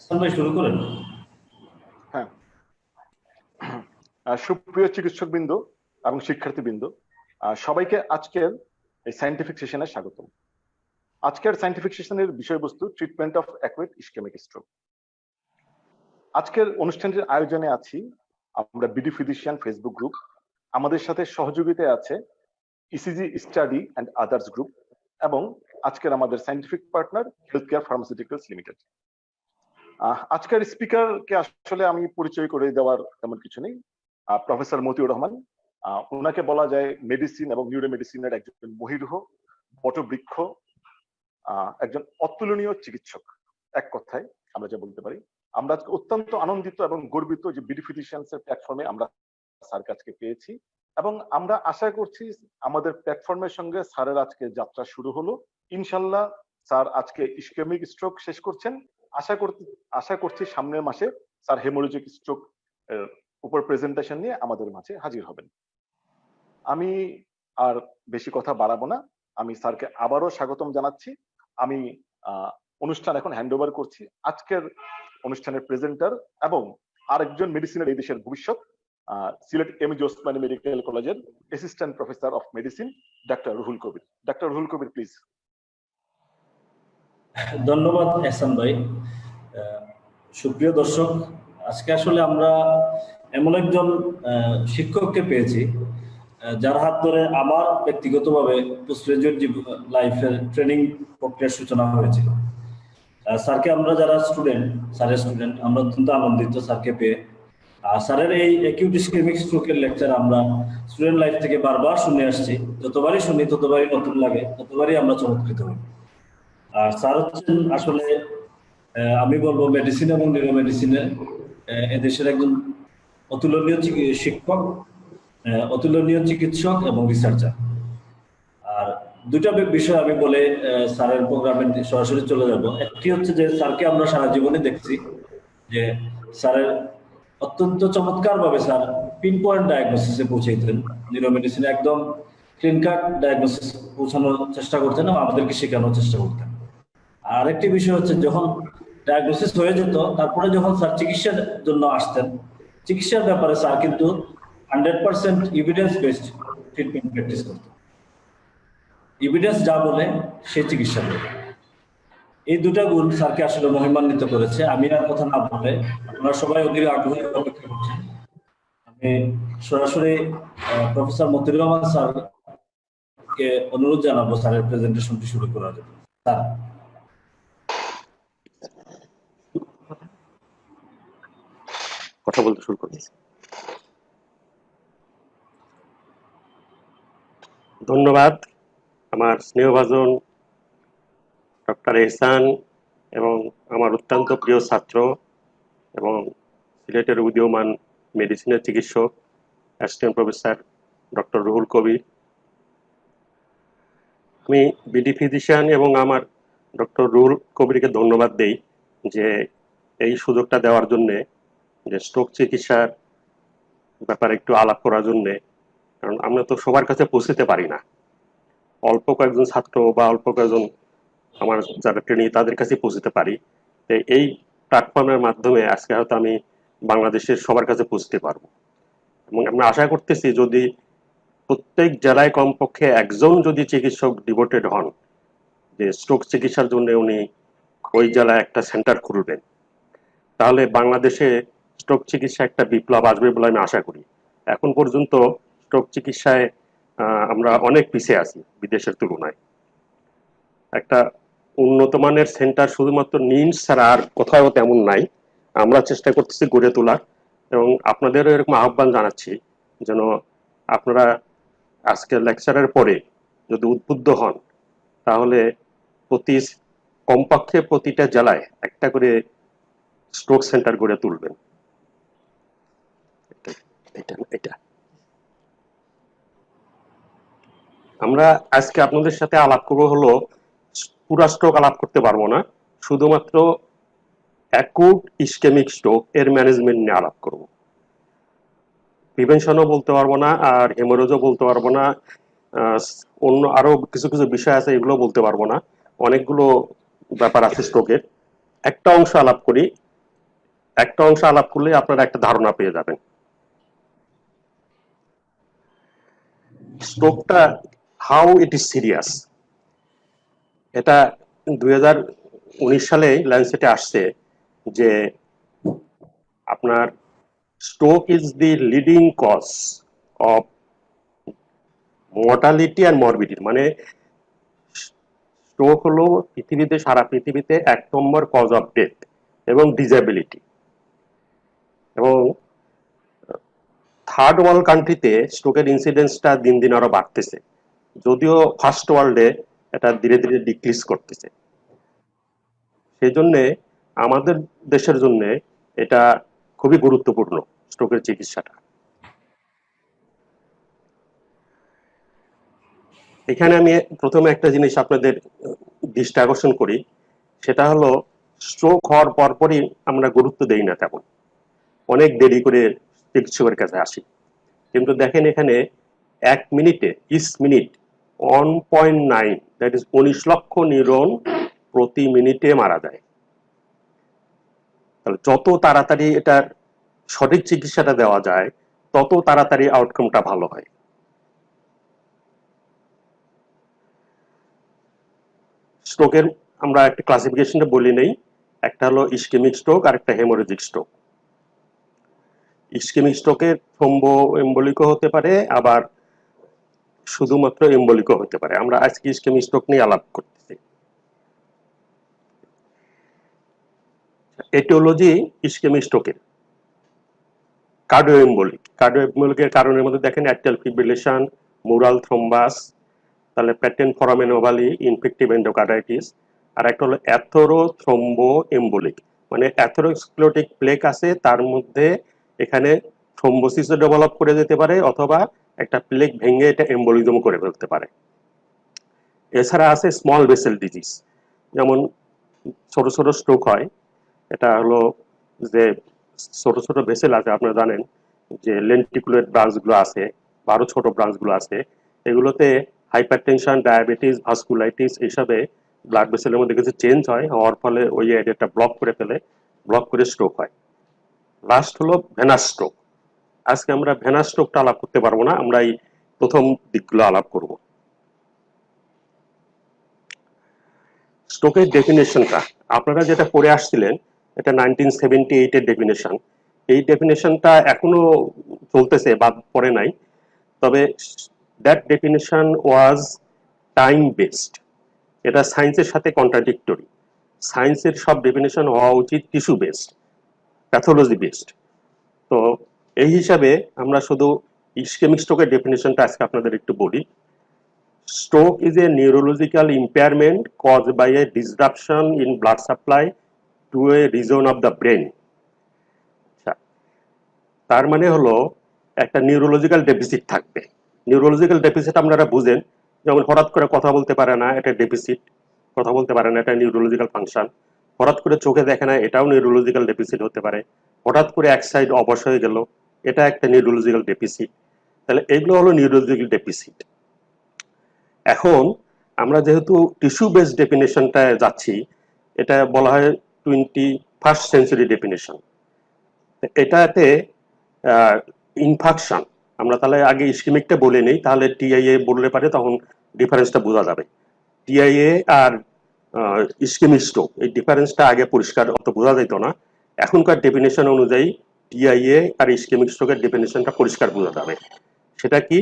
ভাই শুরু করেন। হ্যাঁ, সুপ্রিয় চিকিৎসকবৃন্দ এবং শিক্ষার্থীবৃন্দ, সবাইকে আজকের এই সায়েন্টিফিক সেশনে স্বাগতম। আজকের সায়েন্টিফিক সেশনের বিষয়বস্তু ট্রিটমেন্ট অফ অ্যাকুয়েট ইসকেমিক স্ট্রোক। আজকের অনুষ্ঠানটির আয়োজনে আছি আমরা বিডি ফিজিশিয়ান ফেসবুক গ্রুপ, আমাদের সাথে সহযোগিতায় আছে ECG study and others group এবং আজকের আমাদের scientific partner health care pharmaceuticals limited. আজকের স্পিকারকে আসলে আমি পরিচয় করে দেওয়ার তেমন কিছু নেই। প্রফেসর মতিউর রহমান, ওনাকে বলা যায় মেডিসিন এবং নিউরো মেডিসিনের একজন বহির্হ বটবৃক্ষ, একজন অতুলনীয় চিকিৎসক। এক কথায় আমরা যা বলতে পারি, আমরা আজকে অত্যন্ত আনন্দিত এবং গর্বিত যে বিডি ফিজিশিয়ানস এর প্ল্যাটফর্মে আমরা স্যারকে আজকে পেয়েছি এবং আমরা আশা করছি আমাদের প্ল্যাটফর্মের সঙ্গে স্যারের আজকে যাত্রা শুরু হলো। ইনশাল্লাহ স্যার আজকে ইসকেমিক স্ট্রোক শেষ করছেন। আশা করছি সামনের মাসে স্যার হেমোরেজিক স্ট্রোক উপর প্রেজেন্টেশন নিয়ে আমাদের মাঝে হাজির হবেন। আমি আর বেশি কথা বাড়াবো না, আমি স্যারকে আবারও স্বাগতম জানাচ্ছি। আমি অনুষ্ঠান এখন হ্যান্ড ওভার করছি আজকের অনুষ্ঠানের প্রেজেন্টার এবং আরেকজন মেডিসিনের এই দেশের ভবিষ্যৎ, সিলেট এমএজি ওসমানী মেডিকেল কলেজের assistant professor of medicine doctor Ruhul Kabir. Doctor Ruhul Kabir, please. ধন্যবাদ এহসান ভাই। সুপ্রিয় দর্শক, আজকে আসলে আমরা এমন একজন শিক্ষককে পেয়েছি যার হাত ধরে আমার ব্যক্তিগতভাবে পোস্ট গ্রাজুয়েট লাইফের ট্রেনিং প্রক্রিয়ার সূচনা হয়েছিল। স্যারকে আমরা যারা স্যারের স্টুডেন্ট, আমরা অত্যন্ত আনন্দিত স্যারকে পেয়ে। স্যারের এই অ্যাকিউট ইসকেমিক স্ট্রোকের লেকচার আমরা স্টুডেন্ট লাইফ থেকে বারবার শুনে আসছি। যতবারই শুনি ততবারই নতুন লাগে, ততবারই আমরা চমৎকৃত হই। আর স্যার হচ্ছেন আসলে আমি বলবো মেডিসিন এবং নিউরো মেডিসিনে এদেশের একজন অতুলনীয় শিক্ষক, অতুলনীয় চিকিৎসক এবং রিসার্চার। আর দুটা বিষয় আমি বলে স্যারের প্রোগ্রামে সরাসরি চলে যাব। একটি হচ্ছে যে স্যারকে আমরা সারা জীবনে দেখছি যে স্যারের অত্যন্ত চমৎকার ভাবে স্যার পিন পয়েন্ট ডায়াগনোসিসে পৌঁছাইতেন। নিউরো মেডিসিনে একদম ক্লিন কাট ডায়াগনোসিস পৌঁছানোর চেষ্টা করতেন এবং আমাদেরকে শেখানোর চেষ্টা করতেন। আর একটি বিষয় হচ্ছে যখন ডায়াগনোসিস হয়ে যেত, তারপরে যখন স্যার চিকিৎসার জন্য আসতেন, চিকিৎসার ব্যাপারে স্যার কিন্তু 100% এভিডেন্স বেসড ট্রিটমেন্ট প্র্যাকটিস করতেন। এভিডেন্স যা বলে সে চিকিৎসা করে। এই দুটা গুণ স্যারকে আসলে মহিমান্বিত করেছে। আমি আর কথা না বলে, আপনারা সবাই অধীর আগ্রহে অপেক্ষা করছেন, আমি সরাসরি প্রফেসর মতিউর রহমান স্যারকে অনুরোধ জানাবো স্যারের প্রেজেন্টেশনটি শুরু করার জন্য। স্যার, কথা বলতে শুরু করেছি। ধন্যবাদ আমার স্নেহভাজন ডক্টর এহসান এবং আমার অত্যন্ত প্রিয় ছাত্র এবং সিলেটের উদীয়মান মেডিসিনের চিকিৎসক assistant professor doctor Ruhul Kabir. আমি বিডি ফিজিশিয়ান এবং আমার ডক্টর রুহুল কবিরকে ধন্যবাদ দেই যে এই সুযোগটা দেওয়ার জন্যে, যে স্ট্রোক চিকিৎসার ব্যাপারে একটু আলাপ করার জন্যে। কারণ আমরা তো সবার কাছে পৌঁছতে পারি না, অল্প কয়েকজন ছাত্র বা অল্প কয়েকজন আমার যারা ট্রেনিং তাদের কাছে পৌঁছতে পারি। এই প্ল্যাটফর্মের মাধ্যমে আজকে হয়তো আমি বাংলাদেশের সবার কাছে পৌঁছতে পারবো এবং আমরা আশা করতেছি যদি প্রত্যেক জেলায় কমপক্ষে একজন যদি চিকিৎসক ডিভোটেড হন যে স্ট্রোক চিকিৎসার জন্য উনি ওই জেলায় একটা সেন্টার খুলবেন, তাহলে বাংলাদেশে স্ট্রোক চিকিৎসা একটা বিপ্লব আসবে বলে আমি আশা করি। এখন পর্যন্ত স্ট্রোক চিকিৎসায় আমরা অনেক পিছিয়ে আছি বিদেশের তুলনায়। একটা উন্নত মানের সেন্টার শুধুমাত্র নিমস ছাড়া আর কোথাও তেমন নাই। আমরা চেষ্টা করতেছি গড়ে তোলার এবং আপনাদেরও এরকম আহ্বান জানাচ্ছি যেন আপনারা আজকের লেকচারের পরে যদি উদ্বুদ্ধ হন তাহলে কমপক্ষে প্রতিটা জেলায় একটা করে স্ট্রোক সেন্টার গড়ে তুলবেন। এটা আমরা আজকে আপনাদের সাথে আলাপ করবো হলো, পুরা স্ট্রোক আলাপ করতে পারবো না, শুধুমাত্র অ্যাকুট ইসকেমিক স্ট্রোক এর ম্যানেজমেন্ট নিয়ে আলাপ করব। প্রিভেনশনও বলতে পারবো না, আর হেমোরেজও বলতে পারবো না, অন্য আরো কিছু কিছু বিষয় আছে এগুলো বলতে পারবো না। অনেকগুলো ব্যাপার আছে স্ট্রোকের। একটা অংশ আলাপ করি একটা অংশ আলাপ করলে আপনারা একটা ধারণা পেয়ে যাবেন। স্ট্রোকটা হাউ ইট ইজ সিরিয়াস, এটা 2019 সালে ল্যান্সেটে আসছে যে আপনার stroke is the leading cause of mortality and morbidity, মানে স্ট্রোক হলো পৃথিবীতে, সারা পৃথিবীতে 1 নম্বর কজ অফ ডেথ এবং ডিসএবিলিটি। এবং থার্ড ওয়ার্ল্ড কান্ট্রিতে স্ট্রোকের ইনসিডেন্সটা দিন দিন আরো বাড়তেছে, যদিও ফার্স্ট ওয়ার্ল্ডে এটা ধীরে ধীরে ডিক্রিজ করতেছে। সেই জন্যে আমাদের দেশের জন্য এটা খুবই গুরুত্বপূর্ণ স্ট্রোকের চিকিৎসাটা। এখানে আমি প্রথমে একটা জিনিস আপনাদের দৃষ্টি আকর্ষণ করি, সেটা হলো স্ট্রোক হওয়ার পরপরই আমরা গুরুত্ব দেই না তেমন, অনেক দেরি করে চিকিৎসকের কাছে আসি। কিন্তু দেখেন এখানে 1 মিনিটে, ইচ মিনিট 1.9, দ্যাট ইজ 19 লক্ষ নিউরন প্রতি মিনিটে মারা যায়। তাহলে যত তাড়াতাড়ি এটার সঠিক চিকিৎসাটা দেওয়া যায় তত তাড়াতাড়ি আউটকামটা ভালো হয়। স্ট্রোকের আমরা একটা ক্লাসিফিকেশনটা বলি নেই, একটা হলো ইসকেমিক স্ট্রোক আর একটা হেমোরেজিক স্ট্রোক। ইসকেমিক স্ট্রোকের থ্রম্বো এম্বলিকও হতে পারে, আবার শুধুমাত্র এম্বলিকও হতে পারে। আমরা আজকে ইসকেমিক স্ট্রোক নিয়ে আলাপ করতেছি। এটিওলজি ইসকেমিক স্ট্রোকের কার্ডিওএম্বলিকের কারণের মধ্যে দেখেন অ্যাট্রিয়াল ফিব্রিলেশন, মুরাল থ্রম্বাস, তাহলে patent foramen ovale, infective endocarditis, আর একটা হলো অ্যাথেরোথ্রম্বো এম্বলিক, মানে অ্যাথেরোস্ক্লেরোটিক প্লেক আছে, তার মধ্যে এখানে থ্রম্বোসিসও ডেভেলপ করে যেতে পারে, অথবা একটা প্লেক ভেঙে এটা এম্বলিজম করে ফেলতে পারে। এছাড়া আছে স্মল ভেসেল ডিজিজ, যেমন ছোট ছোট স্ট্রোক হয়। এটা হলো যে ছোট ছোট ভেসেল আছে, আপনারা জানেন যে লেন্টিকুলেট ব্রাঞ্চগুলো আছে বা আরো ছোট ব্রাঞ্চগুলো আছে, এগুলোতে হাইপারটেনশন, ডায়াবেটিস, ভাস্কুলাইটিস এইসবে ব্লাড ভেসেলের মধ্যে কিছু চেঞ্জ হয়, হওয়ার ফলে ওই এরিয়াটা ব্লক করে ফেলে, ব্লক করে স্ট্রোক হয়। লাস্ট হলো ভেনাস স্ট্রোক। আজকে আমরা ভেনাস স্ট্রোকটা আলাপ করতে পারবো না, আমরা এই প্রথম দিকগুলো আলাপ করব। স্ট্রোকের ডেফিনেশনটা আপনারা যেটা পড়ে আসছিলেন, এটা 1978 এর ডেফিনেশন। এই ডেফিনেশনটা এখনো চলতেছে, বাদ পড়ে নাই। তবে that definition was time based, এটা সায়েন্সের সাথে কন্ট্রাডিক্টরি। সায়েন্সের সব ডেফিনেশন হওয়া উচিত টিস্যু বেসড, প্যাথোলজি বেসড। তো এই হিসাবে আমরা শুধু ইসকেমিক স্ট্রোকের ডেফিনেশনটা আজকে আপনাদের একটু বলি। Stroke is a neurological impairment caused by a disruption in blood supply to a region of the brain. তার মানে হলো একটা নিউরোলজিক্যাল ডেফিসিট থাকবে। নিউরোলজিক্যাল ডেফিসিট আপনারা বুঝেন, যেমন হঠাৎ করে কথা বলতে পারে না, এটা ডেফিসিট। কথা বলতে পারে না, এটা নিউরোলজিক্যাল ফাংশন। হঠাৎ করে চোখে দেখে না, এটাও নিউরোলজিক্যাল ডেফিসিট হতে পারে। হঠাৎ করে এক সাইড অবশ হয়ে গেল, এটা একটা নিউরোলজিক্যাল ডেফিসিট। তাহলে এগুলো হলো নিউরোলজিক্যাল ডেফিসিট। এখন আমরা যেহেতু টিস্যু বেসড ডেফিনেশনটা যাচ্ছি, এটা বলা হয় 21st সেঞ্চুরি ডেফিনেশন। এটাতে ইনফাকশন, আমরা তাহলে আগে ইসকেমিকটা বলে নেই, তাহলে টিআইএ বললে পারে তখন ডিফারেন্সটা বোঝা যাবে। টিআইএ আর ইসকেমিক স্ট্রোক, এই ডিফারেন্সটা আগে পরিষ্কার অত বোঝা যেত না। এখনকার ডেফিনেশন অনুযায়ী টিআইএ আর ইসকেমিক স্ট্রোকের ডেফিনেশনটা পরিষ্কার বোঝা যাবে। সেটা কি,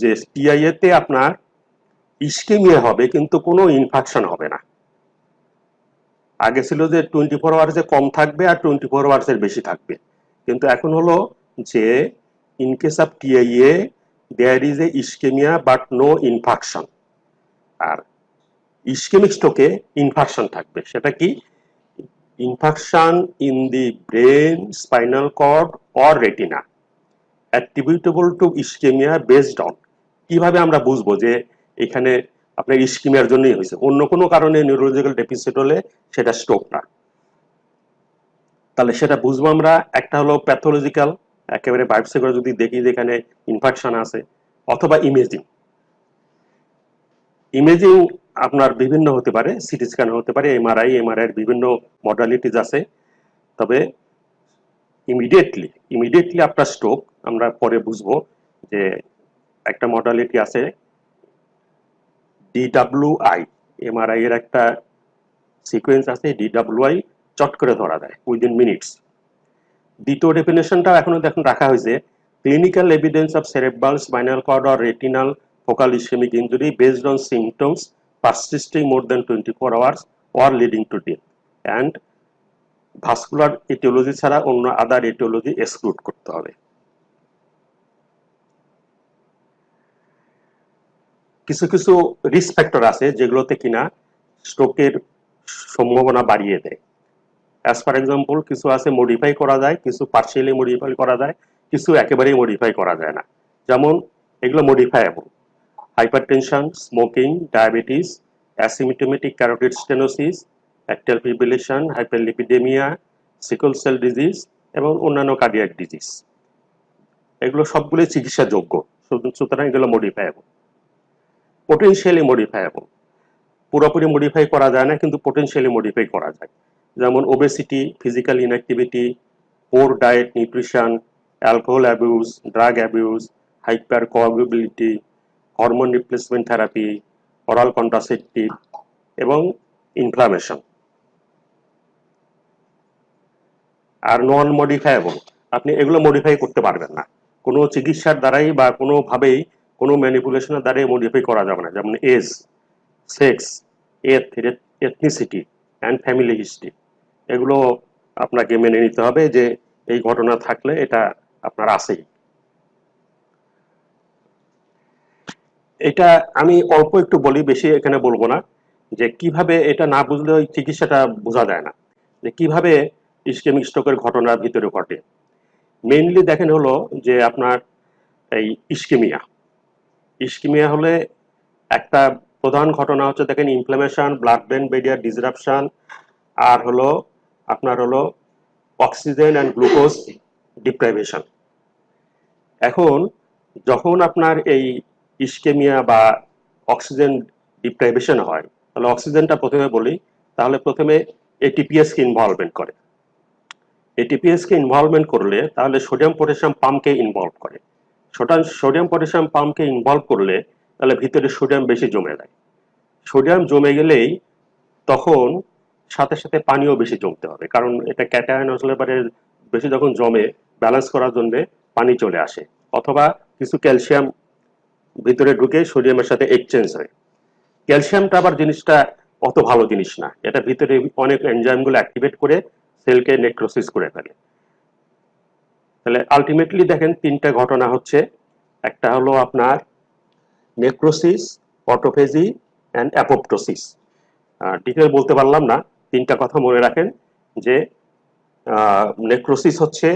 যে টিআইএ তে আপনার ইসকেমিয়া হবে কিন্তু কোনো ইনফেকশন হবে না। আগে ছিল যে 24 আওয়ার্সে কম থাকবে আর 24 আওয়ার্সের বেশি থাকবে, কিন্তু এখন হলো যে in case of TIA there is a ischaemia but no infection, আর ইসকেমিক স্ট্রোকে ইনফেকশন থাকবে। সেটা কি, infection in the brain, spinal cord or retina attributable to ischaemia based on. কিভাবে আমরা বুঝবো যে এখানে আপনার ইসকেমিয়ার জন্যই হয়েছে, অন্য কোনো কারণে নিউরোলজিক্যাল ডেফিসিট হলে সেটা স্ট্রোক না। তাহলে সেটা বুঝবো আমরা, একটা হলো প্যাথোলজিক্যাল, একেবারে বায়োপসি করে যদি দেখি যে এখানে ইনফেকশন আছে, অথবা ইমেজিং। ইমেজিং আপনার বিভিন্ন হতে পারে, সিটি স্ক্যান হতে পারে, এমআরআই এর বিভিন্ন মডালিটিস আছে। তবে ইমিডিয়েটলি আপনার স্ট্রোক আমরা পরে বুঝবো যে একটা মডালিটি আছে DWI, এমআরআই এর একটা সিকোয়েন্স আছে, DWI চট করে ধরা যায় উইদিন মিনিটস। দ্বিতীয় ডেফিনেশনটা এখনো দেখুন রাখা হয়েছে, clinical evidence of cerebral spinal cord or retinal focal ischemic injury based on symptoms persisting more than 24 hours or leading to death, and vascular etiology ছাড়া অন্য আদার এটিওলজি এক্সক্লুড করতে হবে। কিছু কিছু রিস্ক ফ্যাক্টর আছে যেগুলোতে কিনা স্ট্রোকের সম্ভাবনা বাড়িয়ে দেয়। অ্যাজ ফর এক্সাম্পল, কিছু আছে মডিফাই করা যায়, কিছু পার্শিয়ালি মডিফাই করা যায়, কিছু একেবারেই মডিফাই করা যায় না। যেমন এগুলো modifiable: hypertension, smoking, diabetes, asymptomatic carotid stenosis, atrial fibrillation, hyperlipidaemia, sickle cell disease এবং অন্যান্য কার্ডিয়াক ডিজিজ। এগুলো সবগুলোই চিকিৎসাযোগ্য, সুতরাং এগুলো মডিফাইবল। পোটেনশিয়ালি মডিফাইবল: পুরোপুরি মডিফাই করা যায় না, কিন্তু পোটেনশিয়ালি মডিফাই করা যায়। যেমন obesity, physical inactivity, poor diet, nutrition, alcohol abuse, drug abuse, hyper coagulability, hormone replacement therapy, oral contraceptive এবং ইনফ্লামেশন। আর নন মডিফাইবল, আপনি এগুলো মডিফাই করতে পারবেন না কোনো চিকিৎসার দ্বারাই বা কোনোভাবেই, কোনো ম্যানিপুলেশনের দ্বারাই মডিফাই করা যাবে না। যেমন age, sex, ethnicity and family history, এগুলো আপনাকে মেনে নিতে হবে যে এই ঘটনা থাকলে এটা আপনার আছেই। এটা আমি অল্প একটু বলি, বেশি এখানে বলবো না, যে কিভাবে এটা না বুঝলে ওই চিকিৎসাটা বোঝা যায় না, যে কিভাবে ইসকেমিক স্ট্রোকের ঘটনার ভিতরে ঘটে। মেইনলি দেখেন হলো যে আপনার এই ইসকেমিয়া হলে একটা প্রধান ঘটনা হচ্ছে দেখেন inflammation, blood brain barrier disruption, আর হলো আপনার হলো অক্সিজেন অ্যান্ড গ্লুকোজ ডিপ্রাইভেশন। এখন যখন আপনার এই ইসকেমিয়া বা অক্সিজেন ডিপ্রাইভেশন হয়, তাহলে অক্সিজেনটা প্রথমে বলি, তাহলে প্রথমে এটিপিএস কে ইনভলভমেন্ট করে। এটিপিএস কে ইনভলভমেন্ট করলে তাহলে সোডিয়াম পটাশিয়াম পাম্পকে ইনভলভ করে। সোডিয়াম পটাশিয়াম পাম্পকে ইনভলভ করলে তাহলে ভিতরে সোডিয়াম বেশি জমে যায়। সোডিয়াম জমে গেলেই তখন সাথে সাথে পানিও বেশি জমতে হবে, কারণ এটা ক্যাটায়ন আসলে পরে বেশি যখন জমে ব্যালেন্স করার জন্য পানি চলে আসে, অথবা কিছু ক্যালসিয়াম ভিতরে ঢুকে সোডিয়ামের সাথে এক্সচেঞ্জ হয়। ক্যালসিয়ামটা আবার জিনিসটা অত ভালো জিনিস না, এটা ভিতরে অনেক এনজাইমগুলো অ্যাক্টিভেট করে সেলকে নেক্রোসিস করে ফেলে। তাহলে আলটিমেটলি দেখেন তিনটা ঘটনা হচ্ছে, একটা হলো আপনার necrosis, autophagy and apoptosis. Detail বলতে পারলাম না, তিনটা কথা মনে রাখেন যে নেক্রোসিস হচ্ছে,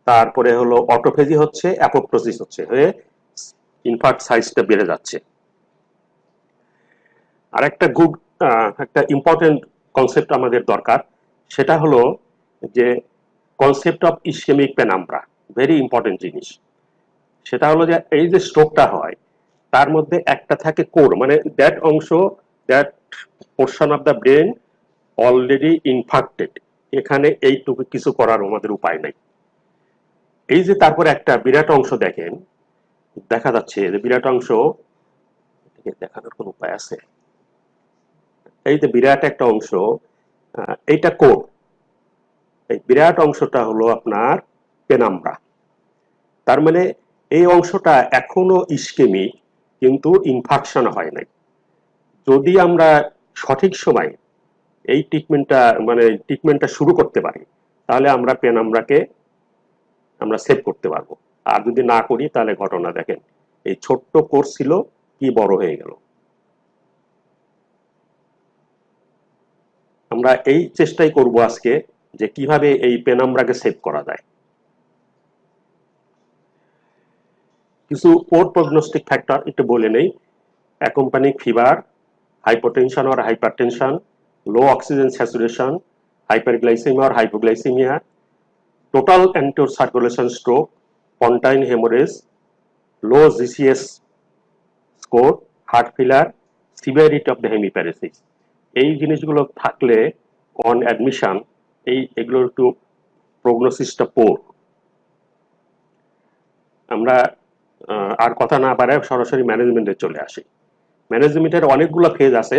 তারপরে হলো অটোফেজি হচ্ছে, অ্যাপোপ্টোসিস হচ্ছে, হয়ে ইনফ্যাক্ট সাইজটা বেড়ে যাচ্ছে। আর একটা ইম্পর্টেন্ট কনসেপ্ট আমাদের দরকার, সেটা হলো যে concept of ischaemic penumbra, very important জিনিস। সেটা হলো যে এই যে স্ট্রোকটা হয় তার মধ্যে একটা থাকে কোর, মানে দ্যাট অংশ, that portion of the brain already infarcted, এখানে এইটুকু কিছু করার আমাদের উপায় নাই। এই যে তারপরে একটা বিরাট অংশ দেখেন, দেখা যাচ্ছে যে বিরাট অংশ, দেখানোর কোন উপায় আছে? এই যে বিরাট একটা অংশ, এইটা কোর, এই বিরাট অংশটা হলো আপনার পেনাম্ব্রা। তার মানে এই অংশটা এখনো ইসকেমিক, কিন্তু ইনফাকশন হয় নাই। যদি আমরা সঠিক সময় এই ট্রিটমেন্টটা শুরু করতে পারি, তাহলে আমরা পেনাম্ব্রাকে আমরা সেভ করতে পারবো। আর যদি না করি তাহলে ঘটনা দেখেন, এই ছোট্ট কোর্স ছিল কি বড় হয়ে গেল। আমরা এই চেষ্টাই করব আজকে যে কিভাবে এই পেনাম্ব্রাকে সেভ করা যায়। কিছু পোর প্রগনোস্টিক ফ্যাক্টর একটু বলে নেই: accompanying fever, hypotension or hypertension, low oxygen saturation, hyperglycaemia or hypoglycaemia, total anterior circulation stroke, pontine hemorrhage, low GCS score, heart failure, severity of the hemiparesis। এই জিনিসগুলো থাকলে অন অ্যাডমিশন এগুলোর একটু প্রগনোসিসটা পোর। আমরা আর কথা না বাড়ায় সরাসরি ম্যানেজমেন্টে চলে আসি। ম্যানেজমেন্টের অনেকগুলো ফেজ আছে,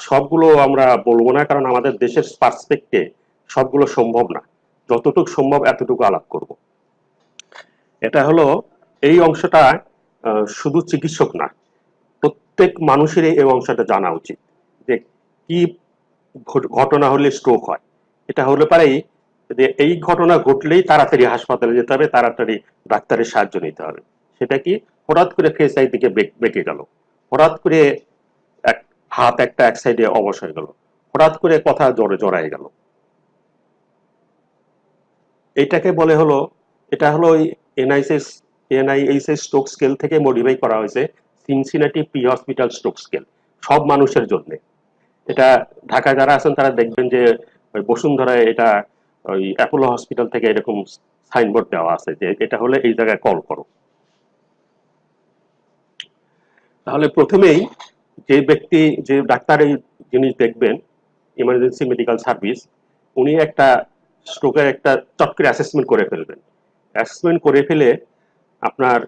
সবগুলো আমরা বলবো না, কারণ আমাদের দেশের পার্সপেক্টে সবগুলো সম্ভব না। যতটুকু সম্ভব এতটুকু আলাপ করব। এটা হলো এই অংশটা শুধু চিকিৎসক না, প্রত্যেক মানুষেরই এই অংশটা জানা উচিত যে কি ঘটনা হলে স্ট্রোক হয়। এটা হলে পারেই যে এই ঘটনা ঘটলেই তাড়াতাড়ি হাসপাতালে যেতে হবে, তাড়াতাড়ি ডাক্তারের সাহায্য নিতে হবে। সেটা কি, হঠাৎ করে ফেস সাইড দিকে বেঁকে গেল, হঠাৎ করে হাত একটা এক সাইডে অবশ হয়ে গেল, হঠাৎ করে কথা জড়ায় গেল, এইটাকে বলে হলো, এটা হলো ওই এনআইএইচএস স্ট্রোক স্কেল থেকে মডিফাই করা হয়েছে Cincinnati pre hospital stroke scale, সব মানুষের জন্য। এটা ঢাকায় যারা আছেন তারা দেখবেন যে ওই বসুন্ধরায় এটা ওই অ্যাপোলো হসপিটাল থেকে এরকম সাইনবোর্ড দেওয়া আছে যে এটা হলে এই জায়গায় কল করো। তাহলে প্রথমেই যে ব্যক্তি, যে ডাক্তার এই জিনিস দেখবেন, ইমার্জেন্সি মেডিকেল সার্ভিস, উনি একটা স্ট্রোকের একটা চট করে অ্যাসেসমেন্ট করে ফেলবেন। অ্যাসেসমেন্ট করে ফেলে আপনার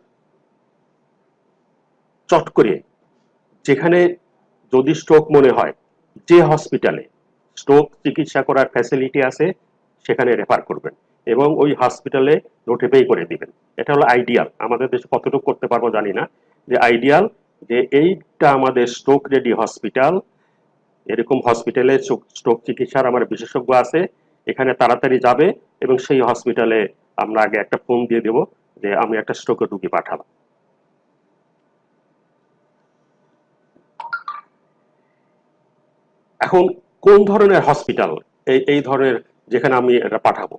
চট করে যেখানে যদি স্ট্রোক মনে হয়, যে হসপিটালে স্ট্রোক চিকিৎসা করার ফ্যাসিলিটি আছে সেখানে রেফার করবেন এবং ওই হসপিটালে নোটিফাই করে দিবেন। এটা হলো আইডিয়াল। আমাদের দেশে কতটুকু করতে পারবো জানি না, যে আইডিয়াল যে এইটা আমাদের স্ট্রোক রেডি হসপিটাল, এরকম হসপিটালে স্ট্রোক চিকিৎসার আমার বিশেষজ্ঞ আছে, এখানে তাড়াতাড়ি যাবে এবং সেই হসপিটালে আমরা আগে একটা ফোন দিয়ে দেব যে আমি একটা স্ট্রোকের রুগী পাঠালাম। এখন কোন ধরনের হসপিটাল এই ধরনের যেখানে আমি এটা পাঠাবো,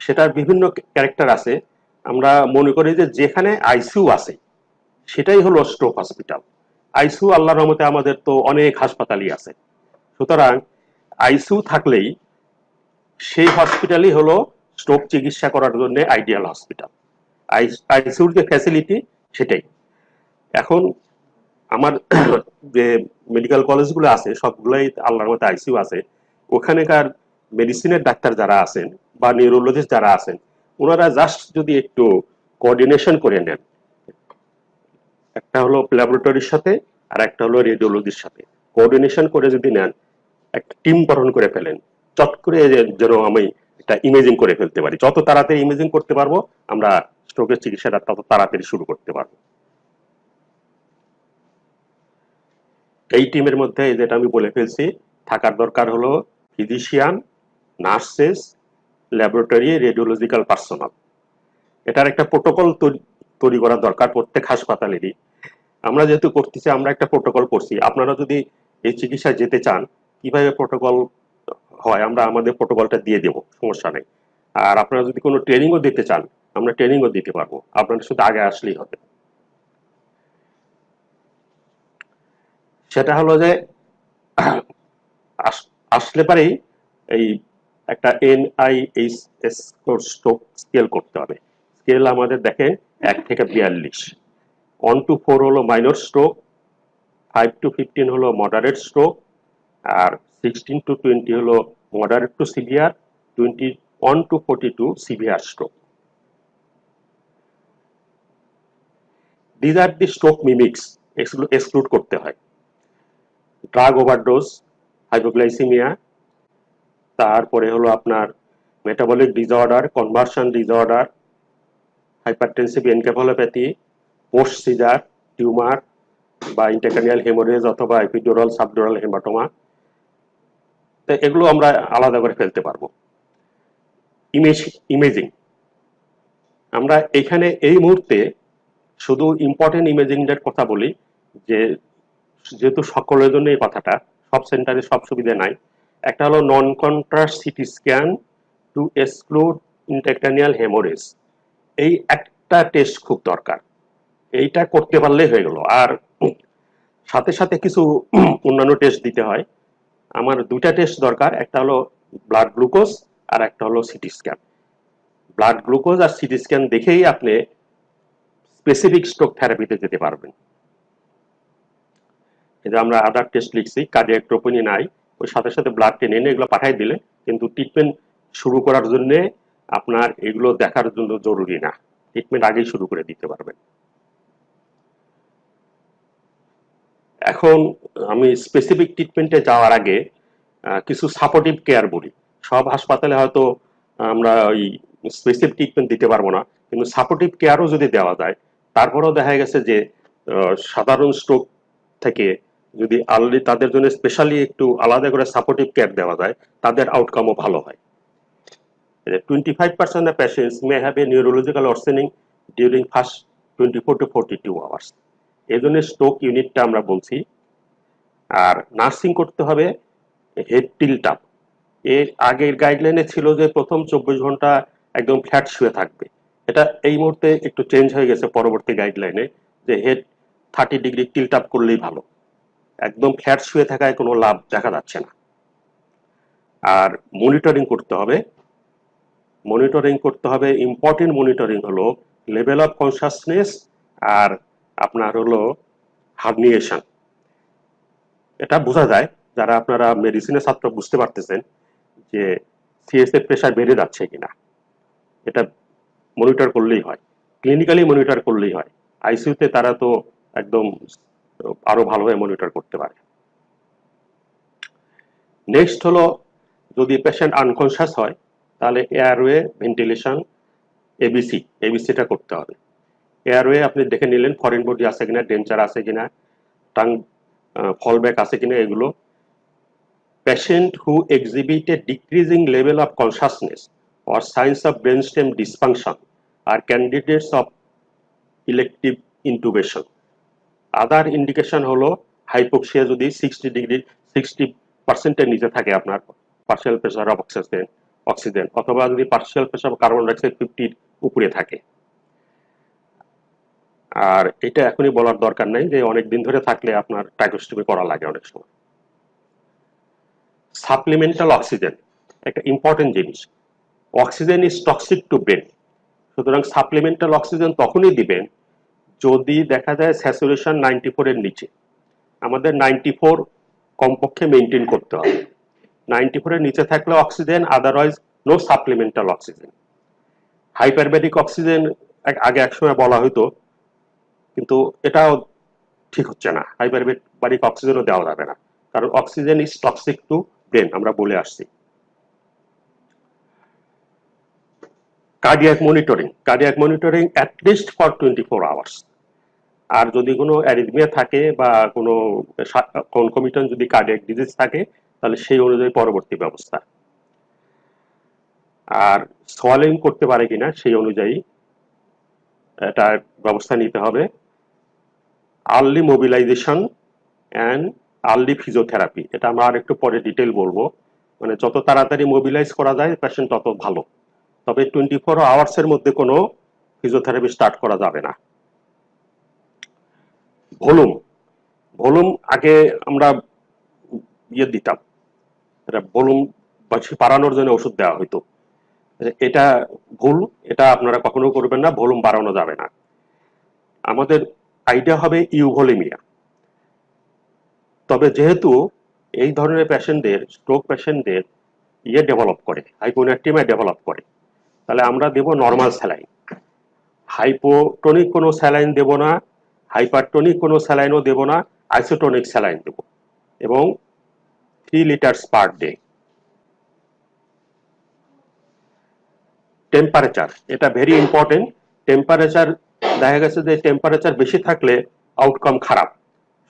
সেটার বিভিন্ন ক্যারেক্টার আছে। আমরা মনে করি যে যেখানে আইসিইউ আছে সেটাই হলো স্ট্রোক হসপিটাল। আইসিইউ আল্লাহর রহমতে আমাদের তো অনেক হাসপাতালই আছে, সুতরাং আইসিইউ থাকলেই সেই হসপিটালই হলো স্ট্রোক চিকিৎসা করার জন্য আইডিয়াল হসপিটাল। আইসিইউর যে ফ্যাসিলিটি সেটাই। এখন আমার যে মেডিকেল কলেজগুলো আছে সবগুলোই আল্লাহর মতো আইসিইউ আছে। ওখানেকার মেডিসিনের ডাক্তার যারা আছেন বা নিউরোলজিস্ট যারা আছেন, ওনারা জাস্ট যদি একটু কোঅর্ডিনেশন করে নেন, একটা হলো ল্যাবরেটরির সাথে আর একটা হলো রেডিওলজির সাথে কোঅর্ডিনেশন করে যদি নেন, একটা টিম গঠন করে ফেলেন, চট করে যেন আমি একটা ইমেজিং করে ফেলতে পারি। যত তাড়াতাড়ি ইমেজিং করতে পারবো আমরা স্ট্রোকের চিকিৎসাটা তত তাড়াতাড়ি শুরু করতে পারবো। এই টিমের মধ্যে যেটা আমি বলে ফেলছি, থাকার দরকার হলো physician, nurses, laboratory, radiological personal. এটার একটা প্রোটোকল তৈরি করা দরকার প্রত্যেক হাসপাতালেরই। আমরা যেহেতু করতেছি, আমরা একটা প্রোটোকল করছি। আপনারা যদি এই চিকিৎসায় যেতে চান, কিভাবে প্রোটোকল হয় আমরা আমাদের প্রোটোকলটা দিয়ে দেবো, সমস্যা নেই। আর আপনারা যদি কোনো ট্রেনিংও দিতে চান, আমরা ট্রেনিংও দিতে পারবো, আপনারা শুধু আগে আসলেই হবে। সেটা হলো যে আসলে পারেই এই একটা এনআইএইচএস স্ট্রোক স্কেল করতে হবে। স্কেল আমাদের দেখেন 1 থেকে 42, 1 to 4 হলো মাইনর স্ট্রোক, 5 to 15 হলো মডারেট স্ট্রোক, আর 16 to 20 হলো moderate to severe, 21 to 42 severe stroke. These are the stroke mimics, exclude করতে হয়। ড্রাগ ওভারডোজ, হাইপোগ্লাইসিমিয়া, তারপরে হলো আপনার metabolic disorder, conversion disorder, hypertensive encephalopathy, post seizure, tumour বা intracranial haemorrhage অথবা epidural subdural haematoma. তো এগুলো আমরা আলাদা করে ফেলতে পারবো। ইমেজিং, আমরা এখানে এই মুহূর্তে শুধু ইম্পর্টেন্ট ইমেজিংয়ের কথা বলি, যে যেহেতু সকলের জন্য এই কথাটা, সব সেন্টারে সব সুবিধা নাই। একটা হলো non contrast CT scan to exclude intracranial haemorrhage. এই একটা টেস্ট খুব দরকার, এইটা করতে পারলেই হয়ে গেল। আর সাথে সাথে কিছু অন্যান্য টেস্ট দিতে হয়। আমার দুইটা টেস্ট দরকার, একটা হলো ব্লাড গ্লুকোজ আর একটা হলো সিটি স্ক্যান। ব্লাড গ্লুকোজ আর সিটি স্ক্যান দেখেই আপনি স্পেসিফিক স্ট্রোক থেরাপিতে যেতে পারবেন। এই যে আমরা আদার টেস্ট লিখছি, কার্ডিয়াক ট্রোপনি নাই, ওই সাথে সাথে ব্লাড টেনে এনে এগুলো পাঠাই দিলে কিন্তু ট্রিটমেন্ট শুরু করার জন্য আপনার এগুলো দেখার জন্য জরুরি না, ট্রিটমেন্ট আগেই শুরু করে দিতে পারবেন। এখন আমি স্পেসিফিক ট্রিটমেন্টে যাওয়ার আগে কিছু সাপোর্টিভ কেয়ার বলি। সব হাসপাতালে হয়তো আমরা ওই স্পেসিফিক ট্রিটমেন্ট দিতে পারবো না, কিন্তু সাপোর্টিভ কেয়ারও যদি দেওয়া যায়, তারপরেও দেখা গেছে যে সাধারণ স্ট্রোক থেকে যদি আর্লি তাদের জন্য স্পেশালি একটু আলাদা করে সাপোর্টিভ কেয়ার দেওয়া যায়, তাদের আউটকামও ভালো হয়। 25% of patients may have a neurological worsening during first 24 to 42 hours. এই জন্য স্ট্রোক ইউনিটটা আমরা বলছি। আর নার্সিং করতে হবে হেড টিল্ট আপ। এর আগের গাইডলাইনে ছিল যে প্রথম 24 ঘন্টা একদম ফ্ল্যাট শুয়ে থাকবে, এটা এই মুহূর্তে একটু চেঞ্জ হয়ে গেছে পরবর্তী গাইডলাইনে, যে হেড 30 ডিগ্রি টিল্ট আপ করলেই ভালো, একদম ফ্ল্যাট শুয়ে থাকায় কোনো লাভ দেখা যাচ্ছে না। আর মনিটরিং করতে হবে, ইম্পর্টেন্ট মনিটরিং হলো লেভেল অফ কনসাসনেস আর আপনার হলো হার্নিয়েশন। এটা বোঝা যায়, যারা আপনারা মেডিসিনের ছাত্র বুঝতে পারতেছেন যে সিএস এর প্রেশার বেড়ে যাচ্ছে কিনা, এটা মনিটর করলেই হয়, ক্লিনিক্যালি মনিটর করলেই হয়। আইসিইউতে তারা তো একদম আরো ভালোভাবে মনিটর করতে পারে। নেক্সট হলো যদি পেশেন্ট আনকনশাস হয় তাহলে এয়ারওয়ে ভেন্টিলেশন এবিসিটা করতে হবে। এয়ারওয়ে আপনি দেখে নিলেন ফরেন বডি আছে কিনা, ডেঞ্চার আছে কিনা, টাং ফলব্যাক আছে কিনা এগুলো। Patient who exhibit A decreasing level of consciousness or signs of brainstem dysfunction are candidates of elective intubation. Other indication হলো হাইপোক্সিয়া যদি 60% এর নিচে থাকে আপনার পার্শিয়াল প্রেসার অফ অক্সিজেন, অথবা যদি partial pressure of carbon dioxide 50 উপরে থাকে। আর এটা এখনই বলার দরকার নাই যে অনেক দিন ধরে থাকলে আপনার ট্রাইকোস্টমি করা লাগে অনেক সময়। সাপ্লিমেন্টাল অক্সিজেন একটা ইম্পর্টেন্ট জিনিস। Oxygen is toxic to brain, সুতরাং সাপ্লিমেন্টাল অক্সিজেন তখনই দিবেন যদি দেখা যায় স্যাচুরেশন 94 এর নিচে। আমাদের 94 কমপক্ষে মেনটেন করতে হবে। 94 এর নিচে থাকলে oxygen, otherwise no supplemental oxygen. Hyperbaric oxygen আগে একসময় বলা হতো, কিন্তু এটাও ঠিক হচ্ছে না, হাইপারবেরিক অক্সিজেনও দেওয়া যাবে না, কারণ oxygen is toxic to brain, আমরা বলে আসছি। Cardiac monitoring at least for 24 hours. আর যদি কোনো অ্যারিথমিয়া থাকে বা কোনো কনকমিটেন্ট যদি কার্ডিয়াক ডিজিজ থাকে তাহলে সেই অনুযায়ী পরবর্তী ব্যবস্থা। আর সোয়ালিং করতে পারে কিনা সেই অনুযায়ী এটা ব্যবস্থা নিতে হবে। Early mobilisation and early physiotherapy, এটা আমরা আর একটু পরে ডিটেল বলবো। মানে যত তাড়াতাড়ি মোবিলাইজ করা যায় পেশেন্ট তত ভালো, তবে 24 আওয়ার্সের মধ্যে কোনো ফিজিওথেরাপি স্টার্ট করা যাবে না। ভলিউম আগে আমরা দিতাম, এটা ভলিউম বাড়ানোর জন্য ওষুধ দেওয়া হইতো, এটা ভুল, এটা আপনারা কখনো করবেন না, ভলিউম বাড়ানো যাবে না। আমাদের আইডিয়া হবে ইউভলিমিয়া। তবে যেহেতু এই ধরনের পেশেন্টদের, স্ট্রোক পেশেন্টদের ডেভেলপ করে, হাইপোনাট্রিমিয়া ডেভেলপ করে, তাহলে আমরা দেব নর্মাল স্যালাইন। হাইপোটনিক কোনো স্যালাইন দেব না, হাইপারটনিক কোনো স্যালাইনও দেব না, আইসোটনিক স্যালাইন দেব, এবং 3 লিটার পার ডে। টেম্পারেচার, এটা ভেরি ইম্পর্টেন্ট। টেম্পারেচার দেখা গেছে যে টেম্পারেচার বেশি থাকলে আউটকাম খারাপ,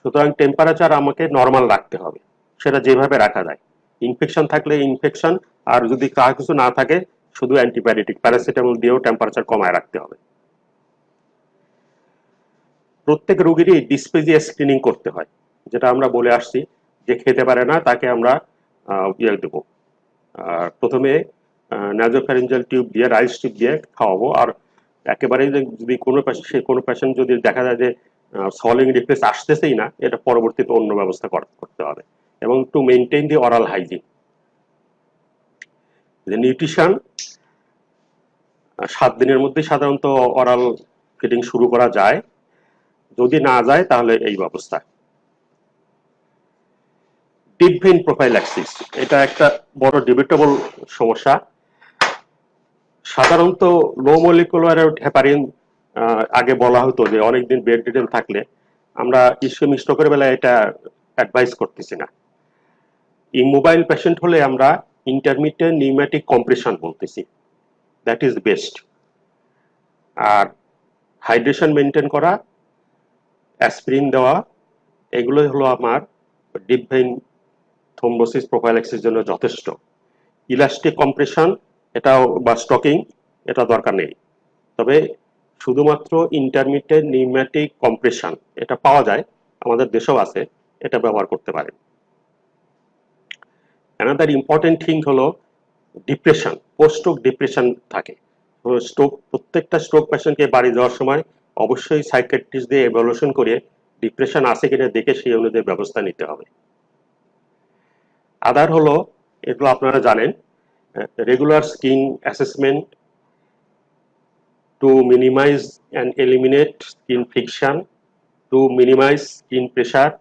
সুতরাং টেম্পারেচার আমাকে নর্মাল রাখতে হবে, সেটা যেভাবে রাখা যায়। ইনফেকশন থাকলে ইনফেকশন, আর যদি কার কিছু না থাকে শুধু অ্যান্টিবায়োটিক প্যারাসিটামল দিয়েও টেম্পারেচার কমায় রাখতে হবে। প্রত্যেক রোগীরই ডিসপেজিয়া স্ক্রিনিং করতে হয়, যেটা আমরা বলে আসছি, যে খেতে পারে না তাকে আমরা দেব, প্রথমে নাজোফ্যারিঞ্জাল টিউব দিয়ে, রাইস টিউব দিয়ে খাওয়াবো। আর একেবারেই যদি কোনো পেশেন্ট যদি দেখা যায় যে সলিং রিফ্লেক্স আসতেছেই না, এটা পরবর্তীতে অন্য ব্যবস্থা করতে হবে, এবং to maintain the oral hygiene. Nutrition 7 দিনের মধ্যে সাধারণত অরাল ফিডিং শুরু করা যায়, যদি না যায় তাহলে এই ব্যবস্থা। ডিপ ভেইন প্রোফাইল্যাক্সিস, এটা একটা বড় ডিবেটেবল সমস্যা। সাধারণত লো মলিকুলার হেপারিন আগে বলা হতো যে অনেকদিন বেড রিডেন থাকলে আমরা ইসকেমিক স্ট্রোকের বেলায় এটা অ্যাডভাইস করতেছি না। ইমোবাইল পেশেন্ট হলে আমরা ইন্টারমিটেন্ট নিউম্যাটিক কম্প্রেশন বলতেছি, দ্যাট ইজ বেস্ট। আর হাইড্রেশন মেনটেন করা, অ্যাসপিরিন দেওয়া, এগুলোই হলো আমার ডিপ ভেইন থ্রোম্বোসিস প্রোফাইল্যাক্সিসের জন্য যথেষ্ট। ইলাস্টিক কম্প্রেশন এটাও বা স্টকিং এটা দরকার নেই, তবে শুধুমাত্র ইন্টারমিটেন্ট নিউম্যাটিক কম্প্রেশন এটা পাওয়া যায়, আমাদের দেশেও আছে, এটা ব্যবহার করতে পারেন। অ্যানাদার ইম্পর্টেন্ট থিং হলো ডিপ্রেশন, পোস্ট স্ট্রোক ডিপ্রেশন থাকে। স্ট্রোক, প্রত্যেকটা স্ট্রোক পেশেন্টকে বাড়ি যাওয়ার সময় অবশ্যই সাইকিয়াট্রিস্ট দিয়ে এভালুয়েশন করে ডিপ্রেশন আছে কিনা দেখে সেই অনুযায়ী ব্যবস্থা নিতে হবে। আদার হলো, এগুলো আপনারা জানেন, regular skin assessment to minimize and eliminate skin friction, to minimize skin pressure,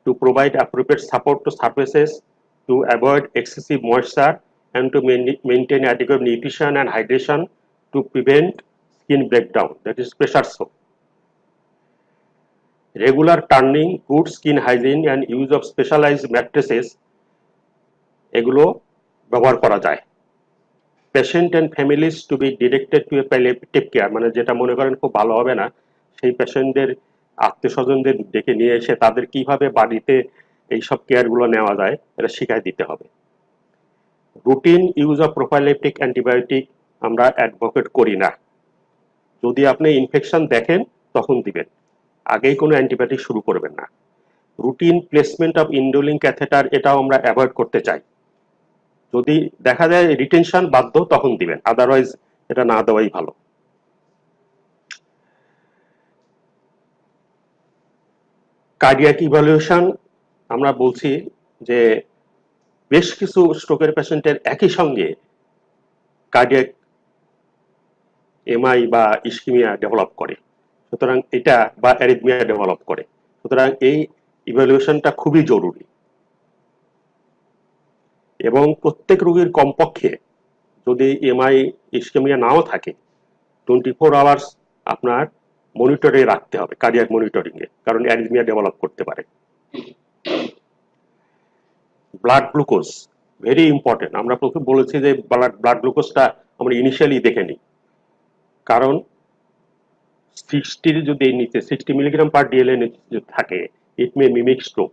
to provide appropriate support to surfaces, to avoid excessive moisture, and to maintain adequate nutrition and hydration to prevent skin breakdown, that is pressure soak. Regular turning, good skin hygiene and use of specialized mattresses এগুলো ব্যবহার করা যায়। Patient and families to be directed to a palliative care, মানে যেটা মনে করেন খুব ভালো হবে না, সেই পেশেন্টদের আত্মীয় স্বজনদের ডেকে নিয়ে এসে তাদের কিভাবে বাড়িতে এইসব কেয়ারগুলো নেওয়া যায় এটা শিখাই দিতে হবে। রুটিন ইউজ অফ প্রোফাইলেপটিক অ্যান্টিবায়োটিক আমরা অ্যাডভোকেট করি না। যদি আপনি ইনফেকশন দেখেন তখন দিবেন, আগেই কোনো অ্যান্টিবায়োটিক শুরু করবেন না। রুটিন প্লেসমেন্ট অফ ইন্ডোলিং ক্যাথেটার এটাও আমরা অ্যাভয়েড করতে চাই। যদি দেখা যায় রিটেনশন বাধ্য তখন দিবেন, আদারওয়াইজ এটা না দেওয়াই ভালো। কার্ডিয়াক ইভালুয়েশন আমরা বলছি যে বেশ কিছু স্ট্রোকের পেশেন্টের একই সঙ্গে কার্ডিয়াক এমআই বা ইসকিমিয়া ডেভেলপ করে, সুতরাং এটা বা অ্যারিথমিয়া ডেভেলপ করে, সুতরাং এই ইভালুয়েশনটা খুবই জরুরি। এবং প্রত্যেক রোগীর কমপক্ষে যদি এমআই ইসকেমিয়া নাও থাকে 24 আওয়ার্স আপনার মনিটরে রাখতে হবে, কার্ডিয়াক মনিটরিং এ, কারণ অ্যারিথমিয়া ডেভেলপ করতে পারে। Blood glucose very important. আমরা প্রথমে বলেছি যে ব্লাড গ্লুকোজটা আমরা ইনিশিয়ালি দেখে নিই, কারণ 60 যদি নিচে 60 মিলিগ্রাম পার ডিএলএন থাকে, ইট মে মিমিক স্ট্রোক।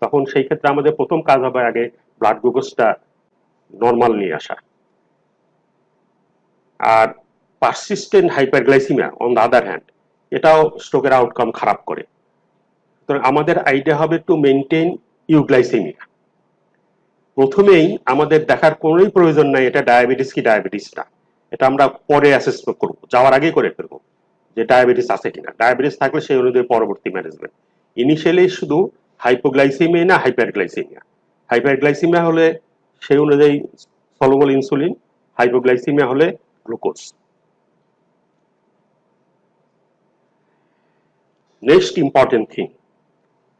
তখন সেই ক্ষেত্রে আমাদের প্রথম কাজ হবে আগে ব্লাড গ্লুকোজটা নর্মাল নিয়ে আসা। আর persistent hyperglycaemia on the other hand, এটাও স্ট্রোকের আউটকাম খারাপ করে। সুতরাং আমাদের আইডিয়া হবে টু মেনটেন ইউগ্লাইসেমিয়া। প্রথমেই আমাদের দেখার কোনোই প্রয়োজন নাই এটা ডায়াবেটিস কি ডায়াবেটিস না, এটা আমরা পরে অ্যাসেসমেন্ট করবো, যাওয়ার আগেই করে ফেলবো যে ডায়াবেটিস আছে কিনা। ডায়াবেটিস থাকলে সেই অনুযায়ী পরবর্তী ম্যানেজমেন্ট। ইনিশিয়ালি শুধু হাইপোগ্লাইসেমিয়া না হাইপারগ্লাইসেমিয়া। হাইপারগ্লাইসেমিয়া হলে সেই অনুযায়ী সলুবল ইনসুলিন, হাইপোগ্লাইসেমিয়া হলে glucose. Next important thing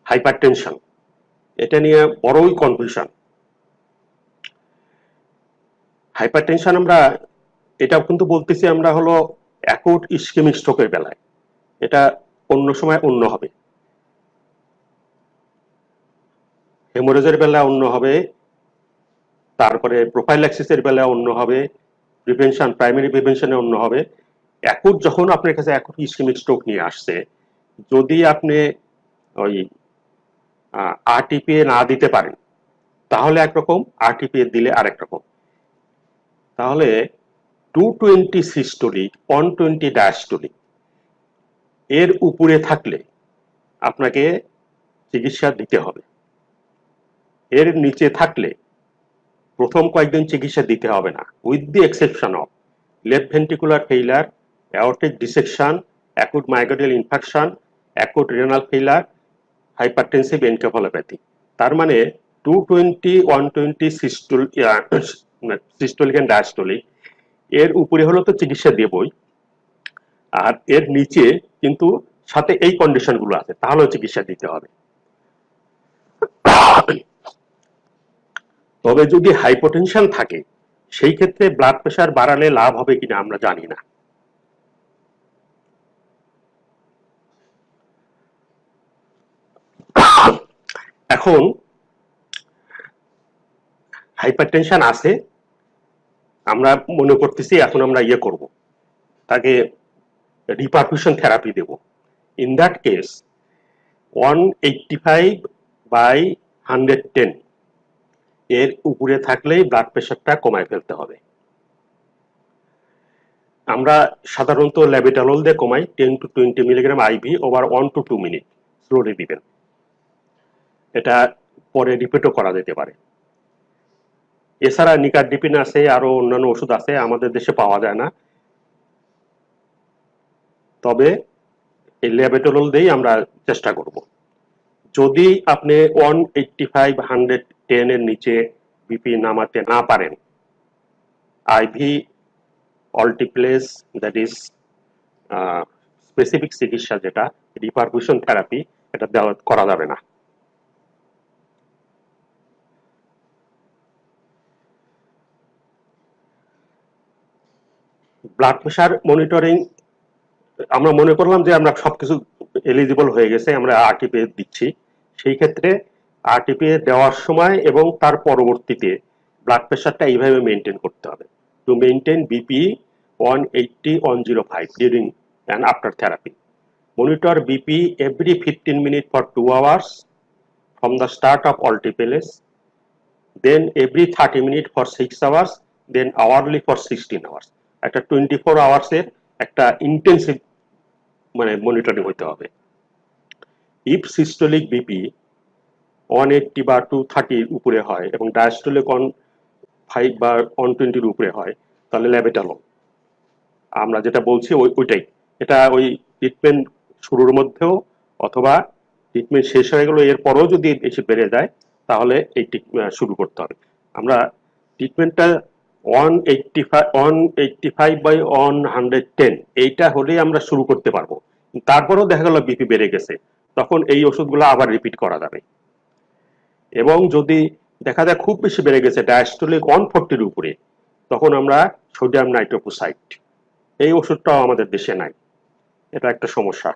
hypertension, এটা নিয়ে বড়ই কনফিউশন। হাইপারটেনশন আমরা এটা কিন্তু বলতেছি আমরা হলো অ্যাকুট ইসকেমিক স্ট্রোকের বেলায়, এটা অন্য সময় অন্য হবে, হেমোরেজের বেলা অন্য হবে, তারপরে প্রোফাইল্যাক্সিসের বেলা অন্য হবে, প্রিভেনশন প্রাইমারি প্রিভেনশনে অন্য হবে। অ্যাকুট যখন আপনার কাছে অ্যাকুট ইসকেমিক স্ট্রোক নিয়ে আসছে, যদি আপনি ওই আরটিপিএ না দিতে পারেন তাহলে একরকম, আরটিপিএ দিলে আরেক রকম। তাহলে 220 সিস্টোলিক 120 ডায়াস্টোলিক এর উপরে থাকলে আপনাকে চিকিৎসা দিতে হবে, এর নিচে থাকলে প্রথম কয়েকদিন চিকিৎসা দিতে হবে না, with the exception of left ventricular failure, aortic dissection, acute myocardial infarction, acute renal failure, hypertensive encephalopathy. তার মানে 220 120 সিস্টোলিক এন্ড ডায়াস্টোলিক এর উপরে হলো তো চিকিৎসা দেবই, আর এর নিচে কিন্তু সাথে এই কন্ডিশন গুলো আছে, তাহলে চিকিৎসা দিতে হবে। তবে যদি হাইপোটেনশন থাকে সেই ক্ষেত্রে ব্লাড প্রেশার বাড়ালে লাভ হবে কিনা আমরা জানি না। এখন হাইপারটেনশন আছে, আমরা মনে করতেছি এখন আমরা করব, তাকে রিপারফিউশন থেরাপি দেব। ইন দ্যাট কেস 185/110 এর উপরে থাকলেই ব্লাড প্রেশারটা কমায় ফেলতে হবে। আমরা সাধারণত ল্যাবেটালল দিয়ে কমাই 10 to 20 milligram IV over 1 to 2 minute slowly দিবেন। এটা পরে রিপিটও করা যেতে পারে। এছাড়া নিকারডিপিন আছে, আরো অন্যান্য ওষুধ আছে, আমাদের দেশে পাওয়া যায় না, তবে এই ল্যাবেটালল দিয়েই আমরা চেষ্টা করব। যদি আপনি 185/110 এর নিচে বিপি নামাতে না পারেন, আইভি অল্টিপ্লেস, দ্যাট ইজ স্পেসিফিক চিকিৎসা যেটা রিপারফিউশন থেরাপি, এটা দেওয়া করা যাবে না। ব্লাড প্রেশার মনিটরিং আমরা মনে করলাম যে আমরা সবকিছু এলিজিবল হয়ে গেছে, আমরা আরটিপি দিচ্ছি। সেই ক্ষেত্রে আরটিপি দেওয়ার সময় এবং তার পরবর্তীতে ব্লাড প্রেশারটা এইভাবে মেনটেন করতে হবে। To maintain BP 180/105 during and after therapy. Monitor BP every 15 minutes for 2 hours from the start of altiplase, then every 30 minutes for 6 hours, then hourly for 16 hours। একটা 24 hours এর একটা ইন্টেন্সিভ মানে monitoring হতে হবে। If systolic BP 180 বা 230 উপরে হয় এবং ডায়াস্টোলিক 105 বা 120 উপরে হয়, তাহলে ল্যাবেটালল আমরা যেটা বলছি ওইটাই। এটা ওই ট্রিটমেন্ট শুরুর মধ্যেও অথবা ট্রিটমেন্ট শেষ হয়ে গেল এরপরও যদি এসে বেড়ে যায় তাহলে এই শুরু করতে হবে। আমরা ট্রিটমেন্টটা 185/110 এইটা হলেই আমরা শুরু করতে পারবো। তারপরেও দেখা গেল বিপি বেড়ে গেছে, তখন এই ওষুধগুলো আবার রিপিট করা যাবে। এবং যদি দেখা যায় খুব বেশি বেড়ে গেছে, ডায়াস্টোলিক 140 উপরে, তখন আমরা সোডিয়াম নাইট্রোফোসাইট, এই ওষুধটাও আমাদের দেশে নাই, এটা একটা সমস্যা।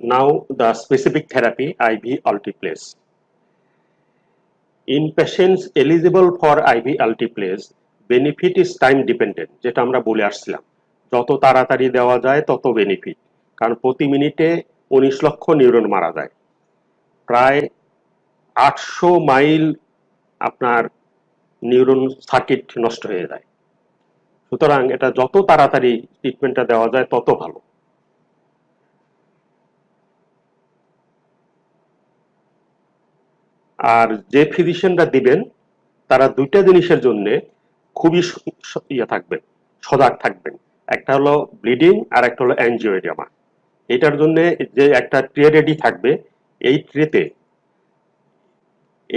Now the specific therapy IV alteplase. In patients eligible for IV alteplase, benefit is time dependent, যেটা আমরা বলে আসছিলাম, যত তাড়াতাড়ি দেওয়া যায় তত বেনিফিট, কারণ প্রতি মিনিটে 19 লক্ষ নিউরন মারা যায়, প্রায় 800 মাইল আপনার নিউরন সার্কিট নষ্ট হয়ে যায়। সুতরাং এটা যত তাড়াতাড়ি ট্রিটমেন্টটা দেওয়া যায় তত ভালো। আর যে ফিজিশিয়ানরা দিবেন তারা দুইটা জিনিসের জন্য খুবই থাকবেন, সজাগ থাকবেন। একটা হলো ব্লিডিং আর একটা হলো অ্যাঞ্জিওএডিমা। এটার জন্য যে একটা ট্রে রেডি থাকবে, এই ট্রেতে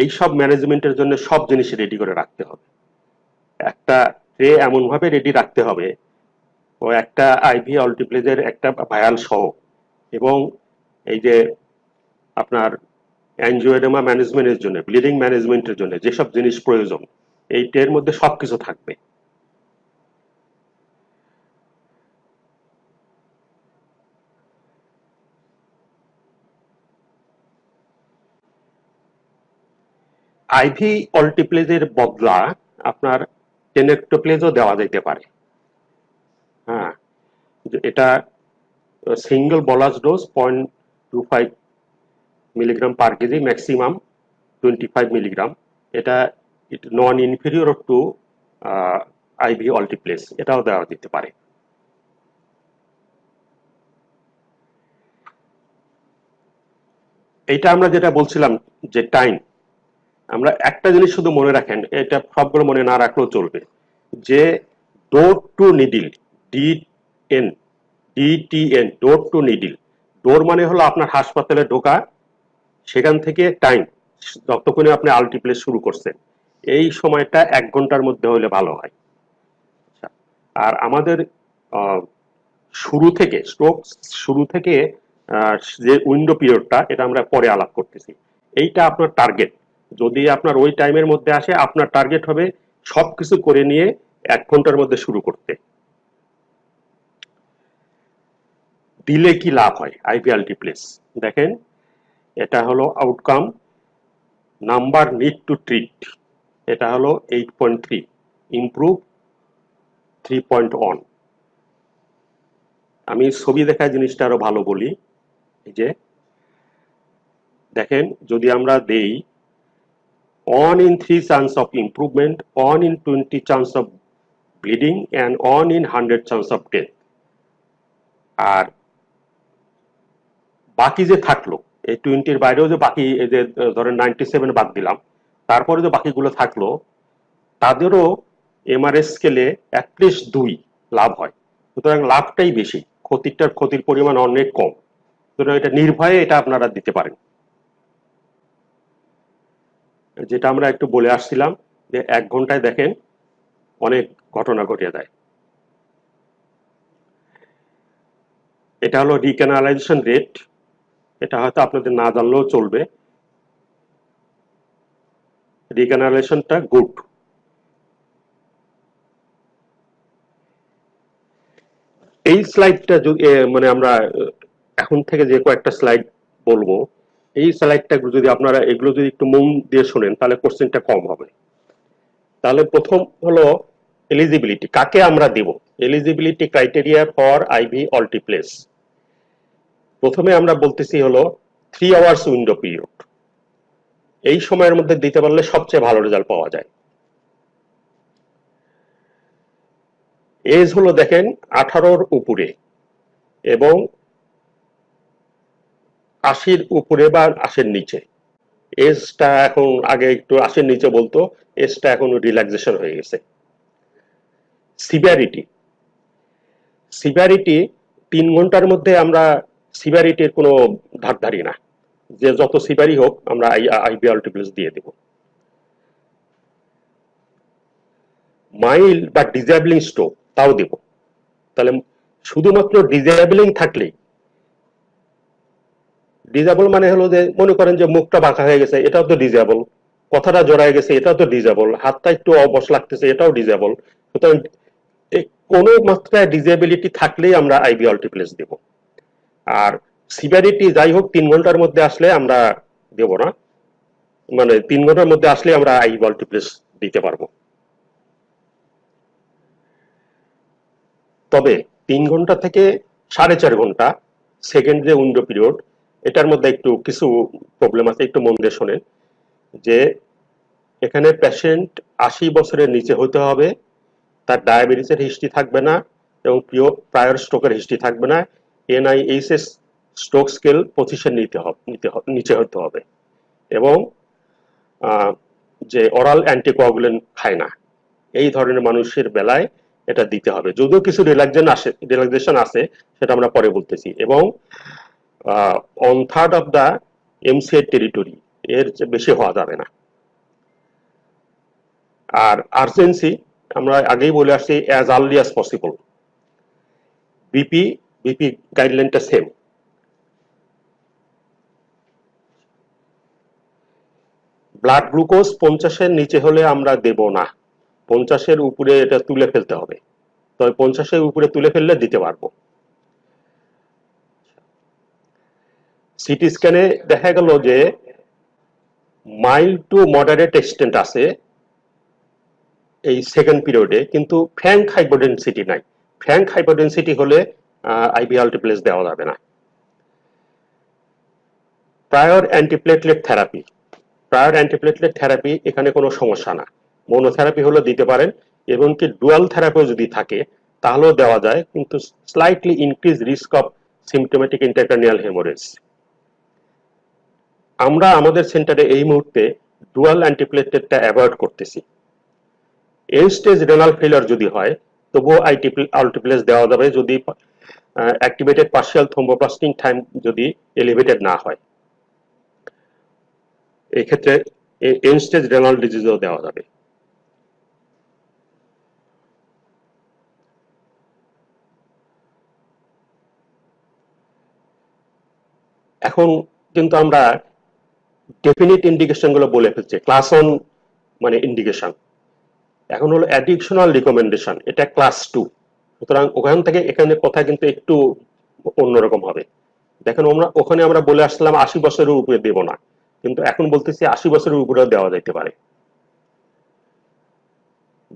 এই সব ম্যানেজমেন্টের জন্য সব জিনিস রেডি করে রাখতে হবে। একটা ট্রে এমন ভাবে রেডি রাখতে হবে, ও একটা আইভি অল্টিপ্লেজের একটা ভায়াল সহ, এবং এই যে আপনার অ্যাঞ্জিওএডিমা ম্যানেজমেন্টের জন্য, ব্লিডিং ম্যানেজমেন্টের জন্য যেসব জিনিস প্রয়োজন, এই ট্রের মধ্যে সবকিছু থাকবে। আইভি অল্টিপ্লেজের বদলা আপনার টেনেক্টোপ্লেজও দেওয়া যেতে পারে। হ্যাঁ, এটা সিঙ্গেল বলাস dose 0.25 milligram per KG, maximum 25 milligram. এটা নন ইনফেরিয়র টু আইভি অল্টিপ্লেজ, এটাও দেওয়া যেতে পারে। এটা আমরা যেটা বলছিলাম যে টাইম, আমরা একটা জিনিস শুধু মনে রাখেন, এটা সবগুলো মনে না রাখলেও চলবে, যে door to needle, DTN, door to needle. Door মানে হলো আপনার হাসপাতালে ঢোকা, সেখান থেকে টাইম যতক্ষণে আপনি আল্টিপ্লেজ শুরু করছেন, এই সময়টা 1 ঘন্টার মধ্যে হলে ভালো হয়। আর আমাদের শুরু থেকে, স্ট্রোক শুরু থেকে যে উইন্ডো পিরিয়ডটা, এটা আমরা পরে আলাপ করতেছি। এইটা আপনার টার্গেট। যদি আপনার ওই টাইমের মধ্যে আসে, আপনার টার্গেট হবে সবকিছু করে নিয়ে 1 ঘন্টার মধ্যে শুরু করতে। দিলে কি লাভ হয় আইভি আলটিপ্লেস? দেখেন, এটা হলো outcome, number need to treat, এটা হলো 8.3, ইমপ্রুভ 3.1। আমি ছবি দেখা জিনিসটা আরো ভালো বলি। এই যে দেখেন, যদি আমরা দেই 1 in 3 chance of improvement, 1 in 20 chance of bleeding and 1 in 100 chance of death, আর বাকি যে থাকলো এই 20-র বাইরেও যে বাকি, এই যে ধরেন 97 বাদ দিলাম, তারপরে যে বাকিগুলো থাকলো তাদেরও এমআরএস স্কেলে অ্যাটলিস্ট 2 লাভ হয়। সুতরাং লাভটাই বেশি, ক্ষতির পরিমাণ অনেক কম। সুতরাং এটা নির্ভয়ে এটা আপনারা দিতে পারেন। যেটা আমরা একটু বলে আসছিলাম যে 1 ঘন্টায় দেখেন অনেক ঘটনা ঘটিয়ে দেয়। এটা হলো রিক্যানালাইজেশন রেট, এটা হয়তো আপনাদের না জানলেও চলবে। রিক্যানালাইজেশনটা গুড। এই স্লাইডটা যদি মানে আমরা এখন থেকে যে কয়েকটা স্লাইড বলবো, এই স্লাইডটা যদি আপনারা এগুলো যদি একটু মন দিয়ে শোনেন তাহলে কোশ্চেনটা কম হবে। তাহলে প্রথম হলো এলিজিবিলিটি, কাকে আমরা দেব? Eligibility criteria for IV alteplase. প্রথমে আমরা বলতেছি হলো 3 আওয়ার্স উইন্ডো পিরিয়ড। এই সময়ের মধ্যে দিতে পারলে সবচেয়ে ভালো রেজাল্ট পাওয়া যায়। এজ হলো দেখেন 18-র উপরে এবং 80-র উপরে বা 80-র নিচে। এজটা এখন আগে একটু 80-র নিচে বলতো, এজটা এখন রিল্যাক্সেশন হয়ে গেছে। সিভিয়ারিটি 3 ঘন্টার মধ্যে আমরা সিভিয়ারিটির কোনো ধার ধারি না, যে যত সিভিয়ারি হোক আমরা আইভি আলটিপ্লেস দিয়ে দেব। মাইল্ড বা ডিসেবলিং স্ট্রোক তাও দেব। তাহলে শুধুমাত্র ডিসেবলিং থাকলেই, ডিসেবল মানে হলো যে মনে করেন যে মুখটা বাঁকা হয়ে গেছে, এটাও তো ডিসেবল, কথাটা জড়ায় গেছে, এটাও তো ডিসেবল, হাতটা একটু অবশ লাগতেছে, এটাও ডিসেবল। সুতরাং কোনো মাত্রায় ডিসেবিলিটি থাকলেই আমরা আইভি আলটিপ্লেস দেব। আর সিভিয়ারিটি যাই হোক 3 ঘন্টার মধ্যে আসলে আমরা দেব না, মানে 3 ঘন্টার মধ্যে আসলে আমরা আইভি আলটিপ্লেস দিতে পারবো। তবে 3 ঘন্টা থেকে 4.5 ঘন্টা সেকেন্ড যে উইন্ডো পিরিয়ড, এটার মধ্যে একটু কিছু প্রবলেম আছে, একটু মন দিয়ে শোনেন। যে এখানে পেশেন্ট 80 বছরের নিচে হতে হবে, তার ডায়াবেটিসের হিস্ট্রি থাকবে না এবং প্রায়র স্ট্রোকের হিস্ট্রি থাকবে না, এনআইএইচএস স্ট্রোক স্কেল 25-এর নিচে হতে হবে এবং যে অরাল অ্যান্টিকোয়াগুলেন্ট খায় না, এই ধরনের মানুষের বেলায় এটা দিতে হবে। যদিও কিছু রিল্যাক্সেশন আছে, সেটা আমরা পরে বলতেছি। এবং 1/3 অফ দা এমসিআই টেরিটরি, এর বেশি হওয়া যাবে না। আর আর্জেন্সি আমরা আগেই বলে আসছি, as early as possible. BP গাইডলাইনটা সেম। ব্লাড গ্লুকোজ 50-এর নিচে হলে আমরা দেব না, 50-এর উপরে এটা তুলে ফেলতে হবে। তবে 50-এর উপরে তুলে ফেললে দিতে পারবো। সিটি স্ক্যানে দেখা গেল যে মাইল্ড টু মডারেট এক্সটেন্ট আছে এই সেকেন্ড পিরিয়ডে, কিন্তু ফ্র্যাঙ্ক হাইপোডেনসিটি নাই। ফ্র্যাঙ্ক হাইপোডেনসিটি হলে আইভি আলটিপ্লেস দেওয়া যাবে না। প্রায়র অ্যান্টিপ্লেটলেট থেরাপি, এখানে কোনো সমস্যা না, মনোথেরাপি হলে দিতে পারেন, এমনকি ডুয়াল থেরাপিও যদি থাকে তাহলেও দেওয়া যায়, কিন্তু slightly increase risk of symptomatic intracranial haemorrhage. আমরা আমাদের সেন্টারে এই মুহূর্তে ডুয়াল অ্যান্টিপ্লেটলেটটা অ্যাভয়েড করতেছি। এন্ড স্টেজ রেনাল ফেলিওর যদি হয় তবুও আলটিপ্লেস দেওয়া যাবে, যদি অ্যাক্টিভেটেড পার্শিয়াল থ্রোম্বোপ্লাস্টিং টাইম যদি এলিভেটেড না হয়। এই ক্ষেত্রে এন্ড স্টেজ রেনাল ডিজিজও দেওয়া যাবে। এখন কিন্তু আমরা ডেফিনিট ইন্ডিকেশন গুলো বলে ফেলছি, ক্লাস 1 মানে ইন্ডিকেশন, এখন হলো অ্যাডিশনাল রিকমেন্ডেশন, এটা ক্লাস 2। সুতরাং ওখান থেকে এখানে কথা কিন্তু একটু অন্যরকম হবে। দেখেন ওখানে আমরা বলে আসলাম 80 বছরের উপরে দেব না, কিন্তু এখন বলতেছি 80 বছরের উপরেও দেওয়া যেতে পারে।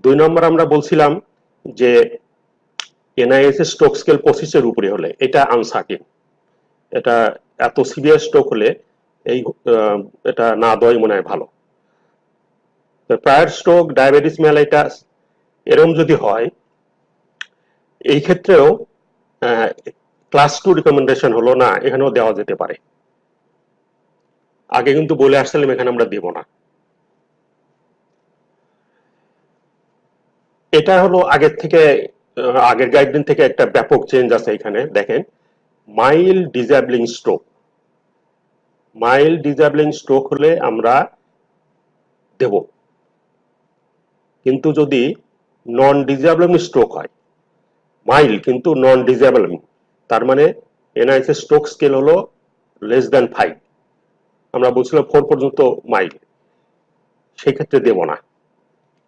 2 নম্বর আমরা বলছিলাম যে এনআইএস স্ট্রোক স্কেল 25-এর উপরে হলে এটা আনসার্টিন, এটা এত সিভিয়ার স্ট্রোক হলে এটা না দেওয়াই মনে হয় ভালো। প্রায়র স্ট্রোক, ডায়াবেটিস মেলাইটাস এরকম যদি হয়, এই ক্ষেত্রেও ক্লাস 2 রিকমেন্ডেশন হলো না, এখানেও দেওয়া যেতে পারে। আগে কিন্তু বলে আসছিলাম এখানে আমরা দেব না। এটা হলো আগের গাইডলাইন থেকে একটা ব্যাপক চেঞ্জ আছে। এখানে দেখেন মাইল্ড ডিসএবলিং স্ট্রোক হলে আমরা দেব, কিন্তু যদি নন ডিসএবলিং স্ট্রোক হয়, মাইল্ড কিন্তু নন ডিসএবলিং, তার মানে এনআইএস স্ট্রোক স্কেল হলো লেস দ্যান 5, আমরা বলছিলাম 4 পর্যন্ত মাইল্ড, সেই ক্ষেত্রে দেব না,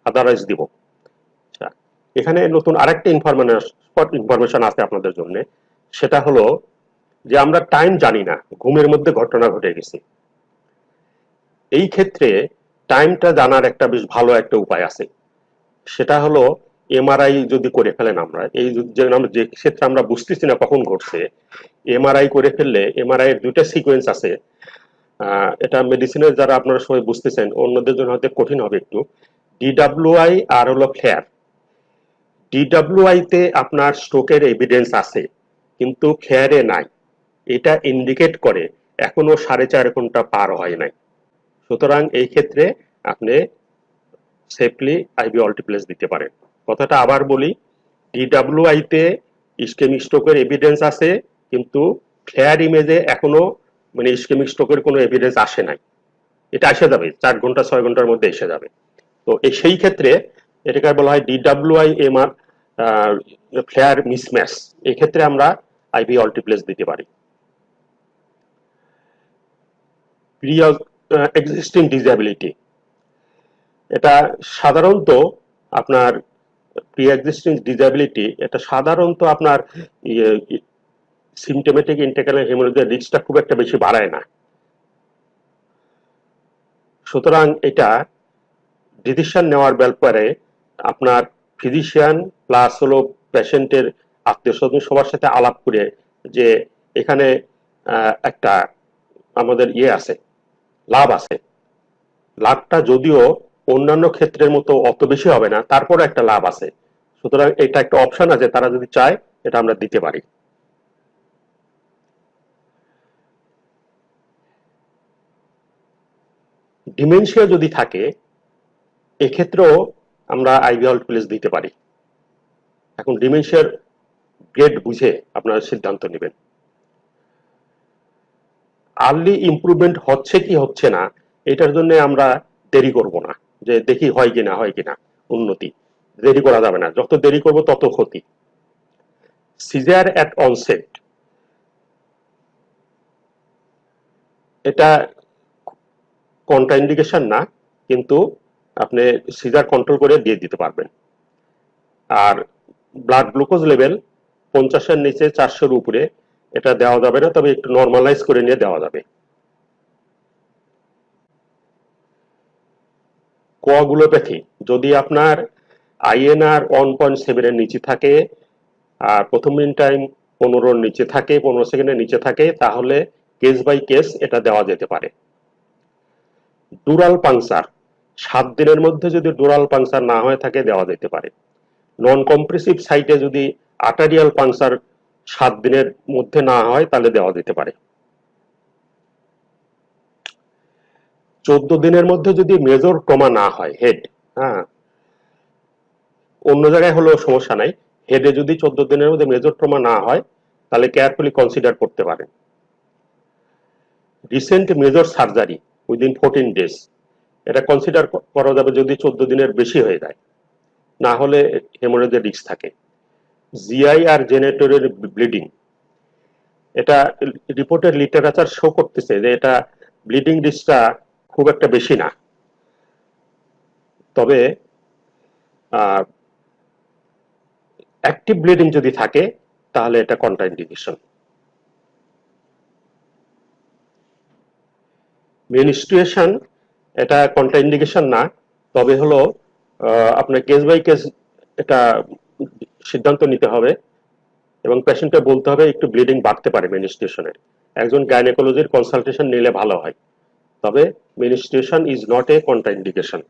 আদারওয়াইজ দিব। এখানে নতুন আরেকটা ইনফরমেশন আছে আপনাদের জন্য, সেটা হলো যে আমরা টাইম জানি না, ঘুমের মধ্যে ঘটনা ঘটে গেছে। এই ক্ষেত্রে টাইমটা জানার একটা বেশ ভালো একটা উপায় আছে, সেটা হলো এমআরআই যদি করে ফেলেন, আমরা যে ক্ষেত্রে আমরা বুঝতেছি না কখন ঘটছে, এমআরআই করে ফেললে, এমআরআই এর 2টা সিকোয়েন্স আছে। এটা মেডিসিনের যারা আপনারা সবাই বুঝতেছেন, অন্যদের জন্য হয়তো কঠিন হবে একটু। ডিডব্লিউআই আর হলো ফ্লেয়ার। ডিডব্লিউআই তে আপনার স্ট্রোকের এভিডেন্স আছে, কিন্তু ফ্লেয়ারে নাই। এটা ইন্ডিকেট করে এখনো 4.5 ঘন্টা পার হয় নাই। সুতরাং এই ক্ষেত্রে আপনি সেফলি আইভি অল্টিপ্লেস দিতে পারেন। কথাটা আবার বলি, ডিডব্লিউআই তে ইসকেমিক স্ট্রোকের এভিডেন্স আছে, কিন্তু ফ্লেয়ার ইমেজে এখনো মানে ইসকেমিক স্ট্রোকের কোনো এভিডেন্স আসে নাই। এটা এসে যাবে 4 ঘন্টা 6 ঘন্টার মধ্যে এসে যাবে। তো সেই ক্ষেত্রে এটাকে বলা হয় ডিডব্লিউআই এমআর ফ্লেয়ার মিসম্যাচ। এই ক্ষেত্রে আমরা আইভি অল্টিপ্লেস দিতে পারি। এক্সিস্টিং ডিসএবিলিটি, এটা সাধারণত আপনার প্রি এক্সিস্টিং ডিসএবিলিটি, এটা সাধারণত আপনার সিমটোমেটিক ইন্টেগ্রাল হেমোরেজের রিস্কটা খুব একটা বেশি বাড়ায় না। সুতরাং এটা ডিসিশন নেওয়ার ব্যাপারে আপনার ফিজিশিয়ান প্লাস হলো পেশেন্টের আত্মীয় স্বজন সবার সাথে আলাপ করে, যে এখানে একটা আমাদের আছে, লাভ আছে, লাভটা যদিও অন্যান্য ক্ষেত্রের মতো অত বেশি হবে না, তারপরে একটা লাভ আছে। সুতরাং এটা একটা অপশন আছে, তারা যদি চায় এটা আমরা দিতে পারি। ডিমেনশিয়া যদি থাকে, এক্ষেত্রেও আমরা আইভি অল্টিপ্লেস দিতে পারি। এখন ডিমেনশিয়ার গ্রেড বুঝে আপনারা সিদ্ধান্ত নেবেন। আর্লি ইমপ্রুভমেন্ট হচ্ছে কি হচ্ছে না, এটার জন্য আমরা দেরি করব না, যে দেখি হয় কিনা উন্নতি। দেরি করা যাবে না, যত দেরি করব তত ক্ষতি। সিজার অ্যাট অনসেট, এটা কন্ট্রাইন্ডিকেশন না, কিন্তু আপনি সিজার কন্ট্রোল করে দিয়ে দিতে পারবেন। আর ব্লাড গ্লুকোজ লেভেল 50-এর নিচে 400-এর উপরে এটা দেওয়া যাবে না, তবে একটু নর্মালাইজ করে নিয়ে দেওয়া যাবে। কোয়াগুলোপ্যাথি, যদি আপনার আইএনআর 1.7 এর নিচে থাকে আর প্রথম মিন টাইম 15-এর নিচে থাকে, 15 সেকেন্ডের নিচে থাকে, তাহলে কেস বাই কেস এটা দেওয়া যেতে পারে। ডুরাল পাংচার, 7 দিনের মধ্যে যদি ডুরাল পাংচার না হয়ে থাকে দেওয়া যেতে পারে। নন কম্প্রেসিভ সাইটে যদি আর্টারিয়াল পাংচার 7 দিনের মধ্যে না হয় তাহলে দেওয়া যেতে পারে। 14 দিনের মধ্যে যদি মেজর ট্রমা না হয়, হেড, অন্য জায়গায় হলেও সমস্যা নাই, হেডে যদি 14 দিনের মধ্যে মেজর ট্রমা না হয় তাহলে কেয়ারফুলি কনসিডার করতে পারেন। Recent major surgery within 14 days, এটা কনসিডার করা যাবে যদি 14 দিনের বেশি হয়ে যায়, না হলে হেমোরেজের রিস্ক থাকে। জিআই আর জেনারেটরের ব্লিডিং, এটা রিপোর্টের লিটারেচার শো করতেছে যে এটা ব্লিডিং রিস্কটা খুব একটা বেশি না, তবে অ্যাক্টিভ ব্লিডিং যদি থাকে তাহলে এটা কন্ট্রাইন্ডিকেশন। মেনস্ট্রুয়েশন এটা কন্ট্রাইন্ডিকেশন না, তবে হলো আপনার কেস বাই কেস এটা সিদ্ধান্ত নিতে হবে এবং পেশেন্টকে বলতে হবে একটু ব্লিডিং বাড়তে পারে মেনস্ট্রুয়েশনের, একজন গাইনেকোলজির কনসালটেশন নিলে ভালো হয়, তবে menstruation is not a contraindication.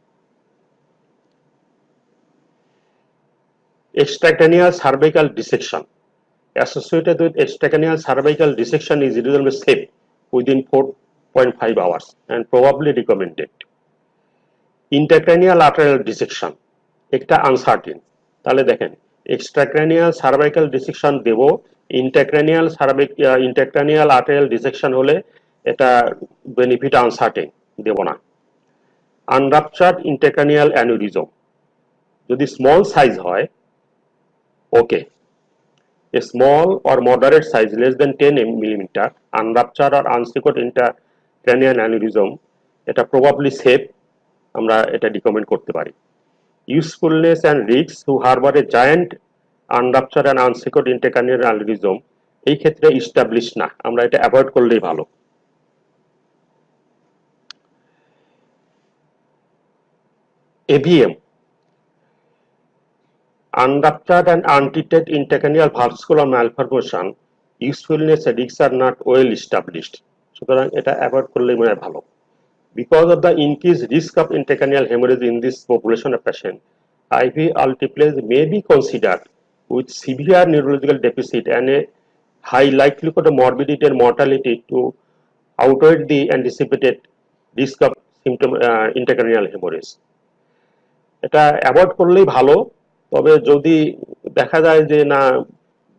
Extracranial cervical dissection associated with extracranial cervical dissection is reasonably safe within 4.5 hours and probably recommended. Intracranial arterial dissection একটা আনসার্টিন, তাহলে দেখেন এক্সট্রাক্রানিয়াল সার্ভাইকাল ডিসেকশন দেব, ইন্ট্রাক্রানিয়াল আর্টেরিয়াল ডিসেকশন হলে এটা benefit uncertain, দেব না। আনরাপচার্ড intracranial aneurysm যদি small size হয় ওকে, a small or moderate size less than 10 mm unruptured or unsecured intracranial aneurysm এটা probably safe, আমরা এটা রিকমেন্ড করতে পারি। usefulness and risks who harbor a giant unruptured and unsecured intracranial aneurysm এই ক্ষেত্রে established না, আমরা এটা অ্যাভয়েড করলেই ভালো। AVM unruptured and untreated intracranial vascular malformation usefulness and risks are not well established, সুতরাং এটা অ্যাভয়েড করলেই মনে হয় ভালো। Because of the increased risk of intracranial hemorrhage in this population of patient, IV alteplase may be considered with severe neurological deficit and a high likelihood of morbidity and mortality to outweigh the anticipated risk of intracranial hemorrhage. এটা avoid করলেই ভালো, তবে যদি দেখা যায় যে না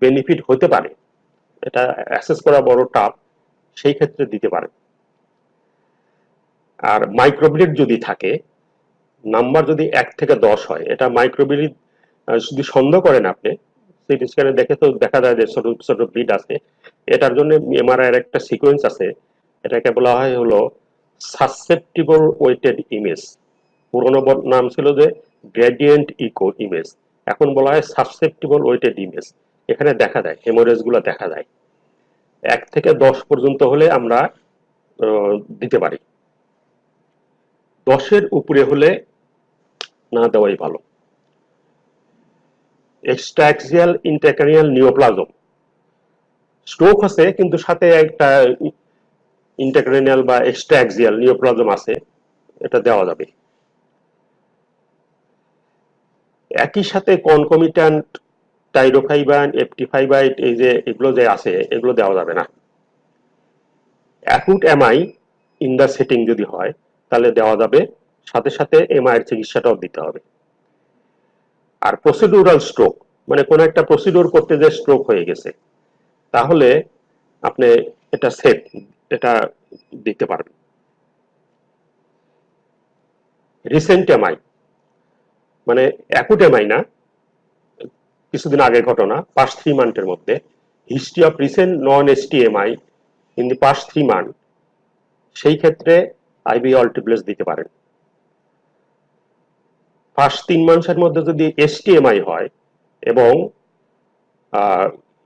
benefit হতে পারে, এটা অ্যাসেস করা বড় টাফ, সেই ক্ষেত্রে দিতে পারে। আর মাইক্রোব্লিড যদি থাকে, নাম্বার যদি 1 থেকে 10 হয়, এটা মাইক্রোব্লিড যদি সন্দেহ করেন আপনি সিটি স্ক্যানে দেখে তো দেখা যায় যে ছোট ছোট ব্লিড আছে, এটার জন্য এমআরআই এর একটা সিকোয়েন্স আছে, এটাকে বলা হয় হলো সাসসেপ্টিবল ওয়েটেড ইমেজ। পুরনো নাম ছিল যে গ্রেডিয়েন্ট ইকো ইমেজ, এখন বলা হয় সাসসেপ্টিবল ওয়েটেড ইমেজ। এখানে দেখা যায় হেমোরেজ গুলো দেখা যায়, 1 থেকে 10 পর্যন্ত হলে আমরা দিতে পারি, 10-এর উপরে হলে না দেওয়াই ভালো। এক্সট্রাক্সিয়াল ইন্ট্রাক্রানিয়াল নিওপ্লাজম স্ট্রোক আছে কিন্তু সাথে একটা ইন্ট্রাক্রানিয়াল বা এক্সট্রাক্সিয়াল নিওপ্লাজম আছে, এটা দেওয়া যাবে। একই সাথে কনকমিট্যান্ট টাইরোফাইবান, এপটিফাইবাইট এই যে এগুলো যে আছে এগুলো দেওয়া যাবে না। Acute MI in the setting যদি হয় তাহলে দেওয়া যাবে, সাথে সাথে এমআই এর চিকিৎসাটাও দিতে হবে। আর প্রসিডিউরাল স্ট্রোক মানে কোন একটা প্রসিডিউর করতে যে স্ট্রোক হয়ে গেছে, তাহলে আপনি এটা সেফ, এটা দিতে পারবেন। রিসেন্ট এমআই মানে অ্যাকুট এমআই না, কিছুদিন আগের ঘটনা, পাস্ট 3 মান্থের মধ্যে history of recent non STEMI in the past 3 month, সেই ক্ষেত্রে আইভি অল্টিপ্লেস দিতে পারেন। ফার্স্ট 3 মাসের মধ্যে যদি এসটিএমআই হয় এবং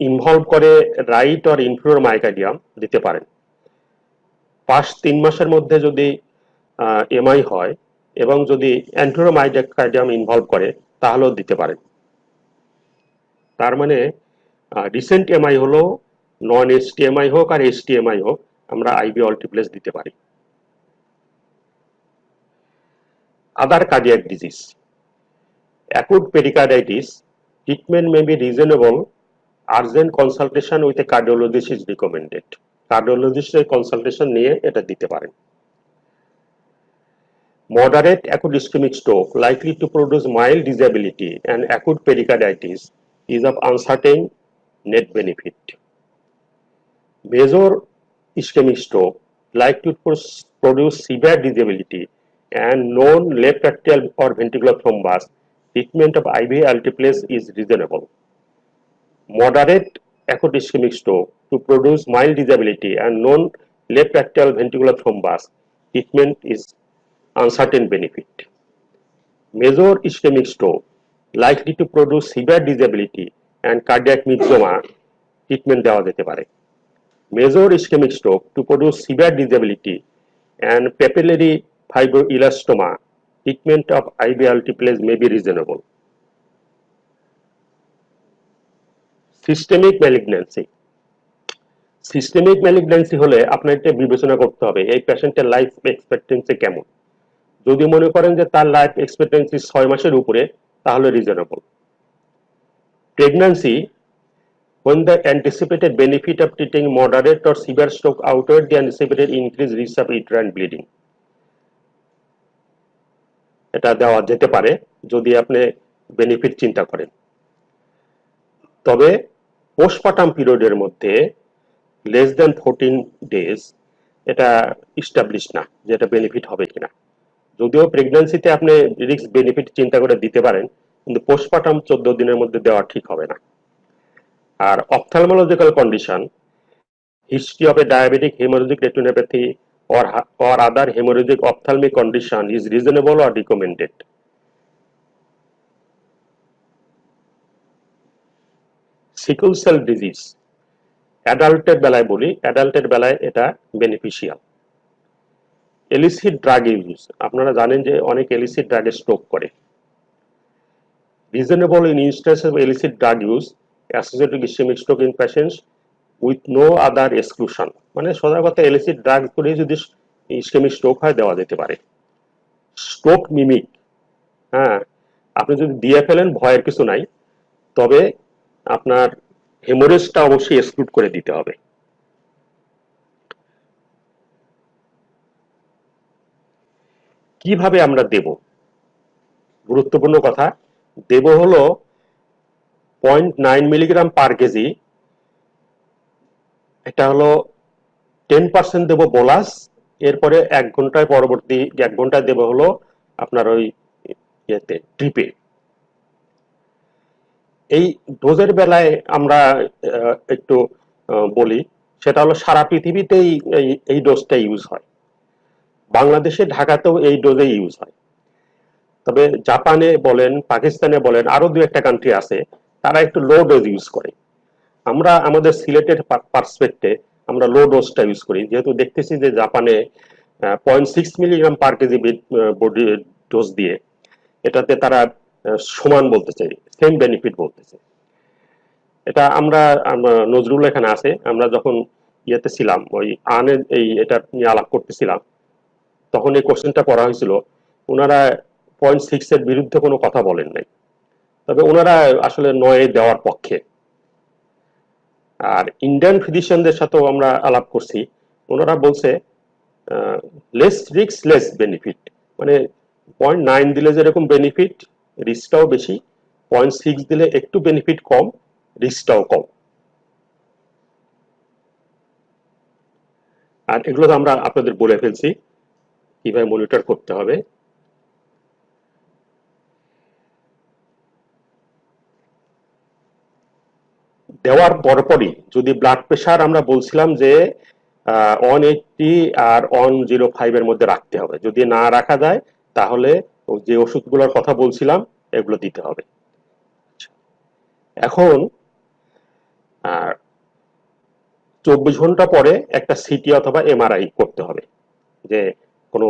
ইনভলভ করে রাইট অর ইনফিরিয়র মায়োকার্ডিয়াম দিতে পারেন। ফার্স্ট 3 মাসের মধ্যে যদি এমআই হয় এবং যদি অ্যান্টেরিয়র মায়োকার্ডিয়াম ইনভলভ করে তাহলেও দিতে পারেন। তার মানে রিসেন্ট এমআই হলো নন এসটিএমআই হোক আর এসটিএমআই হোক, আমরা আইভি অল্টিপ্লেস দিতে পারি। Other cardiac disease, acute pericarditis, treatment may be reasonable. Urgent consultation with a cardiologist is recommended. Cardiologist consultation নিয়ে এটা দিতে পারেন। Moderate acute ischemic stroke likely to produce mild disability and acute pericarditis is of uncertain net benefit. Major ischemic stroke likely to produce severe disability and known left atrial or ventricular thrombus, treatment of IV alteplase is reasonable. Moderate acute ischemic stroke to produce mild disability and non-left atrial ventricular thrombus, treatment is uncertain benefit. Major ischemic stroke likely to produce severe disability and cardiac myxoma, treatment দেওয়া যেতে পারে। Major ischemic stroke to produce severe disability and papillary fibroelastoma, treatment of IV alteplase may be reasonable. Systemic malignancy. Systemic malignancy হলে আপনার এটা বিবেচনা করতে হবে এই পেশেন্টের লাইফ এক্সপেক্টেন্সি কেমন। যদি মনে করেন যে তার লাইফ এক্সপেক্টেন্সি 6 মাসের উপরে তাহলে reasonable. Pregnancy, when the anticipated benefit of treating moderate or severe stroke outweighed the anticipated increased risk of uterine bleeding, এটা দেওয়া যেতে পারে যদি আপনি বেনিফিট চিন্তা করেন। তবে পোস্টপার্টাম পিরিয়ডের মধ্যে less than 14 days এটা এস্টাবলিশ না যে এটা বেনিফিট হবে কিনা। যদিও প্রেগন্যান্সিতে আপনি রিস্ক বেনিফিট চিন্তা করে দিতে পারেন, কিন্তু পোস্টপার্টাম 14 দিনের মধ্যে দেওয়া ঠিক হবে না। আর অপথ্যালমোলজিক্যাল condition, history of a diabetic hemorrhagic retinopathy or other hemorrhagic ophthalmic condition is reasonable or recommended. Sickle cell disease, অ্যাডাল্টের বেলায় বলি, অ্যাডাল্টের বেলায় এটা বেনিফিশিয়াল। এলিসিড ড্রাগ ইউজ, আপনারা জানেন যে অনেক এলিসিড ড্রাগে স্ট্রোক করে। Reasonable in instance of illicit drug use associated ischaemic stroke in patients with no other exclusion, মানে সোজা কথা এলিসিড ড্রাগ করে যদি ইসকেমিক স্ট্রোক হয় দেওয়া যেতে পারে। স্ট্রোক মিমিক, হ্যাঁ আপনি যদি দিয়ে ফেলেন ভয়ের কিছু নাই, তবে আপনার হেমোরেজটা অবশ্যই এক্সক্লুড করে দিতে হবে। কিভাবে আমরা দেব, গুরুত্বপূর্ণ কথা, দেব হলো 0.9 মিলিগ্রাম পার কেজি, এটা হলো 10% দেব বোলাস, এরপরে 1 ঘন্টায় পরবর্তী 1 ঘন্টায় দেব হলো আপনার ওই ইয়েতে ড্রিপে। এই ডোজের বেলায় আমরা একটু বলি, সেটা হলো সারা পৃথিবীতেই এই ডোজটা ইউজ হয়, বাংলাদেশে ঢাকাতেও এই ডোজে ইউজ হয়। তবে জাপানে বলেন, পাকিস্তানে বলেন, আরো 2-1টা কান্ট্রি আছে তারা একটু লো ডোজ ইউজ করে। আমরা আমাদের সিলেটের পার্সপেক্টে আমরা লো ডোজটা ইউজ করি, যেহেতু দেখতেছি যে জাপানে 0.6 milligram per KG body dose দিয়ে এটাতে তারা সমান বলতেছে, সেম বেনিফিট বলতেছে। এটা আমরা নজরুল এখানে আছে, আমরা যখন ইয়েতে ছিলাম ওই আনে এই এটা নিয়ে আলাপ করতেছিলাম, তখন এই কোশ্চেনটা করা হয়েছিল, ওনারা 0.6 এর বিরুদ্ধে কোনো কথা বলেন নাই, তবে ওনারা আসলে 9 দেওয়ার পক্ষে। আর ইন্ডিয়ান ফিজিশিয়ানদের সাথেও আমরা আলাপ করছি, ওনারা বলছে লেস রিস্ক লেস বেনিফিট, মানে 0.9 দিলে যেরকম বেনিফিট রিস্কটাও বেশি, 0.6 দিলে একটু বেনিফিট কম, রিস্কটাও কম। আর এগুলো আমরা আপনাদের বলে ফেলছি কিভাবে মনিটর করতে হবে। দেওয়ার পরপরই যদি ব্লাড প্রেশার আমরা বলছিলাম যে 180 আর 105 এর মধ্যে রাখতে হবে, যদি না রাখা যায় তাহলে যে ওষুধগুলোর কথা বলছিলাম এগুলো দিতে হবে। এখন 24 ঘন্টা পরে একটা সিটি অথবা এমআরআই করতে হবে যে কোনো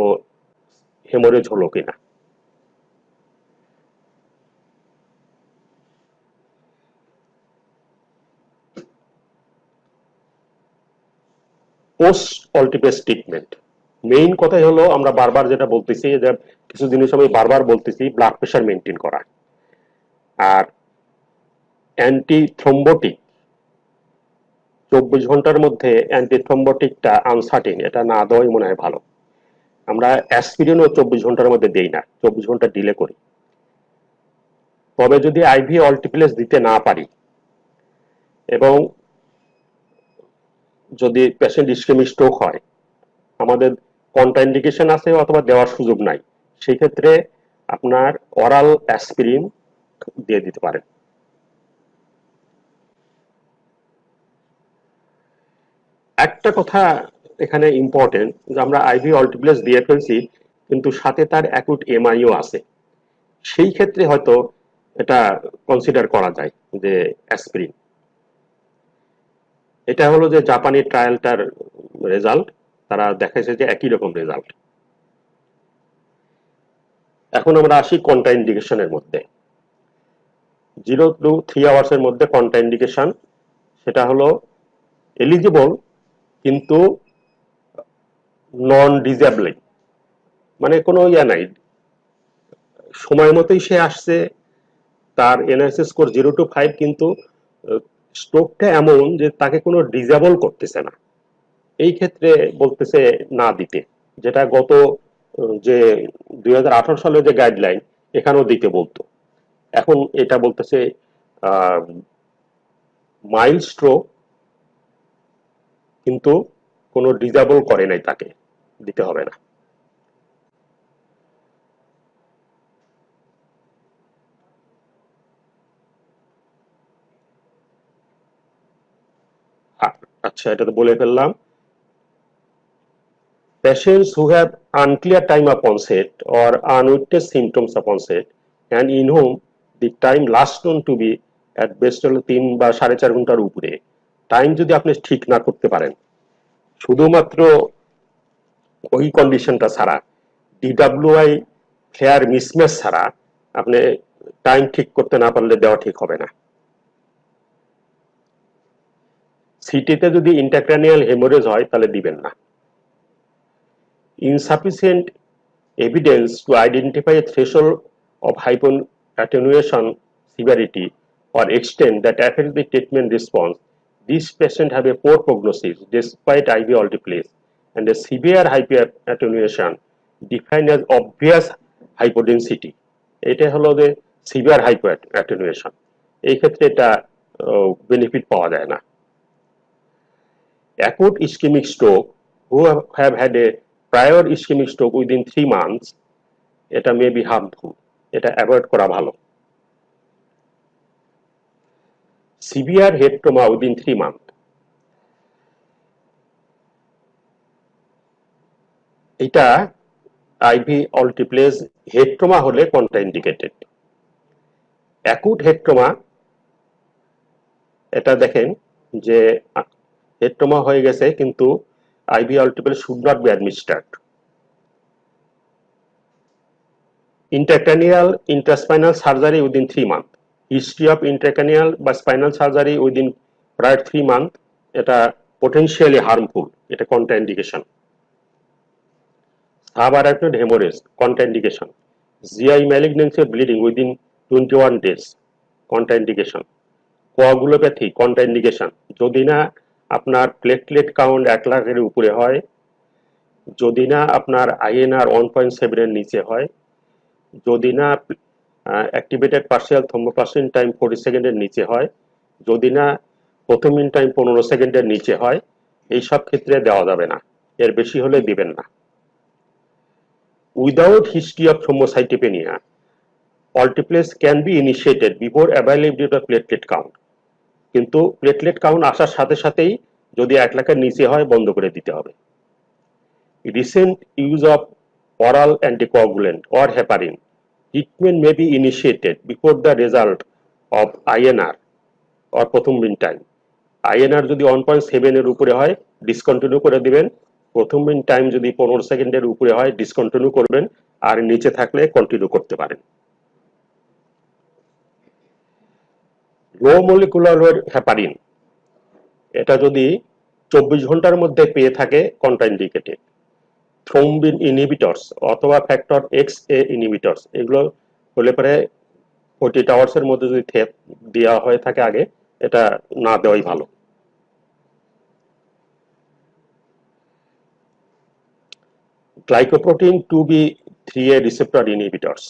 হেমোরেজ হলো কিনা। পোস্ট অল্টিপেস ট্রিটমেন্ট, মেইন কথাই হলো আমরা বারবার যেটা বলতেছি, যে কিছু জিনিস আমি বারবার বলতেছি, ব্লাড প্রেশার মেনটেন করা। আর অ্যান্টি থ্রম্বোটিক 24 ঘন্টার মধ্যে অ্যান্টি থ্রম্বোটিকটা আনসার্টেন, এটা না দেওয়াই মনে হয় ভালো। আমরা অ্যাসপিরিনও 24 ঘন্টার মধ্যে দেই না, 24 ঘন্টা ডিলে করি। তবে যদি আইভি অল্টিপ্লেস দিতে না পারি এবং যদি পেশেন্ট ইসকেমিক স্ট্রোক হয়, আমাদের কন্ট্রাইন্ডিকেশন আছে অথবা দেওয়ার সুযোগ নাই, সেই ক্ষেত্রে আপনার অরাল অ্যাসপিরিন দিয়ে দিতে পারেন। একটা কথা এখানে ইম্পর্টেন্ট যে আমরা আইভি অল্টিপ্লেস দিয়ে ফেলছি, কিন্তু সাথে তার অ্যাকুট এমআইও আছে। সেই ক্ষেত্রে হয়তো এটা কনসিডার করা যায় যে অ্যাসপিরিন। এটা হলো যে জাপানি ট্রায়ালটার রেজাল্ট, তারা দেখাইছে যে একই রকম রেজাল্ট। এখন আমরা আসি কন্ট্রাইন্ডিকেশনের মধ্যে। 0 to 3 আওয়ার্স এর মধ্যে কন্ট্রাইন্ডিকেশন, সেটা হলো এলিজিবল কিন্তু নন ডিজেবলিং, মানে কোনো ইয়া নাই, সময় মতোই সে আসছে, তার এনআরসি স্কোর 0 to 5, কিন্তু স্ট্রোকটা এমন যে তাকে কোনো ডিজেবল করতেছে না। এই ক্ষেত্রে বলতেছে না দিতে, যেটা গত যে 2018 সালে যে গাইডলাইন এখানেও দিতে বলতো। এখন এটা বলতেছে মাইল্ড স্ট্রোক কিন্তু কোনো ডিজেবল করে নাই, তাকে দিতে হবে না। আচ্ছা, এটা তো বলে ফেললাম। Patients who have unclear time of onset or unwitnessed symptoms of onset and in whom the time last known to be at best হলো 3 বা 4.5 ঘন্টার উপরে, টাইম যদি আপনি ঠিক না করতে পারেন, শুধুমাত্র ওই কন্ডিশনটা ছাড়া, ডিডব্লিউআই ফেয়ার মিসম্যাচ ছাড়া আপনি টাইম ঠিক করতে না পারলে দেওয়া ঠিক হবে না। সিটিতে যদি ইন্টারক্রানিয়াল হেমোরেজ হয় তাহলে দিবেন না। Insufficient evidence to identify a threshold of hypoattenuation severity or extent that affects the treatment response. These patients have a poor prognosis despite IV alteplase and a severe hypoattenuation defined as obvious hypodensity. এটা হলো যে severe হাইপোঅ্যাটেনুয়েশন, এই ক্ষেত্রে এটা benefit পাওয়া যায় না। Acute ischemic stroke who have had a prior ischemic stroke within 3 months, এটা মে বি হার্মফুল, এটা অ্যাভয়েড করা ভালো। Severe head trauma within 3 month, এটা আইভি অল্টিপ্লেজ হেড ট্রমা হলে কন্ট্রাইন্ডিকেটেড। অ্যাকুট হেড ট্রমা, এটা দেখেন যে হেড ট্রমা হয়ে গেছে কিন্তু IV alteplase should not be administered. Intracranial intraspinal surgery within 3 months. History of intracranial বা spinal surgery within prior 3 months, এটা potentially harmful, এটা contraindication. Subarachnoid hemorrhage, contraindication. GI malignancy bleeding within 21 days, contraindication. Coagulopathy, contraindication. যদি না আপনার platelet count 1 লাখের উপরে হয়, যদি না আপনার INR 1.7 এর নিচে হয়, যদি না অ্যাক্টিভেটেড পার্শিয়াল থ্রম্বোপ্লাস্টিন টাইম 40 সেকেন্ডের নিচে হয়, যদি না প্রথম মিন টাইম 15 সেকেন্ডের নিচে হয়, এই সব ক্ষেত্রে দেওয়া যাবে না, এর বেশি হলে দিবেন না। Without history of thrombocytopenia, alteplase can be initiated before availability of platelet count, কিন্তু প্লেটলেট কাউন্ট আসার সাথে সাথেই যদি 1 লাখের নিচে হয় বন্ধ করে দিতে হবে। Recent use of oral anticoagulant or heparin, treatment may be initiated before the result of INR or প্রথম মিন টাইম। INR যদি 1.7 এর উপরে হয় ডিসকন্টিনিউ করে দিবেন, প্রথম মিন টাইম যদি 15 সেকেন্ডের উপরে হয় ডিসকন্টিনিউ করবেন, আর নিচে থাকলে কন্টিনিউ করতে পারেন। লো মলিকুলার ওয়েট হেপারিন, এটা যদি 24 ঘন্টার মধ্যে পেয়ে থাকে কন্ট্রাইন্ডিকেটেড। থ্রোম্বিন ইনহিবিটরস অথবা ফ্যাক্টর XA ইনহিবিটরস, এগুলো হলে পরে 48 আওয়ার্সের মধ্যে যদি দেওয়া হয়ে থাকে আগে, এটা না দেওয়াই ভালো। গ্লাইকোপ্রোটিন 2B3A রিসেপ্টর ইনহিবিটরস,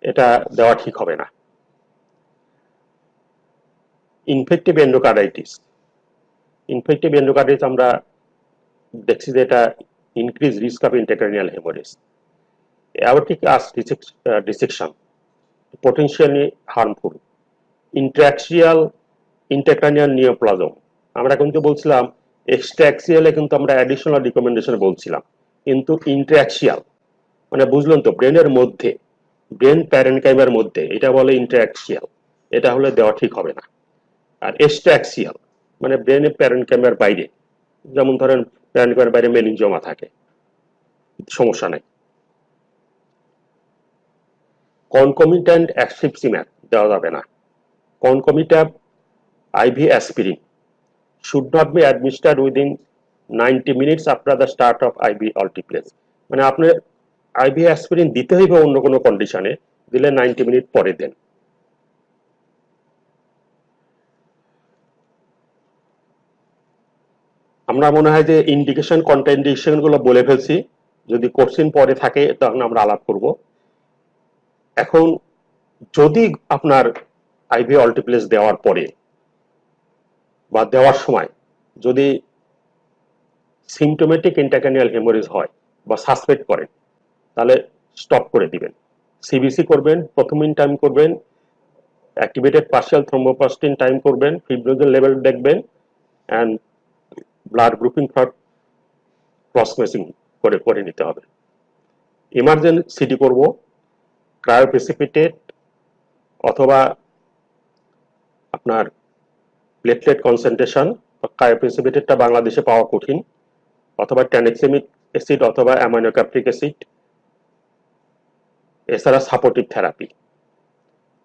এটা দেওয়া ঠিক হবে না। ইনফেক্টিভ এন্ডোকার্ডাইটিস, ইনফেক্টিভ এন্ডোকার্ডাইটিস আমরা দেখছি যে এটা increase risk of intracranial hemorrhage. Aortic arch dissection, potentially harmful. Intracranial neoplasm, আমরা কিন্তু বলছিলাম এক্সট্রাক্সিয়ালে কিন্তু আমরা অ্যাডিশনাল রিকমেন্ডেশন বলছিলাম, কিন্তু ইন্ট্রাক্সিয়াল মানে বুঝলেন তো, ব্রেনের মধ্যে, ব্রেন প্যারেনকাইমার মধ্যে, এটা বলে ইন্ট্রাক্সিয়াল, এটা হলে দেওয়া ঠিক হবে না। আর এক্সট্রাক্সিয়াল মানে ব্রেনের প্যারেনকাইমার বাইরে, যেমন ধরেন প্যারেনকাইমার বাইরে মেনিনজিওমা থাকে, সমস্যা নাই। কনকমিট্যান্ট অ্যাসফিক্সিম্যাব দেওয়া যাবে না। Concomitant IV aspirin should not be administered within 90 minutes after the start of IV alteplase। মানে আপনি আইভি অ্যাসপিরিন দিতে হইবে অন্য কোনো কন্ডিশনে, দিলে 90 মিনিট পরে দেন। আমরা মনে হয় যে ইন্ডিকেশন কন্ট্রাইন্ডিকেশন গুলো বলে ফেলছি, যদি কোশ্চেন পরে থাকে তখন আমরা আলাপ করব। এখন যদি আপনার আইভি অল্টিপ্লেস দেওয়ার পরে বা দেওয়ার সময় যদি সিমটোমেটিক ইন্ট্রাক্র্যানিয়াল হেমোরেজ হয় বা সাসপেক্ট করেন, তাহলে স্টপ করে দিবেন। সিবিসি করবেন, প্রথমিন টাইম করবেন, অ্যাক্টিভেটেড পার্শিয়াল থ্রম্বোপ্লাস্টিন টাইম করবেন, ফিব্রিনোজেন লেভেল দেখবেন, and blood grouping for cross-matching করে নিতে হবে। ইমার্জেন্সিটি করব ক্রায়োপ্রেসিপিটেট অথবা আপনার প্লেটলেট কনসেন্ট্রেশন, ক্রায়োপ্রেসিপিটেটটা বাংলাদেশে পাওয়া কঠিন, অথবা ট্যানেক্সিমিক অ্যাসিড অথবা অ্যামাইনোক্যাপ্রিক অ্যাসিড। এছাড়া supportive therapy,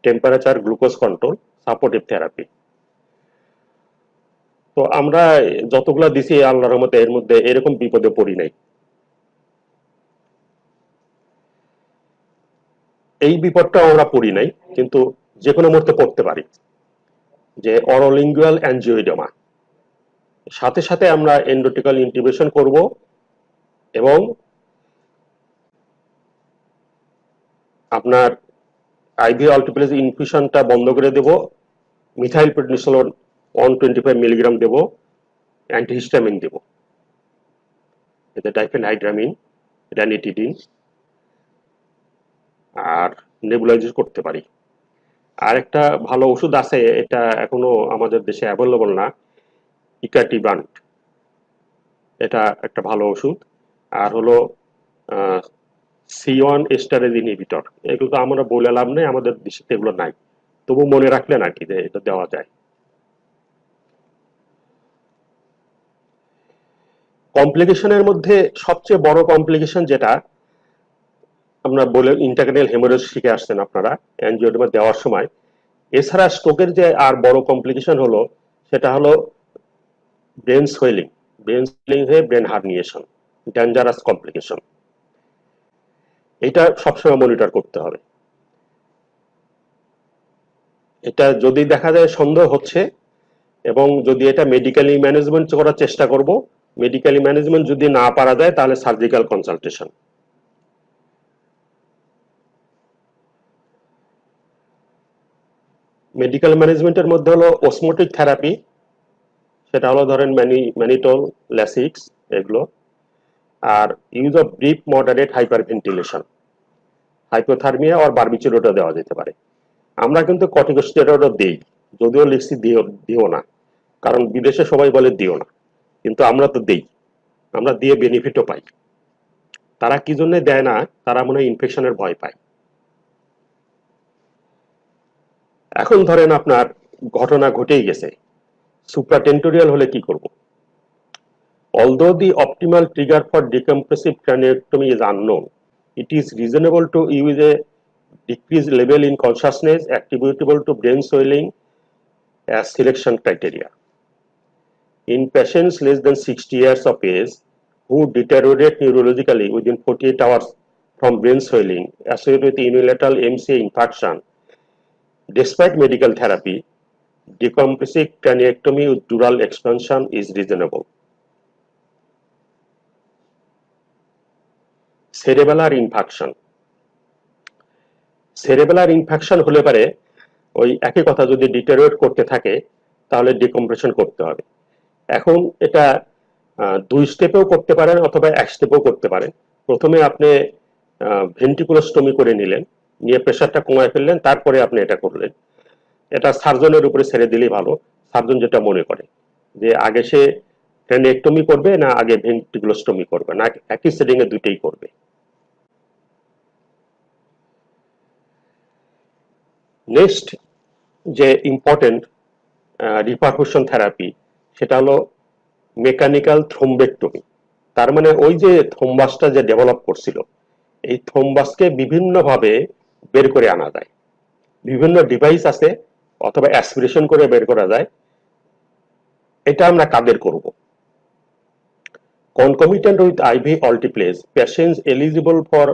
temperature, glucose control, supportive therapy. তো আমরা যতগুলা দিছি আল্লাহর রহমতে এর মধ্যে এরকম বিপদে পড়ি নাই। এই বিপদটাও আমরা পড়ি নাই, কিন্তু যে কোনো মুহূর্তে পড়তে পারি, যে অরোলিঙ্গুয়াল অ্যাঞ্জিওইডেমা। সাথে সাথে আমরা এন্ডোটেকাল ইন্টিউবেশন করব এবং আপনার আইভি অল্টিপ্লেজ ইনফিউশনটা বন্ধ করে দেব, মিথাইল প্রেডনিসোলোন 125 মিলিগ্রাম দেব, অ্যান্টিহিস্টামিন দেব, এতে ডাইফেনহাইড্রামিন, র্যানিটিডিন, আর নেবুলাইজ করতে পারি। আর একটা ভালো ওষুধ আছে, এটা এখনো আমাদের দেশে অ্যাভেলেবল না, ইকাটিবান্ট, এটা একটা ভালো ওষুধ। আর হলো C1 এস্টারেজ ইনহিবিটর, এগুলো তো আমরা বলে লাভ নেই, আমাদের দেশে এগুলো নাই, তবু মনে রাখলেন আর কি যে এটা দেওয়া যায়। কমপ্লিকেশনের মধ্যে সবচেয়ে বড় কমপ্লিকেশন যেটা আমরা বলে, ইন্ট্রাক্র্যানিয়াল হেমোরেজ শিখে আসছেন আপনারা অ্যাঞ্জিওডেমা দেওয়ার সময়। এছাড়া স্ট্রোকের যে আর বড় কমপ্লিকেশন হলো, সেটা হলো ব্রেন সোয়েলিং, হয়ে ব্রেন হার্নিয়েশন, ডেঞ্জারাস কমপ্লিকেশন। এটা সবসময় মনিটর করতে হবে। এটা যদি দেখা যায় সন্দেহ হচ্ছে, এবং যদি এটা মেডিকেলি ম্যানেজমেন্ট করার চেষ্টা করব, মেডিকেলি ম্যানেজমেন্ট যদি না পারা যায় তাহলে সার্জিক্যাল কনসালটেশন। মেডিকেল ম্যানেজমেন্টের মধ্যে হলো অসমোটিক থেরাপি, সেটা হলো ধরেন ম্যানিটোল, ল্যাসিক্স, এগুলো। আর use of brief moderate hyperventilation, hypothermia আর বারবিচুরেটও দেওয়া যেতে পারে। আমরা কিন্তু কর্টিকোস্টেরয়েডও দিই, যদিও লিখছি দিও না, কারণ বিদেশে সবাই বলে দিও না, কিন্তু আমরা তো দিই, আমরা দিয়ে বেনিফিটও পাই। তারা কি জন্য দেয় না, তারা মনে হয় ইনফেকশনের ভয় পায়। এখন ধরেন আপনার ঘটনা ঘটেই গেছে, সুপ্রাটেন্টোরিয়াল হলে কি করব? Although the optimal trigger for decompressive craniectomy is unknown, it is reasonable to use a decreased level in consciousness attributable to brain swelling as selection criteria. In patients less than 60 years of age who deteriorate neurologically within 48 hours from brain swelling associated with unilateral MCA infarction, despite medical therapy, decompressive craniectomy with dural expansion is reasonable. Cerebellar infarction, cerebellar infarction হলে পারে ওই একই কথা, যদি ডিটেরিওরেট করতে থাকে তাহলে decompression করতে হবে। এখন এটা 2 স্টেপেও করতে পারেন অথবা 1 স্টেপেও করতে পারেন। প্রথমে আপনি ভেন্ট্রিকুলোস্টমি করে নিলেন, নিয়ে প্রেশারটা কমায় ফেললেন, তারপরে আপনি এটা করলেন। এটা সার্জনের উপরে ছেড়ে দিলেই ভালো, সার্জন যেটা মনে করে, যে আগে সে ক্র্যানিয়েক্টমি করবে না আগে ভেন্ট্রিকুলোস্টমি করবে, না একই সেটিং এ দুইটাই করবে। নেক্সট যে ইম্পর্টেন্ট রিপারকুশন থেরাপি সেটা হলো মেকানিক্যাল থ্রোম্বেক্টমি। তার মানে ওই যে থ্রোম্বাসটা যে ডেভেলপ করছিল, এই থ্রোম্বাসকে বিভিন্নভাবে বের করে আনা যায়। বিভিন্ন ডিভাইস আছে, অথবা অ্যাসপিরেশন করে বের করা যায়। এটা আমরা কাদের করব? Concomitant with IV alteplase, patients eligible for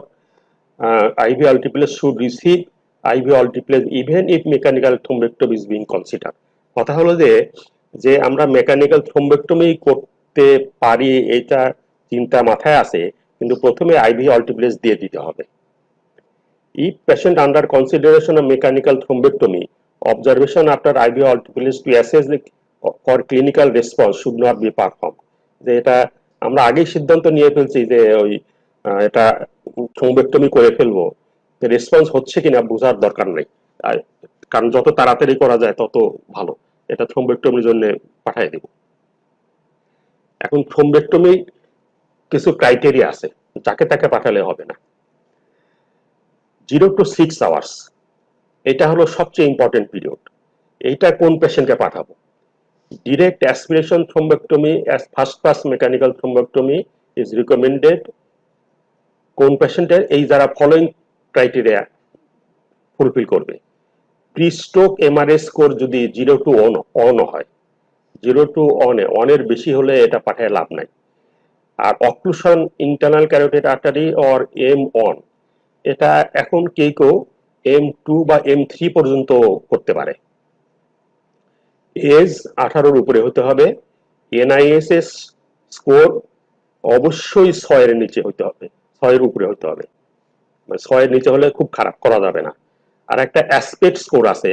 IV alteplase should receive IV alteplase even if mechanical thrombectomy is being considered. কথা হলো যে যে আমরা মেকানিক্যাল থ্রোম্বেক্টমি করতে পারি এটা চিন্তা মাথায় আছে, কিন্তু প্রথমে আইভি alteplase দিয়ে দিতে হবে। If patient under consideration of mechanical thrombectomy, observation after IV alteplase to assess for clinical response should not be performed. যে এটা আমরা আগেই সিদ্ধান্ত নিয়ে ফেলছি যে ওই এটা থ্রোম্বেক্টমি করে ফেলবো, রেসপন্স হচ্ছে কিনা বোঝার দরকার নেই, কারণ যত তাড়াতাড়ি করা যায় তত ভালো। এটা থ্রোম্বেক্টমির জন্য পাঠিয়ে দেব। এখন থ্রোম্বেক্টমি কিছু ক্রাইটেরিয়া আছে, যাকে তাকে পাঠালে হবে না। 0 to 6 আওয়ার্স এটা হলো সবচেয়ে ইম্পর্টেন্ট পিরিয়ড। এইটা কোন পেশেন্টকে পাঠাবো? Direct aspiration thrombectomy as first pass mechanical thrombectomy is recommended কোন পেশেন্টের? এই যারা ফলোইং ক্রাইটেরিয়া ফুলফিল করবে। প্রি স্ট্রোক এমআরআই স্কোর যদি 0 to 1 হয়, 0 to 1 এর বেশি হলে এটা পাঠায় লাভ নাই। আর occlusion internal carotid artery or M1, এটা এখন কেউ M2 বা M3 পর্যন্ত করতে পারে। এজ 18-র উপরে হতে হবে। এনআইএসএস স্কোর অবশ্যই 6 এর নিচে হতে হবে, 6 এর উপরে হতে হবে। 6 এর নিচে হলে খুব খারাপ, করা যাবে না। আর একটা অ্যাসপেক্ট স্কোর আছে,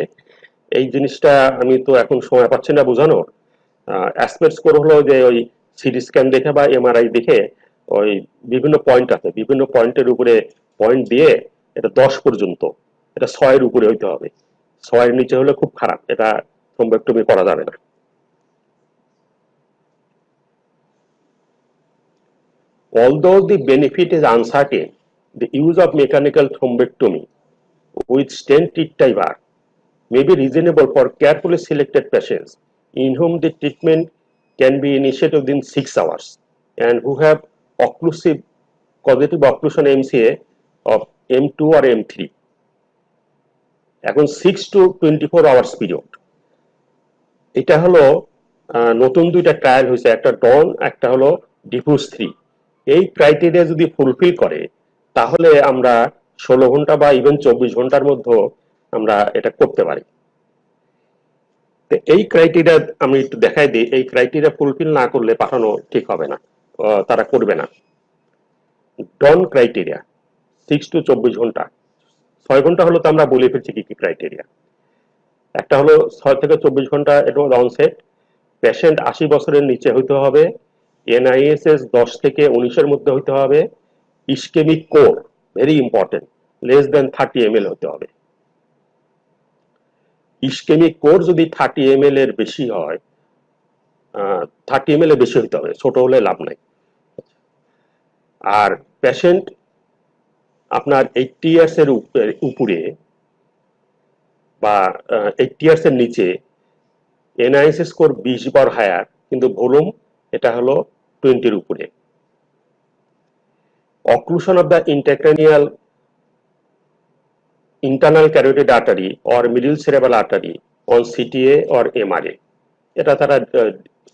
এই জিনিসটা আমি তো এখন সময় পাচ্ছি না বোঝানোর। অ্যাসপেক্ট স্কোর হলো যে ওই সিটি স্ক্যান দেখে বা এমআরআই দেখে ওই বিভিন্ন পয়েন্ট আছে, বিভিন্ন পয়েন্টের উপরে পয়েন্ট দিয়ে এটা 10 পর্যন্ত, এটা 6 এর উপরে হইতে হবে। 6 এর নিচে হলে খুব খারাপ, এটা থ্রোম্বেক্টমি করা যাবে না। Although the benefit is uncertain, the use of mechanical thrombectomy with stent retriever may be reasonable for carefully selected patients in whom the treatment can be initiated within 6 hours and who have occlusive causative occlusion MCA of M2 or M3. এখন 6 to 24 hours period, এটা হলো নতুন দুইটা trial হয়েছে, একটা ডন, একটা হলো diffuse 3। এই ক্রাইটেরিয়া যদি ফুলফিল করে তাহলে আমরা 16 ঘন্টা বা ইভেন 24 ঘন্টার মধ্যে আমরা এটা করতে পারি। তো এই ক্রাইটেরিয়া আমি একটু দেখাই দিই। এই ক্রাইটেরিয়া ফুলফিল না করলে পাঠানো ঠিক হবে না, তারা করবে না। ডন ক্রাইটেরিয়া 6 to 24 ঘন্টা। 6 ঘন্টা হলো তো আমরা বলে ফেলছি কি কি ক্রাইটেরিয়া। একটা হলো 6 থেকে 24 ঘন্টা, এটা হলো অনসেট। পেশেন্ট 80 বছরের নিচে হইতে হবে। এনআইএসএস 10 থেকে 19-এর মধ্যে হইতে হবে। Ischemic core, very important, less than 30 ml হতে হবে। ইসকেমিক কোর যদি 30 ml এর বেশি হয়, 30 ml এর বেশি হইতে হবে, ছোট হলে লাভ নাই। আর পেশেন্ট আপনার 80 ইয়ার্স এর উপরে বা 80 ইয়ার্স এর নিচে, এনআইএসএস স্কোর 20 বার হায়ার, কিন্তু ভলিউম এটা হলো 20-এর উপরে। occlusion of the intracranial internal carotid artery or middle cerebral artery on CTA or MRA, এটা তারা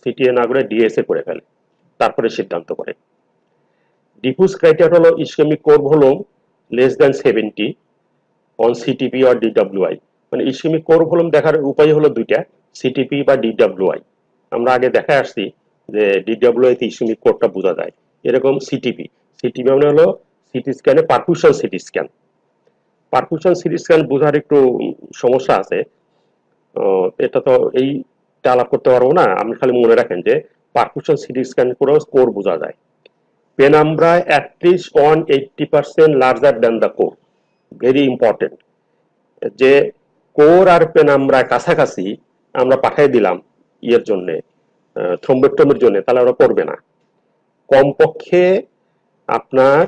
CTA না করে ডিএসএ করে ফেলে, তারপরে সিদ্ধান্ত করে। ডিফিউজ ক্রাইটেরিয়া হলো ischaemic core volume less than 70 on CTP or DWI. মানে ইসকেমিক কোর ভলিউম দেখার উপায় হলো দুইটা, সিটিপি বা ডিডব্লিউআই। আমরা আগে দেখা আসছি যে ডিডব্লিউআই তে ইসকেমিক কোরটা বোঝা যায়। এরকম সিটিপি, সিটিপি মানে হলো সিটি স্ক্যানে perfusion CT scan. Perfusion CT scan বোঝার একটু সমস্যা আছে, এটা তো এইটা আলাপ করতে পারবো না। আপনি খালি মনে রাখেন যে পারফিউশন সিটি স্ক্যান করেও স্কোর বোঝা যায়। পেনাম্ব্রা at least 180% larger than the core, very important. যে কোর আর পেনাম্ব্রা কাছাকাছি আমরা পাঠিয়ে দিলাম ইয়ের জন্য থ্রম্বোক্টমির জন্য, তাহলে ওরা করবে না। কমপক্ষে আপনার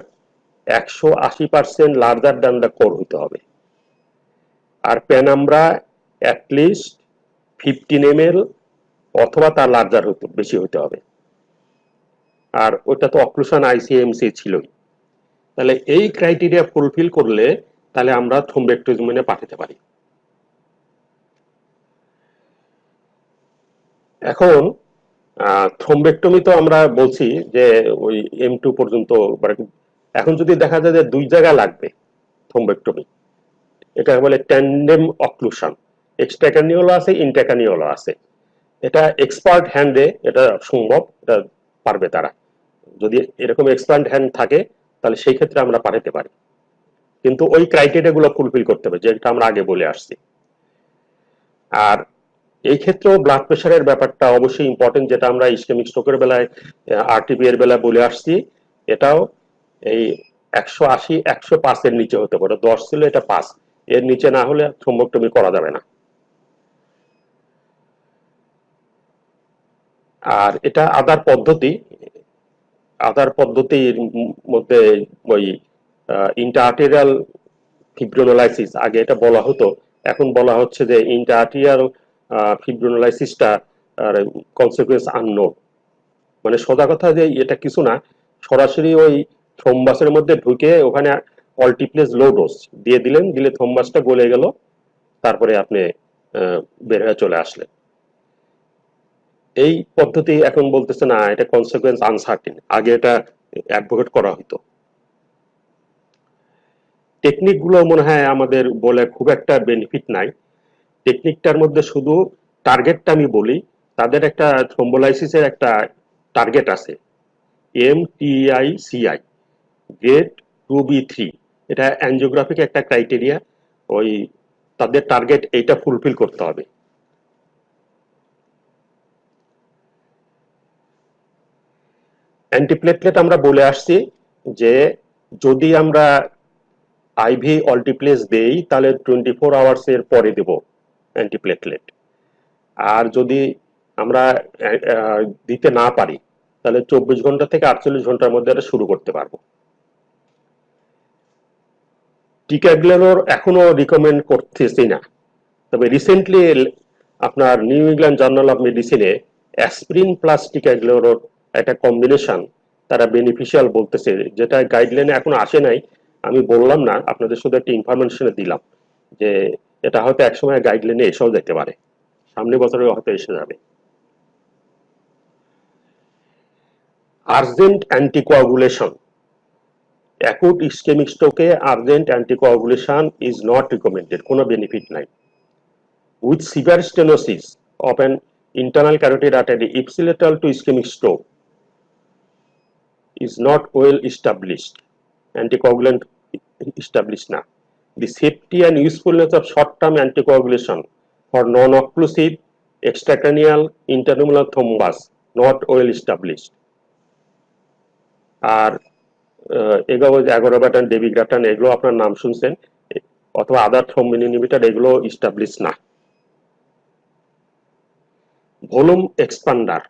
180% লার্জার দ্যান দ্য কোর হইতে হবে, আর পেনাম্ব্রা অ্যাটলিস্ট 15 ml অথবা তার লার্জার বেশি হইতে হবে। আর ওটা তো অক্লুশন ICMC ছিলই। তাহলে এই ক্রাইটেরিয়া ফুলফিল করলে তাহলে আমরা থ্রম্বোক্টমিতে পাঠাতে পারি। এখন থ্রম্বোক্টমি তো আমরা বলছি যে ওই M2 পর্যন্ত, এখন যদি দেখা যায় যে 2 জায়গায় লাগবে থ্রম্বোক্টমি, এটা বলে ট্যান্ডেম অক্লুশন, এক্সট্রাক্রানিয়ালও আছে ইন্ট্রাক্রানিয়ালও আছে। এটা এক্সপার্ট হ্যান্ডে এটা সম্ভব, এটা পারবে তারা। যদি এরকম এক্সপার্ট হ্যান্ড থাকে তাহলে সেই ক্ষেত্রে আমরা পাঠাতে পারি, কিন্তু ওই ক্রাইটেরিয়া গুলো ফুলফিল করতে হবে যেটা আমরা আগে বলে আসছি। আর এই ক্ষেত্রেও ব্লাড প্রেশারের ব্যাপারটা অবশ্যই ইম্পর্টেন্ট, যেটা আমরা ইসকেমিক স্ট্রোকের বেলায় RTP এর বেলায় বলে আসছি। এটাও এই 180-105 এর নিচে হতে পারে, 10 ছিল এটা 5, এর নিচে না হলে থ্রম্বোক্টমি করা যাবে না। আর এটা আদার পদ্ধতির মধ্যে ওই ইন্ট্রাআর্টেরিয়াল ফিব্রিনোলাইসিস, আগে এটা বলা হতো, এখন বলা হচ্ছে যে ইন্ট্রাআর্টেরিয়াল ফিব্রিনোলাইসিসটা কনসিকুয়েন্স আননোন। মানে সোজা কথা যে এটা কিছু না, সরাসরি ওই থ্রম্বাসের মধ্যে ঢুকে ওখানে অল্টিপ্লেস লো ডোজ দিয়ে দিলেন, দিলে থ্রম্বাসটা গলে গেল, তারপরে আপনি বের হয়ে চলে আসলেন। এই পদ্ধতি এখন বলতেছে না, এটা কনসিকুয়েন্স আনসার্টেন, আগে এটা অ্যাডভোকেট করা হতো। টেকনিক গুলো মনে হয় আমাদের বলে খুব একটা বেনিফিট নাই। টেকনিকটার মধ্যে শুধু টার্গেটটা আমি বলি, তাদের একটা থ্রম্বোলাইসিসের একটা টার্গেট আছে, MTICI গ্রেড 2B3, এটা অ্যাঞ্জিওগ্রাফিক একটা ক্রাইটেরিয়া, ওই তাদের টার্গেট এইটা ফুলফিল করতে হবে। অ্যান্টিপ্লেটলেট আমরা বলে আসছি যে যদি আমরা আইভি অল্টিপ্লেস দেই তাহলে 24 আওয়ার্স এর পরে দেব অ্যান্টিপ্লেটলেট, আর যদি আমরা দিতে না পারি তাহলে 24 ঘন্টা থেকে 48 ঘন্টার মধ্যে এটা শুরু করতে পারবো। টিকাগ্লেনোর এখনো রিকমেন্ড করতেছি না, তবে রিসেন্টলি আপনার নিউ ইংল্যান্ড জার্নাল অফ মেডিসিনে অ্যাসপিরিন প্লাস টিকাগ্লেনোর একটা কম্বিনেশন তারা বেনিফিশিয়াল বলতেছে, যেটা গাইডলাইনে এখনো আসে নাই। আমি বললাম না, আপনাদের শুধু একটা ইনফরমেশন দিলাম যে এটা হয়তো একসময় গাইডলাইনে এসেও যেতে পারে, সামনের বছরে হয়তো এসে যাবে। আর্জেন্ট অ্যান্টিকোয়াগুলেশন, অ্যাকুট ইসকেমিক স্ট্রোকে urgent anticoagulation is not recommended, কোনো বেনিফিট নাই। With severe stenosis of an internal carotid artery ipsilateral to ischemic stroke is not well established, anticoagulant established na. The safety and usefulness of short-term anticoagulation for non-occlusive extracranial intranumular thrombus not well established. আর এগুলো অ্যাগোরাবাটান, ডেবিগ্রাটান, এগুলো আপনার নাম শুনছেন, অথবা আদার thrombin inhibitor, এগুলো establish না। Volume expander,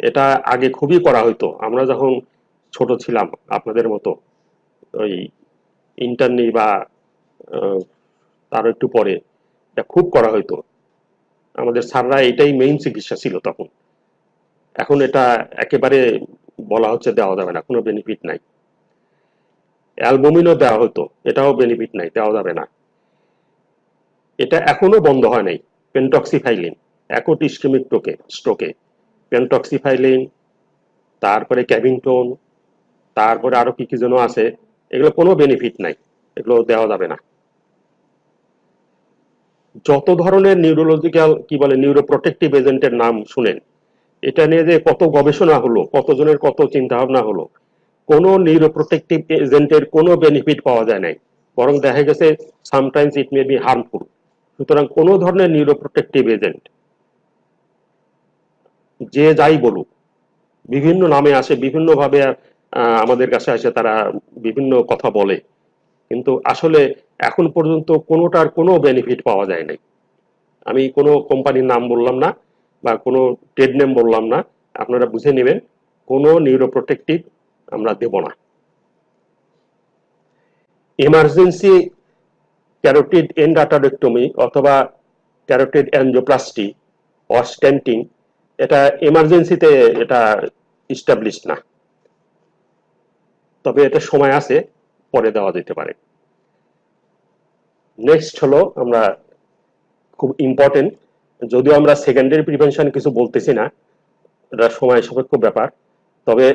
এটা আগে খুবই করা হইতো, আমরা যখন ছোট ছিলাম আপনাদের মতো, ওই ইন্টারনি বা তার একটু পরে এটা খুব করা হইতো, আমাদের স্যাররা এটাই মেইন চিকিৎসা ছিল তখন। এখন এটা একেবারে বলা হচ্ছে দেওয়া যাবে না, কোনো বেনিফিট নাই। অ্যালবুমিনও দেওয়া হতো, এটাও বেনিফিট নাই, দেওয়া যাবে না। এটা এখনো বন্ধ হয় নাই। পেন্টক্সিফাইলিন অ্যাকুট ইসকেমিক স্ট্রোকে, পেন্টক্সিফাইলিন, তারপরে ক্যাভিংটন, তারপরে আরো কি কি যেন আছে, এগুলো কোনো বেনিফিট নাই, এগুলো দেওয়া যাবে না। যত ধরনের নিউরোলজিক্যাল কি বলে নিউরোপ্রোটেক্টিভ এজেন্টের নাম শুনেন, এটা নিয়ে যে কত গবেষণা হলো, কতজনের কত চিন্তা ভাবনা হলো, কোনো নিউরোপ্রোটেক্টিভ এজেন্টের কোনো বেনিফিট পাওয়া যায় নাই, বরং দেখা গেছে sometimes it may be harmful. সুতরাং কোনো ধরনের নিউরোপ্রোটেক্টিভ এজেন্ট যে যাই বলুক, বিভিন্ন নামে আসে, বিভিন্ন ভাবে আমাদের কাছে আসে, তারা বিভিন্ন কথা বলে, কিন্তু আসলে এখন পর্যন্ত কোনোটার কোনো বেনিফিট পাওয়া যায় নাই। আমি কোনো কোম্পানির নাম বললাম না, বা কোনো ট্রেড নেম বললাম না, আপনারা বুঝে নেবেন কোনো নিউরোপ্রোটেক্টিভ আমরা দেব না। ইমার্জেন্সি ক্যারোটিড এন্ডাটারেক্টমি অথবা ক্যারোটিড অ্যানজিওপ্লাস্টি অর স্ট্যান্টিং, এটা এমার্জেন্সিতে এটা ইস্টাবলিশ না, তবে এটা সময় আছে, পরে দেওয়া যেতে পারে। নেক্সট হলো আমরা খুব ইম্পর্টেন্ট, যদিও আমরা সেকেন্ডারি প্রিভেনশন কিছু বলতেছি না, এটা সময় সাপেক্ষ ব্যাপার, তবে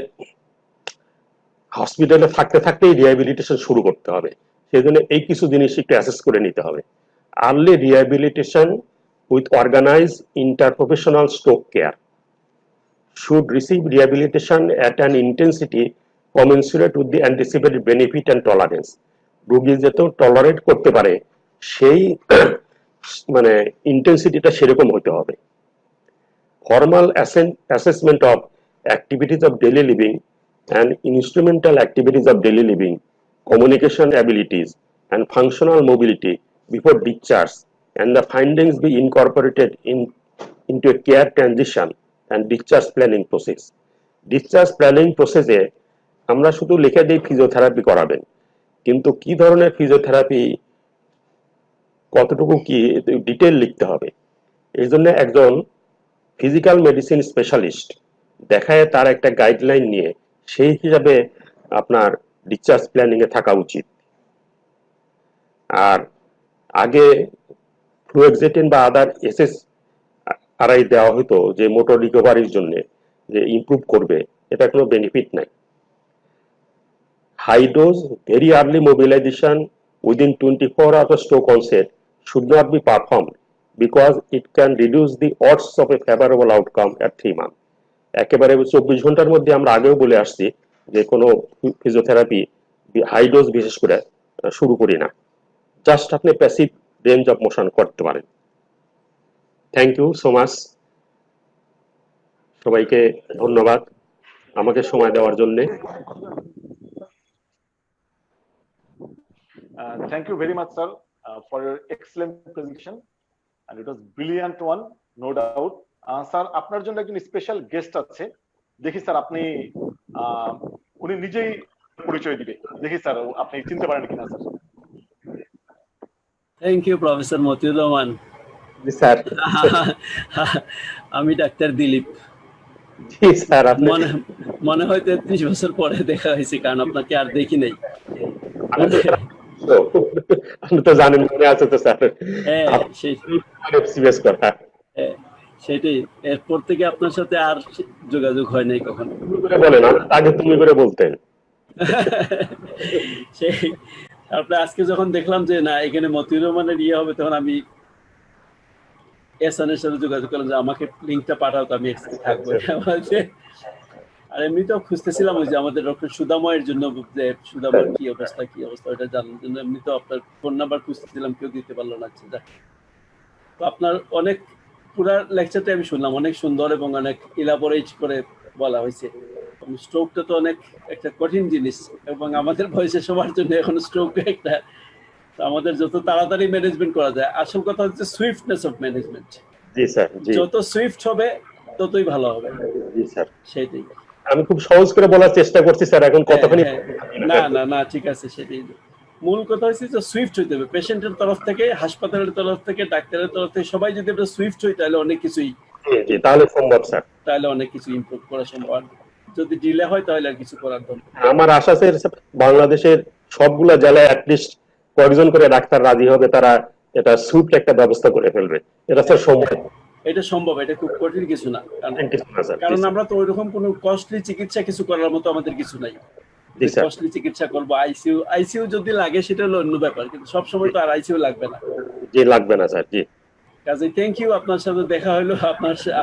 হসপিটালে থাকতে থাকতেই রিহ্যাবিলিটেশন শুরু করতে হবে। সেই জন্য এই কিছু জিনিস একটু অ্যাসেস করে নিতে হবে। Early rehabilitation with organise interprofessional stroke care should receive rehabilitation at an intensity commensurate with the anticipated benefit and tolerance. রোগী যত টলারেট করতে পারে সেই মানে ইন্টেন্সিটিটা সেরকম হতে হবে। Formal assessment of activities of daily living and instrumental activities of daily living, communication abilities and functional mobility before discharge, and the findings be incorporated into a care transition and discharge planning process. Discharge planning process এ আমরা শুধু লিখে দিই physiotherapy করাবেন, কিন্তু কি ধরনের physiotherapy, কতটুকু কি ডিটেইল লিখতে হবে। এই জন্য একজন ফিজিক্যাল মেডিসিন স্পেশালিস্ট দেখায় তার একটা গাইডলাইন নিয়ে সেই হিসাবে আপনার ডিসচার্জ প্ল্যানিং এ থাকা উচিত। আর আগে ফ্লুয়েক্সেটিন বা আদার এসএসআরআই দেওয়া হতো যে মোটর রিকভারির জন্য, যে ইমপ্রুভ করবে, এটা কোনো বেনিফিট নাই। High dose very early mobilisation within 24 hours of stroke onset should not be performed because it can reduce the odds of a favorable outcome at 3 months. একেবারে 24 ঘন্টার মধ্যে আমরা আগেও বলে আসছি যে কোনো ফিজিওথেরাপি হাই ডোজ বিশেষ করে শুরু করি না, জাস্ট আপনি প্যাসিভ রেঞ্জ অফ মোশন করতে পারেন। থ্যাংক ইউ সো মাচ, সবাইকে ধন্যবাদ আমাকে সময় দেওয়ার জন্য। Thank you very much, sir, for your excellent presentation, and it was brilliant one, no doubt. Sir আপনার জন্য একজন স্পেশাল গেস্ট আছে, দেখি স্যার আপনি উনি নিজেই পরিচয় দিবে, দেখি স্যার আপনি চিনতে পারেন কিনা sir. Thank you professor Motiur Rahman. জি স্যার। আমি ডাক্তার দিলীপ। জি স্যার। মনে হয় 33 বছর পরে দেখা হয়েছে, কারণ আপনাকে আর দেখি নাই। আপনি তো জানেন, মনে আছে তো স্যার। হ্যাঁ সেটাই, এরপর থেকে আপনার সাথে আর যোগাযোগ হয় নাই কখনো। বলেন, আগে তুমি করে বলতেন। সেই তারপরে আজকে যখন দেখলাম যে না এখানে মতিউর রহমানের ইয়ে হবে, তখন আমি এসানের সাথে যোগাযোগ করলাম যে আমাকে লিঙ্কটা পাঠাও, তো আমি একসাথে থাকবো। আর এমনিতেও খুঁজতেছিলাম ওই যে আমাদের ডক্টর সুদাময়ের জন্য, যে সুদাময়ের কি অবস্থা ওটা জানার জন্য এমনি তো আপনার ফোন নাম্বার খুঁজতেছিলাম, কেউ দিতে পারলো না। তো আপনার অনেক পুরা লেকচারটা আমি শুনলাম, অনেক সুন্দর এবং অনেক ইলাবোরেট করে বলা হয়েছে। স্ট্রোকটা তো অনেক একটা কঠিন জিনিস, এবং আমাদের বয়সে সবার জন্য এখন স্ট্রোক একটা, আমাদের যত তাড়াতাড়ি ম্যানেজমেন্ট করা যায়। আসল কথা হচ্ছে সুইফটনেস অফ ম্যানেজমেন্ট। জি স্যার, যত সুইফট হবে ততই ভালো হবে। জি স্যার, সেটাই আমি খুব সহজ করে বলার চেষ্টা করছি স্যার, এখন কতখানি। না ঠিক আছে, সেটাই মূল কথা হচ্ছে যে সুইফট হইতে হবে পেশেন্টের তরফ থেকে, হাসপাতালের তরফ থেকে, ডাক্তারের তরফ থেকে, সবাই যদি আমরা সুইফট হই তাহলে অনেক কিছুই তাহলে সম্ভব স্যার, তাহলে অনেক কিছু ইমপ্রুভ করা সম্ভব। যদি ডিলে হয় তাহলে আর কিছু করার দরকার। আমার আশা স্যার বাংলাদেশের সবগুলা জেলায় অ্যাটলিস্ট কয়েকজন করে ডাক্তার রাজি হবে, তারা এটা সুইফট একটা ব্যবস্থা করে ফেলবে। এটা স্যার সম্ভব, এটা সম্ভব, এটা খুব কঠিন কিছু না। কারণ আমরা তো ওইরকম কোনো কস্টলি চিকিৎসা কিছু করার মতো আমাদের কিছু নাই। কস্টলি চিকিৎসা করবো, আইসিইউ যদি লাগে সেটা হলো অন্য ব্যাপার, কিন্তু সবসময় তো আর আইসিইউ লাগবে না। জি লাগবে না স্যার। জি কাজে থ্যাংক ইউ, আপনার সাথে দেখা হলো,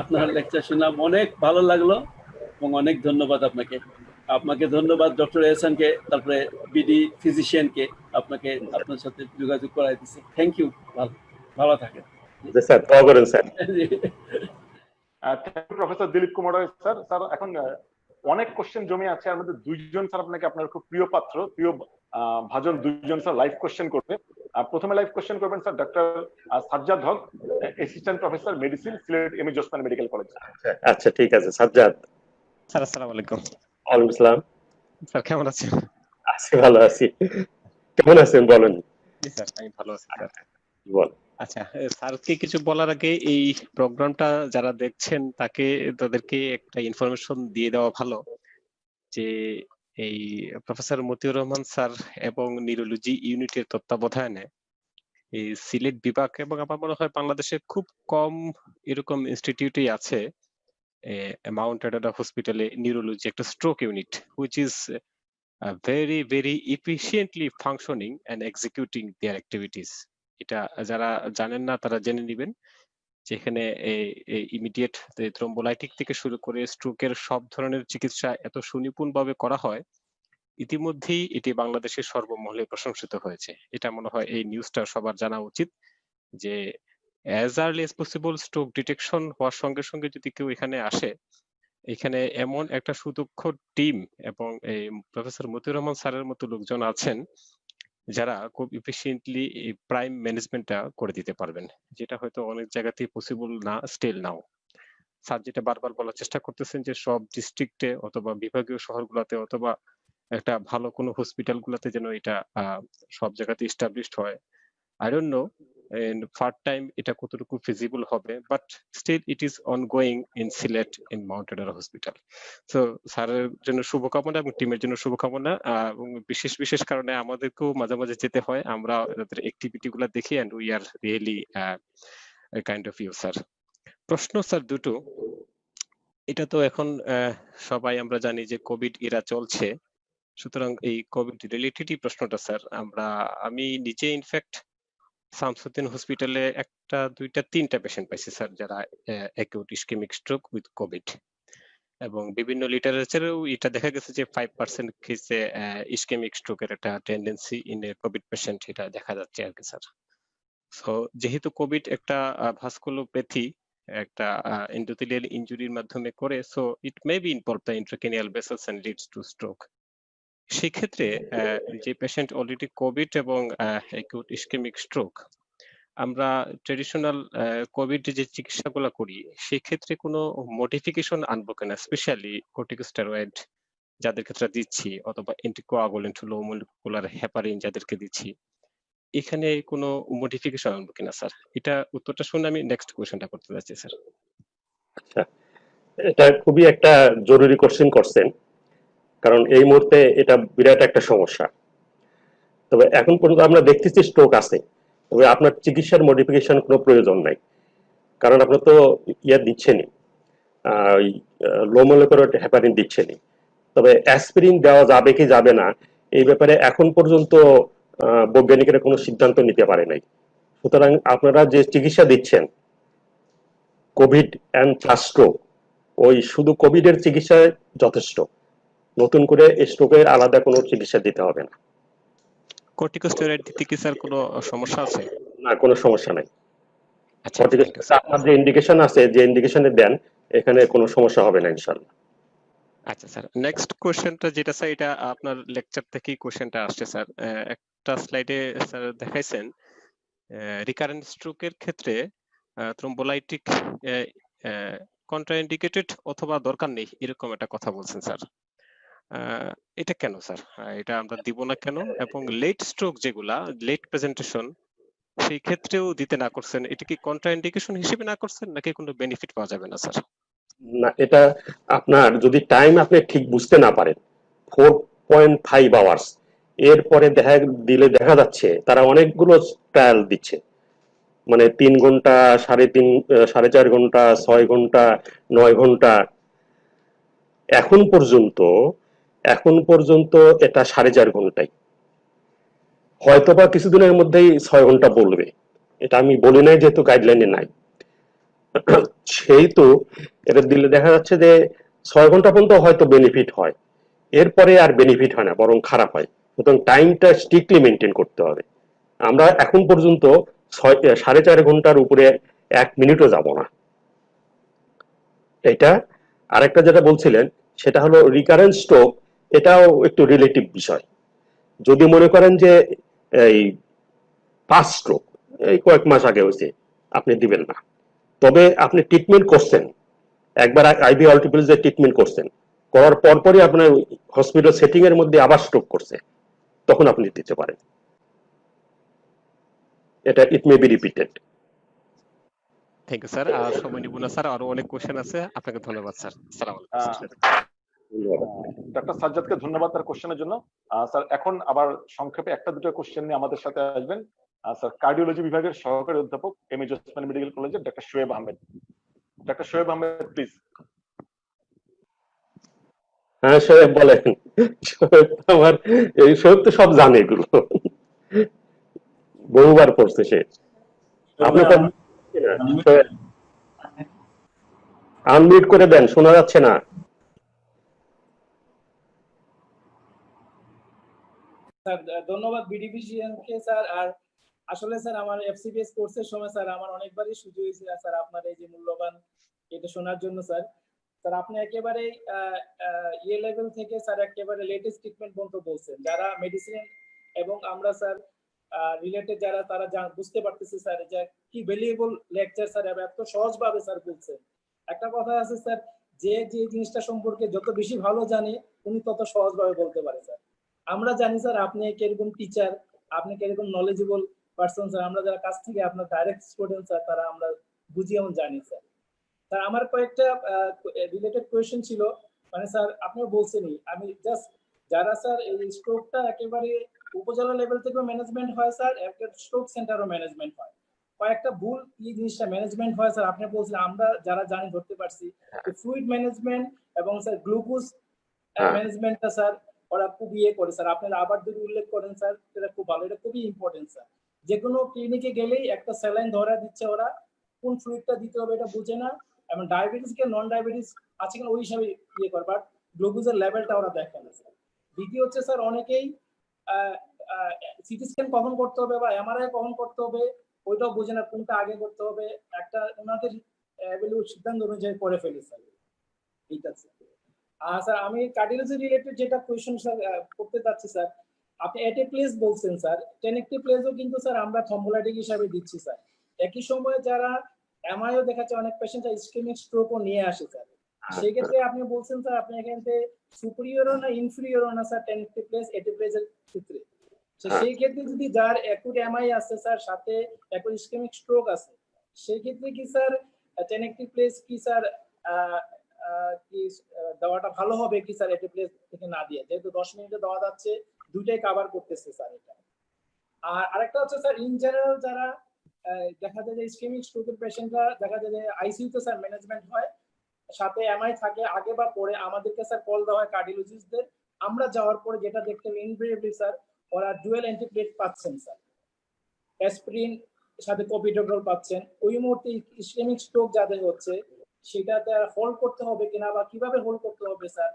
আপনার লেকচার শুনলাম, অনেক ভালো লাগলো এবং অনেক ধন্যবাদ আপনাকে। ধন্যবাদ ডক্টর এহসানকে, তারপরে বিডি ফিজিশিয়ানকে, আপনার সাথে যোগাযোগ করাই দিচ্ছে। থ্যাংক ইউ, ভালো থাকেন স্যার, দোয়া করেন sir. Professor Dilip Kumar sir. Sir এখন অনেক কোশ্চেন জমে আছে, আমাদের দুইজন স্যার আপনাকে আপনার খুব প্রিয় পাত্র, প্রিয় ভাজন দুইজন স্যার লাইভ কোশ্চেন করবে। প্রথমে লাইভ কোশ্চেন করবেন sir doctor Sajjad Haque, assistant professor medicine, Sylhet M A জোসমান মেডিকেল কলেজ। আচ্ছা ঠিক আছে সাজ্জাদ। স্যার আসসালামু আলাইকুম। ওয়ালাইকুম আসসালাম। স্যার কেমন আছেন? আছি, ভালো আছি। কেমন আছেন বলেন? জি স্যার আমি ভালো আছি স্যার। বল। আচ্ছা স্যারকে কিছু বলার আগে এই প্রোগ্রামটা যারা দেখছেন তাদেরকে একটা ইনফরমেশন দিয়ে দেওয়া ভালো যে এই প্রফেসর মতিউর রহমান স্যার এবং নিউরোলজি ইউনিটের তত্ত্বাবধানে এই সিলেট বিভাগ এবং আমার মনে হয় বাংলাদেশে খুব কম এরকম ইনস্টিটিউটই আছে মাউন্ট এডারা হসপিটালে নিউরোলজি একটা stroke unit which is very very efficiently functioning and executing their activities. এটা যারা জানেন না তারা জেনে নেবেন যেখানে ইমিডিয়েট থ্রোম্বোলাইটিক থেকে শুরু করে স্ট্রোকের সব ধরনের চিকিৎসা এত সুনিপুণভাবে করা হয়। ইতিমধ্যেই এটি বাংলাদেশের সর্বমহলে প্রশংসিত হয়েছে। এটা মনে হয় এই নিউজটা সবার জানা উচিত যে as early as possible stroke detection হওয়ার সঙ্গে সঙ্গে যদি কেউ এখানে আসে, এখানে এমন একটা সুদক্ষ টিম এবং এই প্রফেসর মতিউর রহমান স্যারের মতো লোকজন আছেন যারা খুব এফিশিয়েন্টলি এই প্রাইম ম্যানেজমেন্টটা করে দিতে পারবেন, যেটা হয়তো অনেক জায়গাতেই পসিবল না স্টিল নাও। স্যার যেটা বারবার বলার চেষ্টা করতেছেন যে সব ডিস্ট্রিক্টে অথবা বিভাগীয় শহরগুলোতে অথবা একটা ভালো কোনো হসপিটাল গুলাতে যেন এটা সব জায়গাতে এস্টাবলিশড হয়। I don't know in part time এটা কতটুকু feasible হবে, but still it is ongoing in Sylhet in Mount Edara Hospital. So স্যারের জন্য শুভকামনা এবং টিমের জন্য শুভকামনা, এবং বিশেষ বিশেষ কারণে আমাদেরকেও মাঝে মাঝে যেতে হয়, আমরা তাদের অ্যাক্টিভিটি গুলা দেখি and we are really a kind of you sir. প্রশ্ন স্যার দুটো, এটা তো এখন সবাই আমরা জানি যে কোভিড এরা চলছে, সুতরাং এই কোভিড রিলেটেডই প্রশ্নটা স্যার। আমি নিজে ইনফ্যাক্ট শামসুদ্দিন হসপিটালে একটা দুইটা তিনটা পেশেন্ট পাইছি স্যার যারা acute ischemic stroke with covid, এবং বিভিন্ন লিটারেচারেও এটা দেখা গেছে যে 5% কেসে ইসকেমিক স্ট্রোকের একটা tendency in a Covid patient এটা দেখা যাচ্ছে আর কি স্যার। সো যেহেতু কোভিড একটা ভাস্কুলোপ্যাথি, একটা এন্ডোথেলিয়াল ইনজুরির মাধ্যমে করে, so it may be involve the intracranial vessels and leads to stroke. সেক্ষেত্রে যে পেশেন্ট অলরেডি কোভিড এবং অ্যাকিউট ইসকেমিক স্ট্রোক, আমরা ট্রেডিশনাল কোভিড যে চিকিৎসাগুলো করি সেক্ষেত্রে কোনো মডিফিকেশন আনবো কিনা, স্পেশালি কর্টিকোস্টেরয়েড যাদের ক্ষেত্রে দিচ্ছি অথবা অ্যান্টিকোয়াগুলেন্ট লো মলিকুলার হেপারিন যাদেরকে দিচ্ছি, এখানে কোনো মডিফিকেশন আনবো কিনা স্যার? এটা উত্তরটা শুনে আমি নেক্সট কোয়েশ্চেনটা করতে যাচ্ছি স্যার। আচ্ছা, এটা খুবই একটা জরুরি কোশ্চেন করছেন, কারণ এই মুহূর্তে এটা বিরাট একটা সমস্যা। তবে এখন পর্যন্ত আমরা দেখতেছি স্ট্রোক আছে, তবে আপনার চিকিৎসার মডিফিকেশন কোনো প্রয়োজন নাই, কারণ আপনার তো দিচ্ছেনই, লো মলিকুলার হেপারিন দিচ্ছেনই। তবে অ্যাসপিরিন দেওয়া যাবে কি যাবে না এই ব্যাপারে এখন পর্যন্ত বৈজ্ঞানিকেরা কোনো সিদ্ধান্ত নিতে পারে নাই। সুতরাং আপনারা যে চিকিৎসা দিচ্ছেন কোভিড অ্যান্ড প্লাস স্ট্রোক, ওই শুধু কোভিডের চিকিৎসায় যথেষ্ট, নতুন করে স্ট্রোকের আলাদা কোনো চিকিৎসা দিতে হবে না। কর্টিকোস্টেরয়েড দিতে কি স্যার কোনো সমস্যা আছে? না, কোনো সমস্যা নাই। আচ্ছা, আপনার যে ইন্ডিকেশন আছে, যে ইন্ডিকেশনে দেন, এখানে কোনো সমস্যা হবে না ইনশাআল্লাহ। আচ্ছা স্যার, নেক্সট কোশ্চেনটা যেটা স্যার, এটা আপনার লেকচার থেকেই কোশ্চেনটা আসছে স্যার। একটা স্লাইডে স্যার দেখাইছেন রিকারেন্ট স্ট্রোকের ক্ষেত্রে থ্রোম্বোলাইটিক কন্ট্রাইন্ডিকেটেড অথবা দরকার নেই এরকম একটা কথা বলছেন স্যার। এটা কেন স্যার? এটা আমরা দিব না কেন? এবং লেট স্ট্রোক যেগুলা লেট প্রেজেন্টেশন সেই ক্ষেত্রেও দিতে না করছেন, এটা কি কন্ট্রাইন্ডিকেশন হিসেবে না করছেন নাকি কোনো বেনিফিট পাওয়া যাবে না স্যার? না, এটা আপনার যদি টাইম আপনি ঠিক বুঝতে না পারেন, 4.5 আওয়ার্স এরপরে দেখা যাচ্ছে তারা অনেকগুলো ট্রায়াল দিচ্ছে, মানে 3 ঘন্টা, 4.5 ঘন্টা, 6 ঘন্টা, 9 ঘন্টা। এখন পর্যন্ত এটা 4.5 ঘন্টাই, হয়তোবা কিছুদিনের মধ্যেই 6 ঘন্টা বলবে। এটা আমি বলি নাই, যেহেতু গাইডলাইনে নাই, সেই তো এটা দিলে দেখা যাচ্ছে যে 6 ঘন্টা পর্যন্ত হয়তো বেনিফিট হয়, এরপরে আর বেনিফিট হয় না, বরং খারাপ হয়। সুতরাং টাইমটা স্ট্রিক্টলি মেনটেন করতে হবে। আমরা এখন পর্যন্ত 4.5 ঘন্টার উপরে 1 মিনিটও যাব না। এটা আরেকটা যেটা বলছিলেন সেটা হলো রিকারেন্ট স্ট্রোক, এটাও একটু রিলেটিভ বিষয়। যদি মনে করেন যে এই ফার্স্ট স্ট্রোক, এই কয়েক মাস আগে হয়েছে, আপনি দিবেন না। তবে আপনি ট্রিটমেন্ট করছেন, একবার আইভি অল্টিপিলসের ট্রিটমেন্ট করছেন, করার পরপরই আপনার হসপিটাল সেটিং এর মধ্যে আবার স্ট্রোক করছে, তখন আপনি দিতে পারেন। এটা it may be repeated. Thank you sir. আর সময় নিব না স্যার, আরো অনেক কোশ্চেন আছে। আপনাকে ধন্যবাদ স্যার। আসসালামু আলাইকুম স্যার। ডক্টর সাজ্জাদকে ধন্যবাদ তার কোশ্চেনের জন্য। স্যার এখন আবার সংক্ষেপে একটা দুটো কোশ্চেন নিয়ে আমাদের সাথে আসবেন স্যার কার্ডিওলজি বিভাগের সহকারী অধ্যাপক এম এ জোসমান মেডিকেল কলেজের doctor Shoaib Ahmed. Doctor Shoaib Ahmed please. হ্যাঁ শোয়েব বলেন। শোয়েব আমার এই শোয়েব তো সব জানে, এগুলো বহুবার পড়ছে সে। আপনি আনমিউট করে দেন, শোনা যাচ্ছে না। স্যার ধন্যবাদ বিডিভিশনকে স্যার। আর আসলে স্যার আমার এফসিপিএস কোর্সের সময় স্যার আমার অনেকবারই সুযোগ হয়েছিল স্যার আপনার এই যে মূল্যবান এটা শোনার জন্য স্যার। স্যার আপনি একেবারে ইয়ে লেভেল থেকে স্যার একেবারে লেটেস্ট ট্রিটমেন্ট পর্যন্ত বলছেন, যারা মেডিসিন এবং আমরা স্যার রিলেটেড যারা তারা বুঝতে পারতেছে স্যার যে কি ভ্যালুয়েবল লেকচার স্যার এত সহজভাবে স্যার বলছেন। একটা কথা আছে স্যার, যে যে জিনিসটা সম্পর্কে যত বেশি ভালো জানে উনি তত সহজভাবে বলতে পারে স্যার। আমরা জানি স্যার আপনি কিরকম টিচার, আপনি কিরকম নলেজেবল পারসন স্যার। আমরা যারা কাছ থেকে আপনার ডাইরেক্ট স্টুডেন্ট স্যার, তারা আমরা বুঝি এবং জানি স্যার। স্যার আমার কয়েকটা রিলেটেড কোয়েশ্চেন ছিল, মানে স্যার আপনি বলছেনই, আমি জাস্ট যারা স্যার এই স্ট্রোকটা একেবারে উপজেলা লেভেল থেকেও ম্যানেজমেন্ট হয় স্যার, একটা স্ট্রোক সেন্টারও ম্যানেজমেন্ট হয়, কয়েকটা ভুল এই জিনিসটা ম্যানেজমেন্ট হয় স্যার। আপনি বলছেন আমরা যারা জানি ধরতে পারছি ফ্লুইড ম্যানেজমেন্ট এবং স্যার গ্লুকোজ ম্যানেজমেন্টটা স্যার ওরা খুব ইয়ে করে স্যার। আপনারা আবার যদি উল্লেখ করেন স্যার, এটা খুব ভালো, এটা খুবই ইম্পর্টেন্ট স্যার। যে কোনো ক্লিনিকে গেলেই একটা স্যালাইন ধরা দিচ্ছে, ওরা কোন ফ্লুইডটা দিতে হবে এটা বুঝে না, এবং ডায়াবেটিস কে নন ডায়াবেটিস আছে কিনা ওই হিসাবে ইয়ে করে, বাট গ্লুকোজের লেভেলটা ওরা দেখে না স্যার। দ্বিতীয় হচ্ছে স্যার অনেকেই সিটি স্ক্যান কখন করতে হবে বা এমআরআই কখন করতে হবে ওইটাও বুঝে না, কোনটা আগে করতে হবে, একটা ওনাদের সিদ্ধান্ত অনুযায়ী করে ফেলে স্যার। ঠিক আছে স্যার, আমি কার্ডিওলজি রিলেটেড যেটা কোয়েশ্চেন স্যার করতে চাচ্ছি স্যার, আপনি এটিপ্লেস বলছেন স্যার, টেনেক্টিপ্লেসও কিন্তু স্যার আমরা থ্রম্বোলাইটিক হিসাবে দিচ্ছি স্যার। একই সময়ে যারা এমআইও দেখাচ্ছে অনেক পেশেন্ট ইসকেমিক স্ট্রোকও নিয়ে আসে স্যার। সেই ক্ষেত্রে আপনি বলছেন স্যার আপনি এখান থেকে সুপিরিয়রও না ইনফিরিয়রও না স্যার টেনেক্টিপ্লেস এটিপ্লেসের ক্ষেত্রে। সেই ক্ষেত্রে যদি যার অ্যাকুট এমআই আছে স্যার, সাথে অ্যাকুট ইসকেমিক স্ট্রোক আছে, সেই ক্ষেত্রে কি স্যার টেনেক্টিপ্লেস কি স্যার কি দেওয়াটা ভালো হবে কি স্যার এটিপ্লেস থেকে না দিয়ে, যেহেতু 10 মিনিটে দেওয়া যাচ্ছে, দুইটাই কভার করতেছে স্যার এটা। আর আরেকটা হচ্ছে স্যার ইন জেনারেল যারা দেখা যায় যে ইসকেমিক স্ট্রোকের পেশেন্টরা দেখা যায় যে আইসিইউতে স্যার ম্যানেজমেন্ট হয়, সাথে এমআই থাকে, আগে বা পরে আমাদেরকে স্যার কল দেওয়া হয় কার্ডিওলজিস্টদের। আমরা যাওয়ার পরে যেটা দেখতে হবে ইনভেরিয়েবলি স্যার ওরা ডুয়েল অ্যান্টিপ্লেট পাচ্ছেন স্যার, অ্যাসপিরিন সাথে কোপিডোগ্রাল পাচ্ছেন। ওই মুহূর্তে ইসকেমিক স্ট্রোক যাদের হচ্ছে সেটাতে হোল্ড করতে হবে কিনা বা কিভাবে হোল্ড করতে হবে স্যার,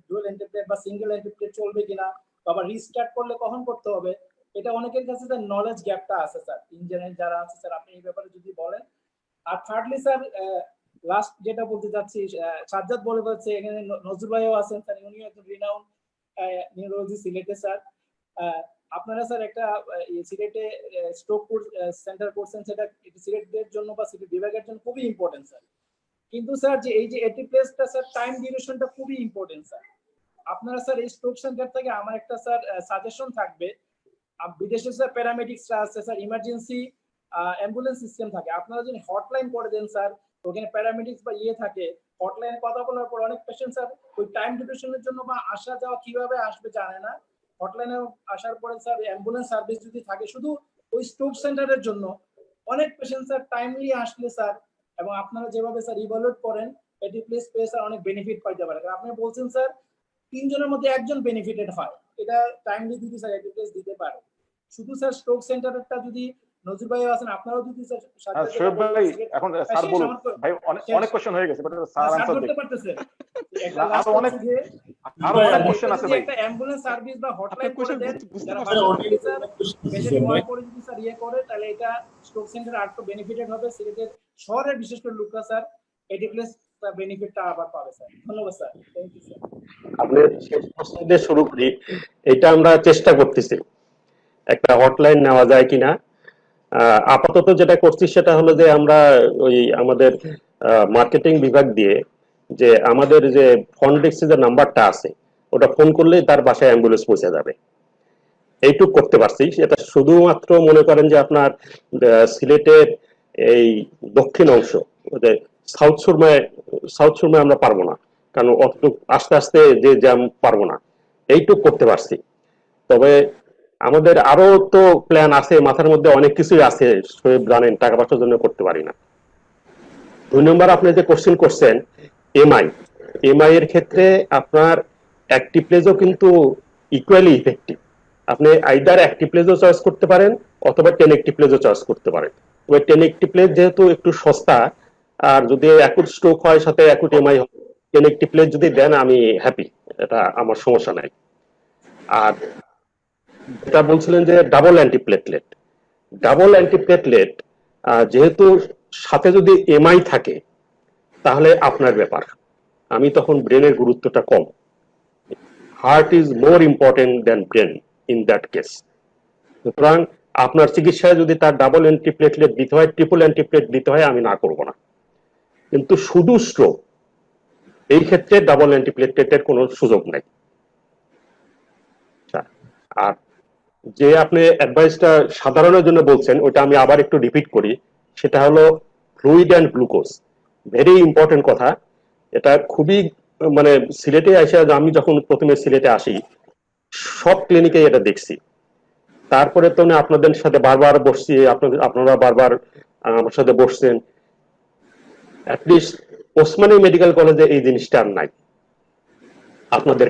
ডুয়াল অ্যান্টিপ্লেট বা সিঙ্গেল অ্যান্টিপ্লেট চলবে কিনা, বা রিস্টার্ট করলে কখন করতে হবে, এটা অনেকের কাছে স্যার নলেজ গ্যাপটা আছে স্যার। ইঞ্জিনিয়ার যারা আছে স্যার আপনি এই ব্যাপারে যদি বলেন। আর থার্ডলি স্যার লাস্ট যেটা বলতে চাচ্ছি, সাজ্জাদ বলে বলছে এখানে নজরুল ভাইও আছেন স্যার, উনিও একজন রিনাউন্ড নিউরোলজি সিলেটে স্যার। আপনারা স্যার একটা সিলেটে স্ট্রোক সেন্টার করছেন, সেটা সিলেটদের জন্য বা সিলেট বিভাগের জন্য খুবই ইম্পর্টেন্ট স্যার। কিন্তু স্যার যে এই যে এটিপ্লেসটা স্যার টাইম ডিউরেশনটা খুবই ইম্পর্টেন্ট স্যার। আপনারা স্যার এই স্ট্রোক সেন্টার থেকে আমার একটা স্যার সাজেশন থাকবে, বিদেশে স্যার প্যারামেডিক্সরা আছে স্যার, ইমার্জেন্সি অ্যাম্বুলেন্স সিস্টেম থাকে, আপনারা যদি হটলাইন করে দেন স্যার, ওখানে প্যারামেডিক্স বা ইয়ে থাকে, হটলাইনে কথা বলার পর অনেক পেশেন্ট স্যার ওই টাইম ডিউরেশনের জন্য বা আসা যাওয়া কিভাবে আসবে জানে না, হটলাইনে আসার পরে স্যার অ্যাম্বুলেন্স সার্ভিস যদি থাকে শুধু ওই স্ট্রোক সেন্টারের জন্য, অনেক পেশেন্ট স্যার টাইমলি আসলে স্যার, এবং আপনারা যেভাবে স্যার ইভালুয়েট করেন এটিপ্লেস পেয়ে স্যার অনেক বেনিফিট পাইতে পারে। আপনি বলছেন স্যার 3 জনের মধ্যে একজন বেনিফিটেড হয়, এটা টাইমলি যদি স্যার এটিপ্লেস দিতে পারে। শুধু স্যার স্ট্রোক সেন্টারেরটা যদি নজরুল ভাই আছেন, আপনারাও যদি স্যার শোয়েব ভাই এখন স্যার বলুন ভাই, অনেক কোশ্চেন হয়ে গেছে, বাট স্যার আনসার করতে পারতেছেন। আরো অনেক কোশ্চেন আছে ভাই। একটা অ্যাম্বুলেন্স সার্ভিস বা হটলাইন করে দেন, যারা করে যদি স্যার ইয়ে করে, তাহলে এটা স্ট্রোক সেন্টার আর তো বেনিফিটেড হবে, সিলেটের শহরের বিশেষ করে লোকরা স্যার এটিপ্লেস বেনিফিটটা আবার পাবে স্যার। ধন্যবাদ স্যার, থ্যাংক ইউ স্যার। আপনি শেষ প্রশ্ন দিয়ে শুরু করি, এটা আমরা চেষ্টা করতেছি একটা হটলাইন নেওয়া যায় কিনা। আপাতত যেটা করছি সেটা হলো যে আমরা ওই আমাদের মার্কেটিং বিভাগ দিয়ে যে আমাদের যে ফ্রন্ট ডেস্কে যে নাম্বারটা আছে ওটা ফোন করলেই তার বাসায় অ্যাম্বুলেন্স পৌঁছে যাবে, এইটুক করতে পারছি। এটা শুধুমাত্র মনে করেন যে আপনার সিলেটের এই দক্ষিণ অংশ সাউথ সুরমায় আমরা পারবো না, কারণ অত আস্তে আস্তে যে জ্যাম পারবো না, এইটুক করতে পারছি। তবে আমাদের আরো তো প্ল্যান আছে, মাথার মধ্যে অনেক কিছুই আছে, জানেন টাকা পয়সার জন্য করতে পারি না। 2 নম্বর আপনি যে কোশ্চেন করছেন এমআই এর ক্ষেত্রে আপনার অ্যাক্টিভ প্লেজও কিন্তু ইকুয়ালি ইফেক্টিভ। আপনি আইদার অ্যাক্টিভ প্লেজও চয়েস করতে পারেন অথবা 10 অ্যাক্টিভ প্লেজও চয়েস করতে পারেন। ওই 10 অ্যাক্টিভ প্লেজ যেহেতু একটু সস্তা, আর যদি অ্যাকুট স্ট্রোক হয় সাথে অ্যাকুট এমআই হয়, 10 অ্যাক্টিভ প্লেজ যদি দেন আমি হ্যাপি, এটা আমার সমস্যা নাই। আর যেটা বলছিলেন যে ডাবল অ্যান্টিপ্লেটলেট যেহেতু সাথে যদি এমআই থাকে তাহলে আপনার ব্যাপার, আমি তখন ব্রেনের গুরুত্বটা কম। Heart is more important than brain in that case. সুতরাং আপনার চিকিৎসায় যদি তার ডাবল অ্যান্টিপ্লেটলেট দিতে হয়, ট্রিপল অ্যান্টিপ্লেট দিতে হয়, আমি না করব না। কিন্তু শুধু স্ট্রোক, এই ক্ষেত্রে ডাবল অ্যান্টিপ্লেটলেটের কোনো সুযোগ নাই। আর যে আপনি অ্যাডভাইসটা সাধারণের জন্য বলছেন ওটা আমি আবার একটু রিপিট করি, সেটা হলো fluid and glucose, very important কথা। এটা খুবই মানে সিলেটে এসে আমি যখন প্রথমে সিলেটে আসি সব ক্লিনিকে এটা দেখছি। তারপরে তো আপনাদের সাথে বারবার বসছি, আপনারা বারবার আমার সাথে বসছেন। অ্যাটলিস্ট ওসমানী মেডিকেল কলেজে এই জিনিসটা আর নাই। আপনাদের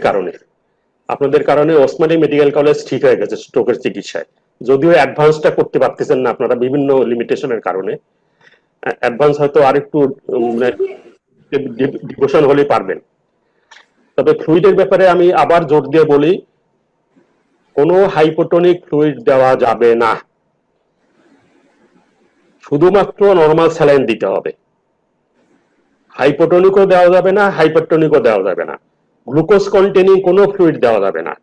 কারণে ওসমানী মেডিকেল কলেজ ঠিক হয়ে গেছে স্ট্রোকের চিকিৎসায়, যদিও অ্যাডভান্সটা করতে পারতেছেন না আপনারা বিভিন্ন লিমিটেশনের কারণে। অ্যাডভান্স হয়তো আরেকটু ডিভোশন হলেই পারবেন। তবে ফ্লুইডের ব্যাপারে আমি আবার জোর দিয়ে বলি, কোনো হাইপোটনিক ফ্লুইড দেওয়া যাবে না, শুধুমাত্র নরমাল স্যালাইন দিতে হবে। হাইপোটনিকও দেওয়া যাবে না, হাইপারটনিকও দেওয়া যাবে না, গ্লুকোজ কন্টেনিং কোনো ফ্লুইড দেওয়া যাবে না।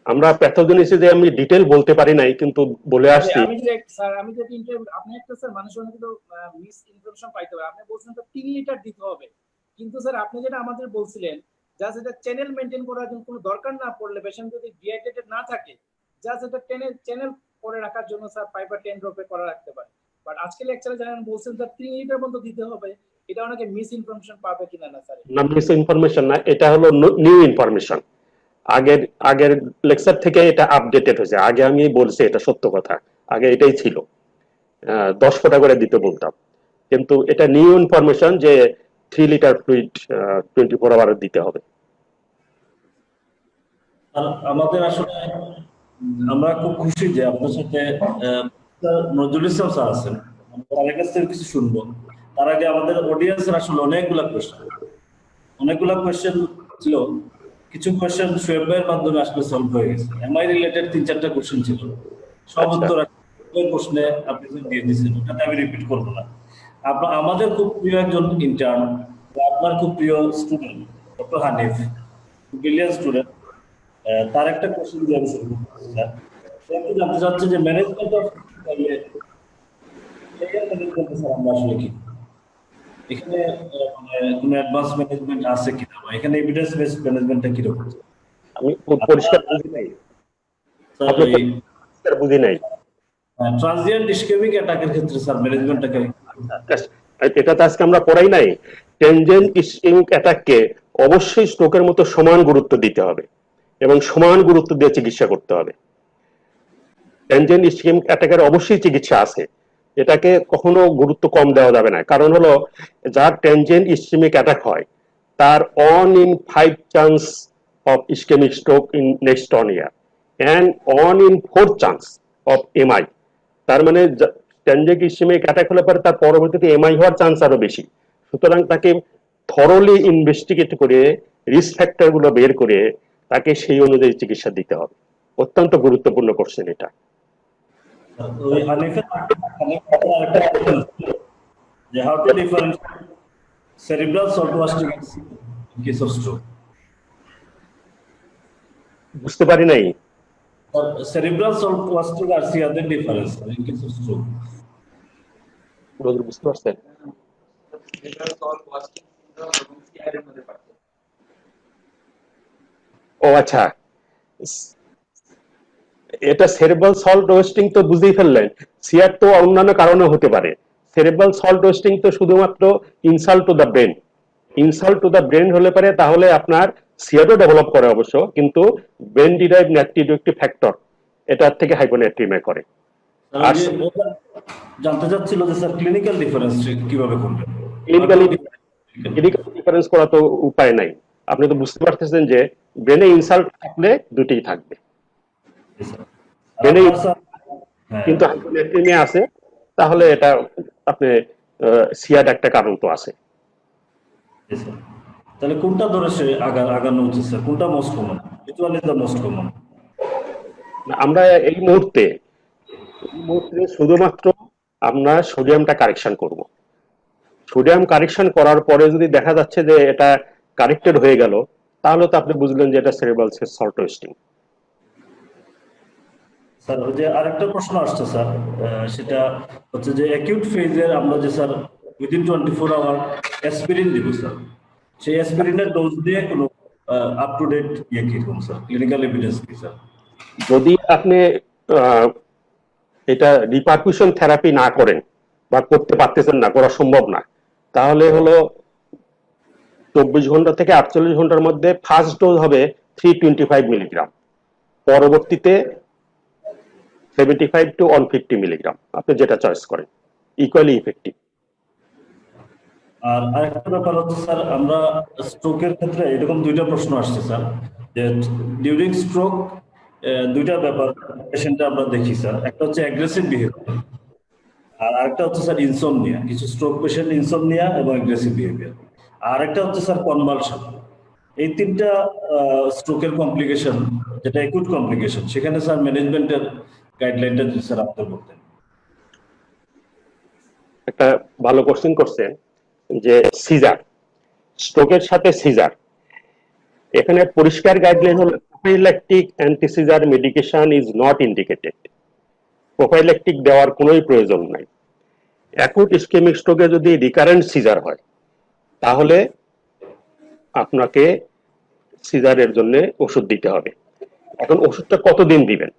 আমরা প্যাথোজেনেসিসে আমি ডিটেল বলতে পারি নাই, কিন্তু বলে আসছি। আমি যদি আপনি একটা স্যার মানুষ অনেক তো মিস ইনফরমেশন পাইতে হবে। আপনি বলছেন তো 3 লিটার দিতে হবে, কিন্তু স্যার আপনি যেটা আমাদের বলছিলেন জাস্ট এটা চ্যানেল মেইনটেইন করার জন্য কোনো দরকার না পড়লে, পেশেন্ট যদি ডিহাইড্রেটেড না থাকে জাস্ট এটা চ্যানেল করে রাখার জন্য স্যার পাইপার 10 ড্রপে করা রাখতে পারে। বাট আজকে লেকচারে জানেন বলছেন স্যার 3 লিটার পর্যন্ত দিতে হবে, এটা অনেকে মিস ইনফরমেশন পাবে কিনা না স্যার? না, মিস ইনফরমেশন না, এটা হলো নিউ ইনফরমেশন। আগের লেকচার থেকে এটা আপডেটেড হয়েছে। আগে আমি বলছি, এটা সত্য কথা, আগে এটাই ছিল, 10 ফোঁটা করে দিতে বলতাম। কিন্তু এটা নিউ ইনফরমেশন যে 3 লিটার ফ্লুইড 24 আওয়ার দিতে হবে। আর আমাদের আসলে আমরা খুব খুশি যে আপনার সাথে নজরুল ইসলাম স্যার আছেন, তার কাছ থেকে কিছু শুনবো। তার আগে আমাদের অডিয়েন্সের আসলে অনেকগুলা কোয়েশ্চেন ছিল। কিছু কোয়েশ্চেন শোয়েব ভাইয়ের মাধ্যমে আসলে সলভ হয়ে গেছে। এমআই রিলেটেড 3-4টা কোয়েশ্চেন ছিল, সব উত্তর ওই প্রশ্নে আপনি দিয়ে দিয়েছেন, ওটাতে আমি রিপিট করবো না। আমাদের খুব প্রিয় একজন ইন্টার্ন, আপনার খুব প্রিয় student doctor Hanif, brilliant student, তার একটা কোশ্চেন দিয়ে আমি শুরু করছি। জানতে চাচ্ছি যে ম্যানেজমেন্ট অফ আমরা আসলে কি এখানে কোনো অ্যাডভান্স ম্যানেজমেন্ট আছে কিনা, বা এখানে এভিডেন্স বেসড ম্যানেজমেন্টটা কি রকম? আমি পরিষ্কার বুঝি নাই ট্রানজিয়েন্ট ইসকেমিক অ্যাটাকের ক্ষেত্রে স্যার ম্যানেজমেন্টটাকে এটা তো আজকে আমরা পড়াই নাই। ট্রানজিয়েন্ট ইসকেমিক অ্যাটাককে অবশ্যই স্ট্রোকের মতো সমান গুরুত্ব দিতে হবে এবং সমান গুরুত্ব দিয়ে চিকিৎসা করতে হবে। ট্রানজিয়েন্ট ইসকেমিক অ্যাটাকের অবশ্যই চিকিৎসা আছে, এটাকে কখনো গুরুত্ব কম দেওয়া যাবে না। কারণ হলো যার ট্রানজিয়েন্ট ইসকেমিক অ্যাটাক হয় তার 1 in 5 chance of ischemic stroke in next 1 year and 1 in 4 chance of MI. তার মানে ট্রানজিয়েন্ট ইসকেমিক অ্যাটাক হলে পরে তার পরবর্তীতে এমআই হওয়ার চান্স আরো বেশি। সুতরাং তাকে থরলি ইনভেস্টিগেট করে রিস্ক ফ্যাক্টর গুলো বের করে তাকে সেই অনুযায়ী চিকিৎসা দিতে হবে। অত্যন্ত গুরুত্বপূর্ণ কোশ্চেন এটা। how to differentiate cerebral saltoastics in case of stroke? বুঝতে পারি নাই। সেরিব্রাল সল্ট ওয়াস্টিং আর সিয়াদের difference in case of stroke. বুঝতে পারছেন? ও আচ্ছা, এটা সেরেব্রাল সল্ট ওয়েস্টিং তো বুঝেই ফেললেন, সিয়ার তো অন্যান্য কারণে হতে পারে। সেরেব্রাল সল্ট ওয়েস্টিং তো শুধুমাত্র insult to the brain, insult to the brain হলে পারে তাহলে আপনার সিয়ারও ডেভেলপ করে অবশ্য, কিন্তু ব্রেন ডিরাইভ নাইট্রিডিউক্টিভ ফ্যাক্টর এটার থেকে হাইপোনাইট্রিমিয়া করে। আর জানতে চাচ্ছিল যে স্যার ক্লিনিক্যাল ডিফারেন্স কিভাবে করবেন? ক্লিনিক্যাল ডিফারেন্স করা তো উপায় নাই, আপনি তো বুঝতে পারতেছেন যে ব্রেনে ইনসাল্ট থাকলে দুটোই থাকবে, ব্রেনে কিন্তু হাইপোনাইট্রিমিয়া আছে, তাহলে এটা আপনি সিয়াড একটা কারণ তো আছে। তাহলে কোনটা ধরে সে আগানো উচিত স্যার? কোনটা most common? which one is the most common? আমরা এই মুহূর্তে শুধুমাত্র আমরা সোডিয়ামটা কারেকশন করব। সোডিয়াম কারেকশন করার পরে যদি দেখা যাচ্ছে যে এটা কারেক্টেড হয়ে গেল, তাহলে তো আপনি বুঝলেন যে এটা সেরেব্রাল সল্ট ওয়েস্টিং। স্যার ওই যে আরেকটা প্রশ্ন আসছে স্যার, সেটা হচ্ছে যে অ্যাকিউট ফেজের আমরা যে স্যার উইদিন 24 আওয়ার অ্যাসপিরিন দিব স্যার, সেই অ্যাসপিরিনের ডোজ দিয়ে কোনো আপ টু ডেট ইয়ে কিরকম স্যার, ক্লিনিক্যাল এভিডেন্স কি স্যার? যদি আপনি এটা রিপারকুশন থেরাপি না করেন বা করতে পারতেছেন না, করা সম্ভব না, তাহলে হলো 24 ঘন্টা থেকে 48 ঘন্টার মধ্যে ফার্স্ট ডোজ হবে 325 মিলিগ্রাম, পরবর্তীতে 75 টু 150 মিলিগ্রাম, আপনি যেটা চয়েস করেন, ইকুয়ালি ইফেক্টিভ। আর আরেকটা ব্যাপার হচ্ছে স্যার, আমরা স্ট্রোকের ক্ষেত্রে এরকম দুইটা প্রশ্ন আসছে স্যার, যে ডিউরিং স্ট্রোক দুইটা ব্যাপার পেশেন্টে আমরা দেখি স্যার, একটা হচ্ছে অ্যাগ্রেসিভ বিহেভিয়ার, আর আরেকটা হচ্ছে স্যার ইনসোমনিয়া। কিছু স্ট্রোক পেশেন্ট ইনসোমনিয়া এবং অ্যাগ্রেসিভ বিহেভিয়ার, আর একটা হচ্ছে স্যার কনভালশন। এই তিনটা স্ট্রোকের কমপ্লিকেশন, যেটা অ্যাকুট কমপ্লিকেশন, সেখানে স্যার ম্যানেজমেন্টের গাইডলাইনটা যদি স্যার আপনি বলতেন। একটা ভালো কোশ্চেন করছেন যে সিজার, স্ট্রোকের সাথে সিজার, এখানে পরিষ্কার গাইডলাইন হলো prophylactic antiseizure medication is not indicated. Prophylactic দেওয়ার কোনোই প্রয়োজন নাই। অ্যাকুট ইসকেমিক স্ট্রোকে যদি রিকারেন্ট সিজার হয়, তাহলে আপনাকে সিজারের জন্য ওষুধ দিতে হবে। এখন ওষুধটা কতদিন দিবেন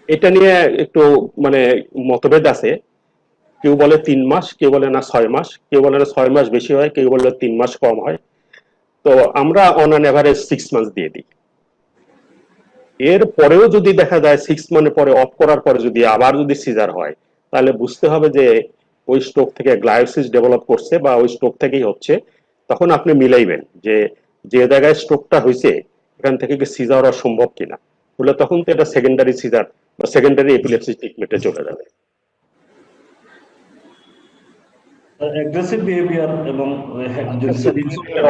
এটা নিয়ে একটু মানে মতভেদ আছে। কেউ বলে 3 মাস, কেউ বলে না 6 মাস, কেউ বলে না 6 মাস বেশি হয়, কেউ বলে 3 মাস কম হয়। তো আমরা অন অ্যান এভারেজ 6 মাস দিয়ে দিই। এর পরেও যদি দেখা যায় 6 মাসের পরে অফ করার পরে যদি আবার যদি সিজার হয়, তাহলে বুঝতে হবে যে ওই স্ট্রোক থেকে গ্লায়োসিস ডেভেলপ করছে বা ওই স্ট্রোক থেকেই হচ্ছে। তখন আপনি মিলাইবেন যে যে জায়গায় স্ট্রোকটা হয়েছে এখান থেকে কি সিজার হওয়া সম্ভব কিনা, বলে তখন তো এটা সেকেন্ডারি সিজার বা সেকেন্ডারি এপিলেপসি ট্রিটমেন্টে চলে যাবে। অ্যাগ্রেসিভ বিহেভিয়ার এবং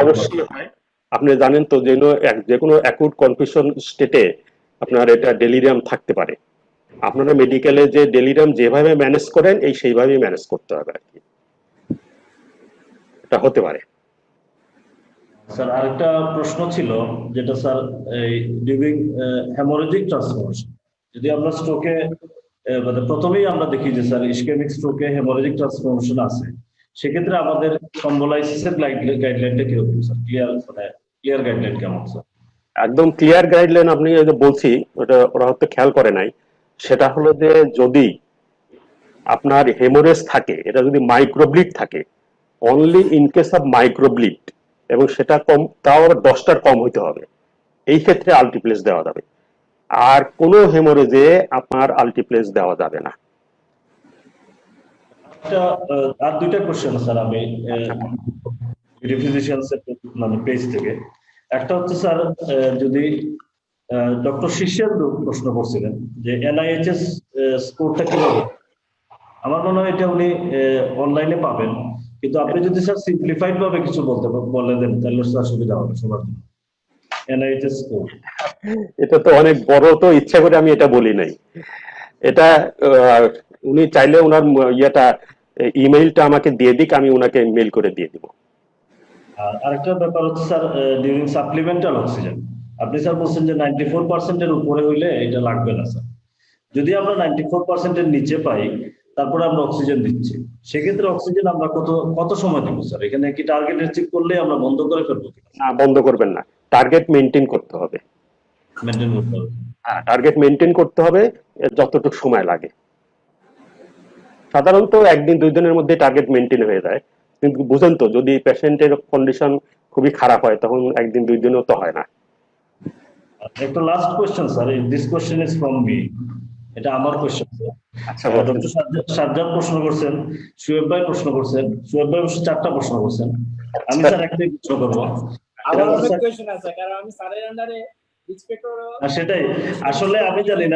অবশ্যই হয়। আপনি জানেন তো যে কোনো অ্যাকুট কনফিউশন স্টেটে আপনার এটা ডেলিরিয়াম থাকতে পারে। আপনারা মেডিকেলে যে ডেলিরিয়াম যেভাবে ম্যানেজ করেন এই সেইভাবেই ম্যানেজ করতে হবে আর কি, এটা হতে পারে। স্যার আরেকটা প্রশ্ন ছিল, যেটা স্যার এই ডিউরিং হেমোরেজিক ট্রান্সফরমেশন, যদি আমরা স্ট্রোকে মানে প্রথমেই আমরা দেখি যে স্যার ইসকেমিক স্ট্রোকে হেমোরেজিক ট্রান্সফরমেশন আছে, সেক্ষেত্রে আমাদের থ্রম্বোলাইসিসের গাইডলাইনটা কিরকম স্যার? ক্লিয়ার গাইডলাইন কেমন স্যার? একদম ক্লিয়ার গাইডলাইন আপনি যে বলছি ওরা হয়তো খেয়াল করে নাই। সেটা হলো যে যদি আপনার হেমোরেজ থাকে, এটা যদি মাইক্রোব্লিড থাকে, অনলি ইন কেস অফ মাইক্রোব্লিড, এবং সেটা কম, তাও আবার 10টার কম হইতে হবে, এই ক্ষেত্রে আল্টিপ্লেস দেওয়া যাবে। আর কোনো হেমোরেজে আপনার আল্টিপ্লেস দেওয়া যাবে না। আর দুইটা কোশ্চেন স্যার আমি ফিজিশিয়ানস মানে পেজ থেকে। একটা হচ্ছে স্যার, যদি ডক্টর শিষ্যেন্দু প্রশ্ন করছিলেন যে NIHS স্কোরটা কিভাবে, আমার মনে হয় এটা উনি অনলাইনে পাবেন, কিন্তু আপনি যদি স্যার সিম্পলিফাইড ভাবে কিছু বলে দেন তাহলে স্যার সুবিধা হবে সবার জন্য। NIHS স্কোর এটা তো অনেক বড়, তো ইচ্ছা করে আমি এটা বলি নাই। এটা উনি চাইলে ওনার ইয়েটা ইমেইলটা আমাকে দিয়ে দিক, আমি ওনাকে মেইল করে দিয়ে দিব। আর আরেকটা ব্যাপার হচ্ছে স্যার, ডিউরিং সাপ্লিমেন্টাল অক্সিজেন আপনি স্যার বলছেন যে 94% এর উপরে হইলে এটা লাগবে না স্যার। যদি আমরা 94% এর নিচে পাই, তারপরে আমরা অক্সিজেন দিচ্ছি, সেক্ষেত্রে অক্সিজেন আমরা কত সময় দিব স্যার? এখানে কি টার্গেট অ্যাচিভ করলে আমরা বন্ধ করে ফেলবো কিনা? না, বন্ধ করবেন না, টার্গেট মেনটেন করতে হবে। মেনটেন করতে হবে। হ্যাঁ, টার্গেট মেনটেন করতে হবে যতটুকু সময় লাগে। সাধারণত 1 দিন 2 দিনের মধ্যে টার্গেট মেনটেন হয়ে যায়, কিন্তু বুঝেন তো যদি পেশেন্টের কন্ডিশন খুবই খারাপ হয় তখন 1 দিন 2 দিনও তো হয় না। একটা last question sir, this question is from me, এটা আমার কোশ্চেন স্যার। আচ্ছা, বলুন। ডক্টর সাজ্জাদ প্রশ্ন করছেন, শুয়েব ভাই প্রশ্ন করছেন, শুয়েব ভাই অবশ্য 4টা প্রশ্ন করছেন, আমি স্যার একটাই প্রশ্ন করবো। আমার অনেক কোয়েশ্চেন আছে, কারণ আমি স্যারের আন্ডারে ইন্সপেক্টর। সেটাই, আসলে আমি জানি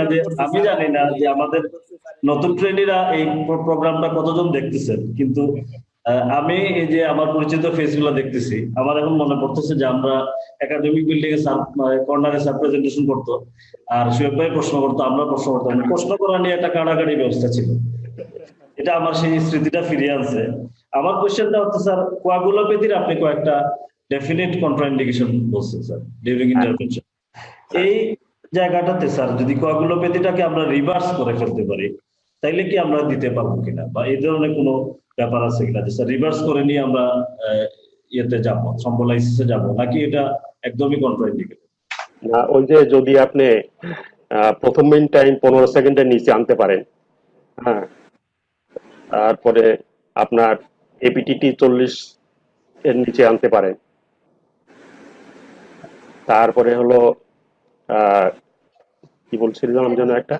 না যে আমাদের নতুন ট্রেনিরা এই প্রোগ্রামটা কতজন দেখতেছেন, কিন্তু আমি এই যে আমার পরিচিত ফেস গুলো দেখতেছি, আমার এখন মনে পড়তেছে যে আমরা একাডেমিক বিল্ডিং এ কর্নারে স্যার প্রেজেন্টেশন করতো, আর শুয়েব ভাই প্রশ্ন করতো, আমরা প্রশ্ন করতাম, প্রশ্ন করা নিয়ে একটা কাড়াকাড়ি ব্যবস্থা ছিল। এটা আমার সেই স্মৃতিটা ফিরিয়ে আনছে। আমার কোশ্চেনটা হচ্ছে স্যার, কোয়াগুলোপ্যাথির আপনি কয়েকটা ডেফিনিট কন্ট্রাইন্ডিকেশন বলছেন স্যার ডিউরিং ইন্টারভেনশন। এই জায়গাটাতে স্যার যদি কোয়াগুলোপ্যাথিটাকে আমরা রিভার্স করে ফেলতে পারি, তাইলে কি আমরা দিতে পারবো কিনা, বা এই ধরনের কোনো ব্যাপার আছে কিনা যে স্যার রিভার্স করে নিয়ে আমরা ইয়েতে যাব, থ্রম্বোলাইসিসে যাব, নাকি এটা একদমই কন্ট্রাইন্ডিকেটেড? না, ওই যে যদি আপনি প্রথম মিন টাইম 15 সেকেন্ডের নিচে আনতে পারেন, হ্যাঁ, তারপরে আপনার এপিটিটি 40 এর নিচে আনতে পারেন, তারপরে হলো কি বলছিলাম যেন একটা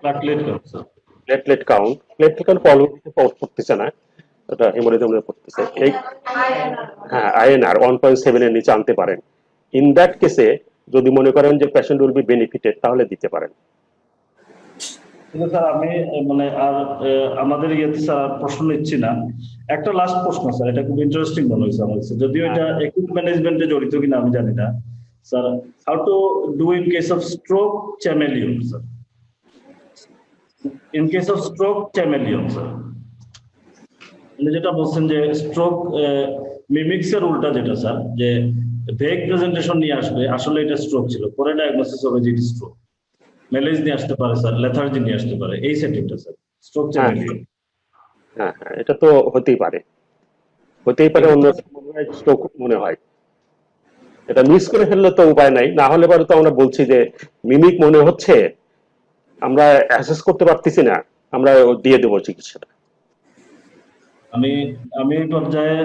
platelet count sir. Platelet count পড়তেছে না, ওটা হেমোরিজমে পড়তেছে। এই হ্যাঁ, আইএনআর 1.7 এর নিচে আনতে পারেন। ইন দ্যাট কেসে যদি মনে করেন যে পেশেন্ট উইল বি বেনিফিটেড, তাহলে দিতে পারেন। কিন্তু স্যার আমি মানে আর আমাদের ইয়েতে স্যার আর প্রশ্ন নিচ্ছি না, একটা লাস্ট প্রশ্ন স্যার, এটা খুব ইন্টারেস্টিং মনে হয়েছে আমার কাছে, যদিও এটা একুইপ ম্যানেজমেন্টে জড়িত কিনা আমি জানি না sir. How to do in case of stroke chameleon sir? In case of stroke chameleon sir, মানে যেটা বলছেন যে স্ট্রোক মিমিক্স এর উল্টা যেটা স্যার, যে ভেগ প্রেজেন্টেশন নিয়ে আসবে, আসলে এটা স্ট্রোক ছিল, পরে ডায়াগনোসিস হবে যে এটা স্ট্রোক, মেলেজ নিয়ে আসতে পারে স্যার, লেথার্জি নিয়ে আসতে পারে, এই সেটিংটা স্যার স্ট্রোক চ্যামেলিয়ন। হ্যাঁ, এটা তো হতেই পারে, অন্য স্ট্রোক মনে হয়। এটা মিস করে ফেললে তো উপায় নাই, না হলে পরে তো আমরা বলছি যে মিমিক মনে হচ্ছে, আমরা অ্যাসেস করতে পারতেছি না, আমরা দিয়ে দেবো চিকিৎসাটা। আমি এই পর্যায়ে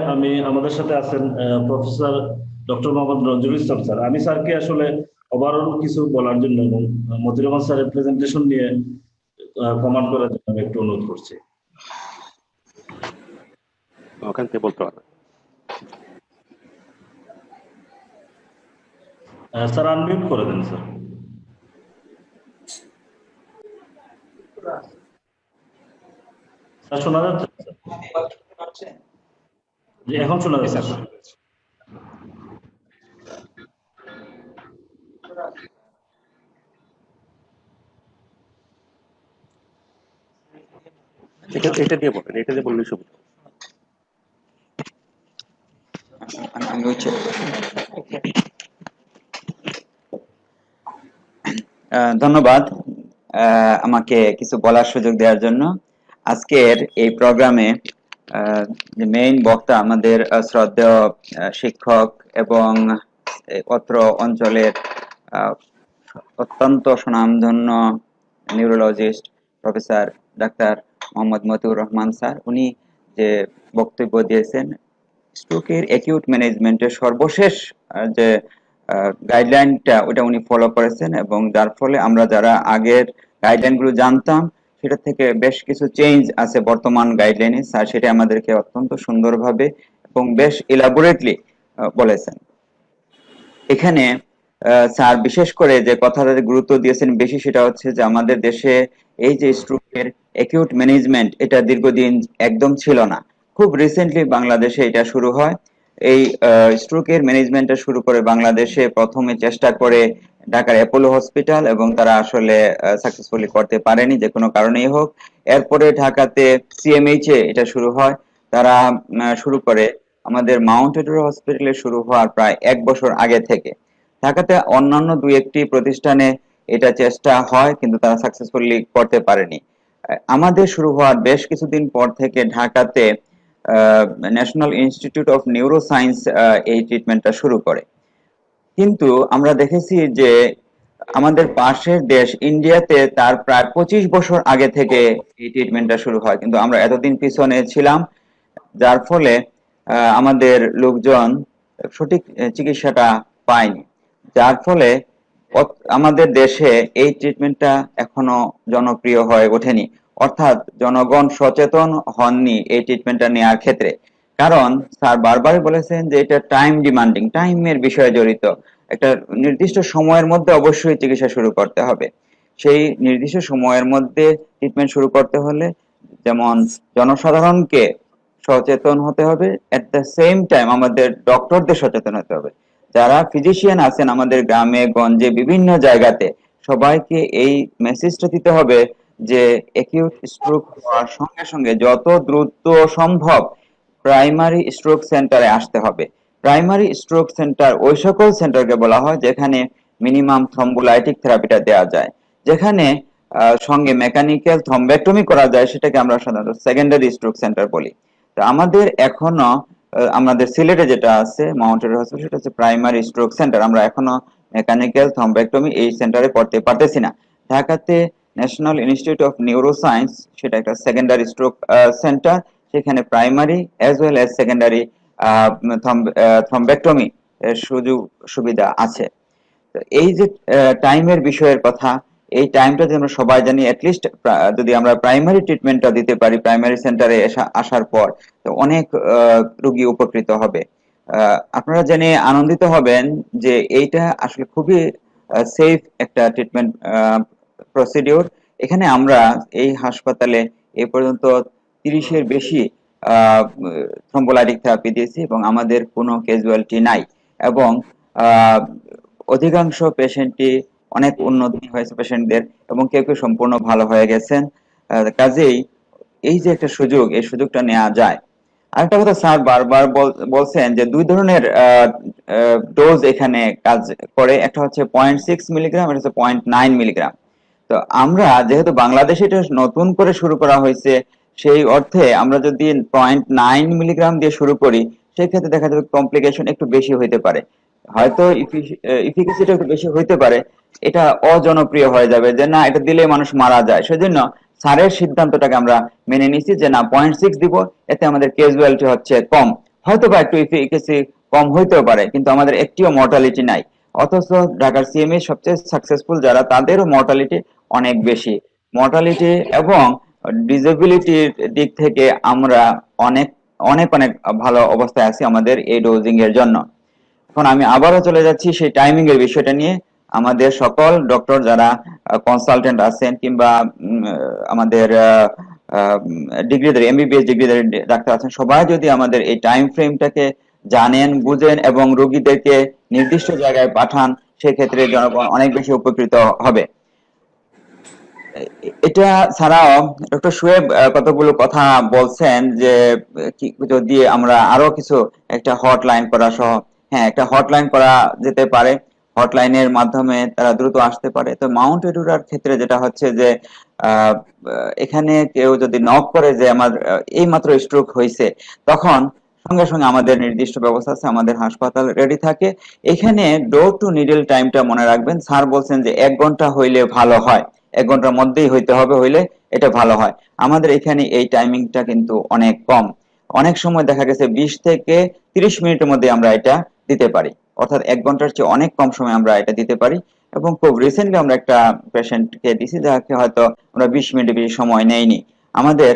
আমাদের সাথে আছেন professor doctor Mohammad Nazrul Islam sir. আমি স্যারকে আসলে ওভারঅল কিছু বলার জন্য এবং মতিউর রহমান স্যারের প্রেজেন্টেশন নিয়ে কমান্ড করার জন্য আমি একটু অনুরোধ করছি। ওখান থেকে বলতে হবে। স্যার আনমিউট করে দেন স্যার। স্যার শোনা যাচ্ছে? জি, এখন শোনা যাচ্ছে স্যার। এটা দিয়ে বলেন, এটা দিয়ে বললে সুবিধা। আমি হচ্ছে ধন্যবাদ আমাকে কিছু বলার সুযোগ দেওয়ার জন্য। আজকের এই প্রোগ্রামে যে মেইন বক্তা আমাদের শ্রদ্ধেয় শিক্ষক এবং অত্র অঞ্চলের অত্যন্ত সুনামধন্য neurologist professor doctor Mohammad Motiur Rahman sir, উনি যে বক্তব্য দিয়েছেন স্ট্রোকের অ্যাকিউট ম্যানেজমেন্টের সর্বশেষ যে গাইডলাইনটা ওটা উনি ফলো করেছেন, এবং যার ফলে আমরা যারা আগের গাইডলাইনগুলো জানতাম সেটা থেকে বেশ কিছু চেঞ্জ আছে বর্তমান গাইডলাইনে। স্যার সেটা আমাদেরকে অত্যন্ত সুন্দরভাবে এবং বেশ ইলাবোরেটলি বলেছেন। এখানে স্যার বিশেষ করে যে কথাটাতে গুরুত্ব দিয়েছেন বেশি, সেটা হচ্ছে যে আমাদের দেশে এই যে স্ট্রোকের অ্যাকিউট ম্যানেজমেন্ট এটা দীর্ঘদিন একদম ছিল না। খুব রিসেন্টলি বাংলাদেশে এটা শুরু হয়। এই স্ট্রোকের ম্যানেজমেন্টটা শুরু করে বাংলাদেশে প্রথমে চেষ্টা করে ঢাকার অ্যাপোলো হসপিটাল, এবং তারা আসলে সাকসেসফুলি করতে পারেনি যে কোনো কারণেই হোক। এরপরে ঢাকাতে সিএমএইচ এ এটা শুরু হয়, তারা শুরু করে আমাদের মাউন্ট এডুরো হসপিটালে শুরু হওয়ার প্রায় 1 বছর আগে থেকে। ঢাকাতে অন্যান্য দুই একটি প্রতিষ্ঠানে এটা চেষ্টা হয়, কিন্তু তারা সাকসেসফুলি করতে পারেনি। আমাদের শুরু হওয়ার বেশ কিছুদিন পর থেকে ঢাকাতে ন্যাশনাল ইনস্টিটিউট অফ নিউরোসায়েন্স এই ট্রিটমেন্টটা শুরু করে। কিন্তু আমরা দেখেছি যে আমাদের পাশের দেশ ইন্ডিয়াতে তার প্রায় 25 বছর আগে থেকে এই ট্রিটমেন্টটা শুরু হয়, কিন্তু আমরা এতদিন পিছনে ছিলাম, যার ফলে আমাদের লোকজন সঠিক চিকিৎসাটা পায়নি, যার ফলে আমাদের দেশে এই ট্রিটমেন্টটা এখনো জনপ্রিয় হয়ে ওঠেনি, অর্থাৎ জনগণ সচেতন হননি এই ট্রিটমেন্টটা নেওয়ার ক্ষেত্রে। কারণ স্যার বারবারই বলেছেন যে এটা টাইম ডিমান্ডিং, টাইমের বিষয়ে জড়িত, একটা নির্দিষ্ট সময়ের মধ্যে অবশ্যই চিকিৎসা শুরু করতে হবে। সেই নির্দিষ্ট সময়ের মধ্যে ট্রিটমেন্ট শুরু করতে হলে যেমন জনসাধারণকে সচেতন হতে হবে, এট দ্য সেম টাইম আমাদের ডক্টরদের সচেতন হতে হবে। যারা ফিজিশিয়ান আছেন আমাদের গ্রামে গঞ্জে বিভিন্ন জায়গাতে, সবাইকে এই মেসেজটা দিতে হবে যে অ্যাকিউট স্ট্রোক হওয়ার সঙ্গে সঙ্গে যত দ্রুত সম্ভব প্রাইমারি স্ট্রোক সেন্টারে আসতে হবে। প্রাইমারি স্ট্রোক সেন্টার ওই সকল সেন্টারকে বলা হয় যেখানে মিনিমাম থ্রম্বোলাইটিক থেরাপিটা দেওয়া যায়, যেখানে সঙ্গে মেকানিক্যাল থ্রম্বেক্টমি করা যায়, সেটাকে আমরা সাধারণত সেকেন্ডারি স্ট্রোক সেন্টার বলি। তো আমাদের এখনো আমাদের সিলেটে যেটা আছে মাউন্টেড হসপিটাল, সেটা হচ্ছে প্রাইমারি স্ট্রোক সেন্টার। আমরা এখনো মেকানিক্যাল থ্রম্বেক্টমি এই সেন্টারে করতে পারতেছি না। ঢাকাতে ন্যাশনাল ইনস্টিটিউট অফ নিউরোসায়েন্স, সেটা একটা সেকেন্ডারি স্ট্রোক সেন্টার, সেখানে primary as well as secondary thrombectomy সুযোগ সুবিধা আছে। তো এই যে টাইমের বিষয়ের কথা, এই টাইমটা যদি আমরা সবাই জানি, অ্যাটলিস্ট যদি আমরা প্রাইমারি ট্রিটমেন্টটা দিতে পারি প্রাইমারি সেন্টারে আসার পর, তো অনেক রোগী উপকৃত হবে। আপনারা জেনে আনন্দিত হবেন যে এইটা আসলে খুবই সেফ একটা ট্রিটমেন্ট প্রসিডিওর। এখানে আমরা এই হাসপাতালে এ পর্যন্ত 30-এর বেশি থ্রম্বোলাইটিক থেরাপি দিয়েছি এবং আমাদের কোনো ক্যাজুয়ালিটি নাই, এবং অধিকাংশ পেশেন্টই অনেক উন্নতি হয়েছে পেশেন্টদের, এবং কেউ কেউ সম্পূর্ণ ভালো হয়ে গেছেন। কাজেই এই যে একটা সুযোগ, এই সুযোগটা নেওয়া যায়। আরেকটা কথা স্যার বারবার বলছেন যে দুই ধরনের ডোজ এখানে কাজ করে, একটা হচ্ছে 0.6 মিলিগ্রাম, একটা হচ্ছে 0.9 মিলিগ্রাম। তো আমরা যেহেতু বাংলাদেশে এটা নতুন করে শুরু করা হয়েছে, সেই অর্থে আমরা যদি 0.9 মিলিগ্রাম দিয়ে শুরু করি, সেক্ষেত্রে দেখা যাবে কমপ্লিকেশন একটু বেশি হইতে পারে, হয়তো ইফিকাসিটা একটু বেশি হইতে পারে, এটা অজনপ্রিয় হয়ে যাবে যে না এটা দিলে মানুষ মারা যায়। সেজন্য স্যারের সিদ্ধান্তটাকে আমরা মেনে নিছি যে না 0.6 দিব, এতে আমাদের ক্যাজুয়ালিটি হচ্ছে কম, হয়তো বা একটু ইফিকাসি কম হইতেও পারে, কিন্তু আমাদের একটিও মর্টালিটি নাই। অথচ ঢাকার সিএমএ সবচেয়ে সাকসেসফুল যারা, তাদেরও মর্টালিটি অনেক বেশি। মর্টালিটি এবং ডিসেবিলিটির দিক থেকে আমরা অনেক অনেক অনেক ভালো অবস্থায় আছি আমাদের এই ডোজিং এর জন্য। এখন আমি আবারও চলে যাচ্ছি সেই টাইমিং এর বিষয়টা নিয়ে। আমাদের সকল ডক্টর যারা কনসালটেন্ট আছেন কিংবা আমাদের ডিগ্রিধারী এমবিবিএস ডিগ্রিধারী ডাক্তার আছেন, সবাই যদি আমাদের এই টাইম ফ্রেমটাকে জানেন, বুঝেন এবং রোগীদেরকে নির্দিষ্ট জায়গায় পাঠান, সেক্ষেত্রে জনগণ অনেক বেশি উপকৃত হবে। এটা ছাড়াও ডক্টর শুয়েব কতগুলো কথা বলছেন যে যদি আমরা আরো কিছু একটা হটলাইন করা সহ, হ্যাঁ একটা হটলাইন করা যেতে পারে, হটলাইনের মাধ্যমে তারা দ্রুত আসতে পারে। তো মাউন্ট এডুরার ক্ষেত্রে যেটা হচ্ছে যে এখানে কেউ যদি নক করে যে আমার এই মাত্র স্ট্রোক হয়েছে, তখন সঙ্গে সঙ্গে আমাদের নির্দিষ্ট ব্যবস্থা আছে, আমাদের হাসপাতাল রেডি থাকে। এখানে ডোর টু নিডল টাইমটা মনে রাখবেন, স্যার বলছেন যে 1 ঘন্টা হইলে ভালো হয়, 1 ঘন্টার মধ্যেই হইতে হবে, হইলে এটা ভালো হয়। আমাদের এখানে এই টাইমিংটা কিন্তু অনেক কম, অনেক সময় দেখা গেছে 20 থেকে 30 মিনিটের মধ্যে আমরা এটা দিতে পারি, অর্থাৎ 1 ঘন্টার চেয়ে অনেক কম সময় আমরা এটা দিতে পারি। এবং খুব রিসেন্টলি আমরা একটা পেশেন্টকে দিছি যাকে হয়তো আমরা 20 মিনিটের বেশি সময় নেইনি। আমাদের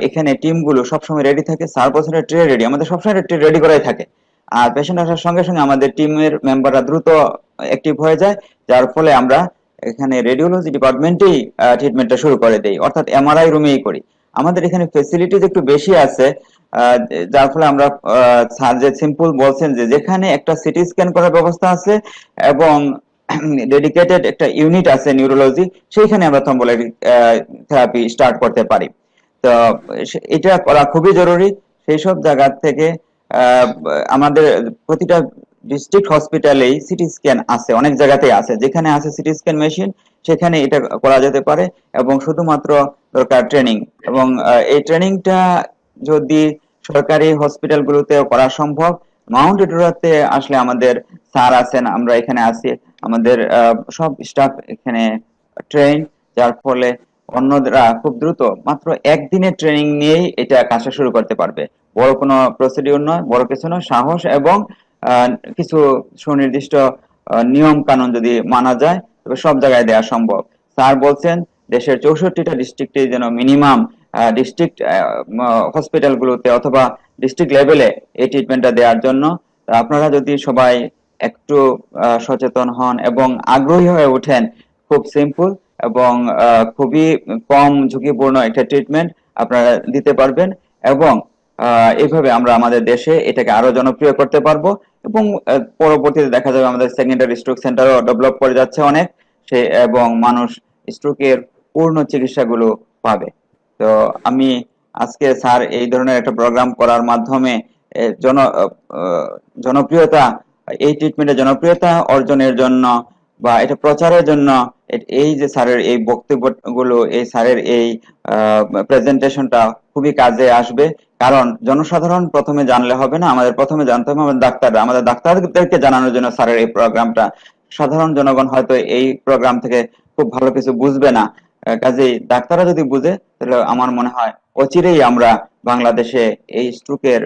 এখানে টিমগুলো সবসময় রেডি থাকে, স্যার বছরের ট্রে রেডি, আমাদের সবসময় ট্রে রেডি করাই থাকে। আর পেশেন্ট আসার সঙ্গে সঙ্গে আমাদের টিমের মেম্বাররা দ্রুত অ্যাক্টিভ হয়ে যায়, যার ফলে আমরা এখানে রেডিওলজি ডিপার্টমেন্টেই ট্রিটমেন্টটা শুরু করে দেই, অর্থাৎ এমআরআই রুমেই করি। আমাদের এখানে ফেসিলিটিজ একটু বেশি আছে, যার ফলে আমরা স্যার যে সিম্পল বলছেন যে যেখানে একটা সিটি স্ক্যান করার ব্যবস্থা আছে এবং ডেডিকেটেড একটা ইউনিট আছে নিউরোলজি, সেইখানে আমরা থ্রম্বোলাইটিক থেরাপি স্টার্ট করতে পারি। তো এটা করা খুবই জরুরি। সেই সব জায়গা থেকে আমাদের প্রতিটা ডিস্ট্রিক্ট হসপিটালেই সিটি স্ক্যান আছে, অনেক জায়গাতেই আছে, যেখানে আছে সিটি স্ক্যান মেশিন সেখানে এটা করা যেতে পারে। এবং শুধুমাত্র দরকার ট্রেনিং, এবং এই ট্রেনিংটা যদি সরকারি হসপিটালগুলোতেও করা সম্ভব। মাউন্ট এডুরাতে আসলে আমাদের স্যার আছেন, আমরা এখানে আছি, আমাদের সব স্টাফ এখানে ট্রেন, যার ফলে অন্যরা খুব দ্রুত মাত্র একদিনের ট্রেনিং নিয়েই এটা কাজটা শুরু করতে পারবে। বড় কোনো প্রসিডিউর নয়, বড় কিছু নয়, সাহস এবং কিছু সুনির্দিষ্ট নিয়ম কানুন যদি মানা যায় তবে সব জায়গায় দেওয়া সম্ভব। স্যার বলছেন দেশের 64টা ডিস্ট্রিক্টে যেন মিনিমাম ডিস্ট্রিক্ট হসপিটালগুলোতে অথবা ডিস্ট্রিক্ট লেভেলে এই ট্রিটমেন্টটা দেওয়ার জন্য। আপনারা যদি সবাই একটু সচেতন হন এবং আগ্রহী হয়ে ওঠেন, খুব সিম্পল এবং খুবই কম ঝুঁকিপূর্ণ একটা ট্রিটমেন্ট আপনারা দিতে পারবেন। এবং এইভাবে আমরা আমাদের দেশে এটাকে আরো জনপ্রিয় করতে পারবো। এবং পরবর্তীতে দেখা যাবে আমাদের সেকেন্ডারি স্ট্রোক সেন্টারও ডেভেলপ করে যাচ্ছে অনেক, এবং মানুষ স্ট্রোকের পূর্ণ চিকিৎসাগুলো পাবে। তো আমি আজকে স্যার এই ধরনের একটা প্রোগ্রাম করার মাধ্যমে জনপ্রিয়তা, এই ট্রিটমেন্টের জনপ্রিয়তা অর্জনের জন্য বা এটা প্রচারের জন্য এই যে স্যারের এই বক্তব্যগুলো, এই স্যারের এই প্রেজেন্টেশনটা খুবই কাজে আসবে। কারণ জনসাধারণ প্রথমে জানলে হবে না, আমাদের প্রথমে জানতে হবে আমাদের ডাক্তাররা, আমাদের ডাক্তারদেরকে জানানোর জন্য স্যারের এই প্রোগ্রামটা। সাধারণ জনগণ হয়তো এই প্রোগ্রাম থেকে খুব ভালো কিছু বুঝবে না, কাজেই ডাক্তাররা যদি বুঝে তাহলে আমার মনে হয় অচিরেই আমরা বাংলাদেশে এই স্ট্রোকের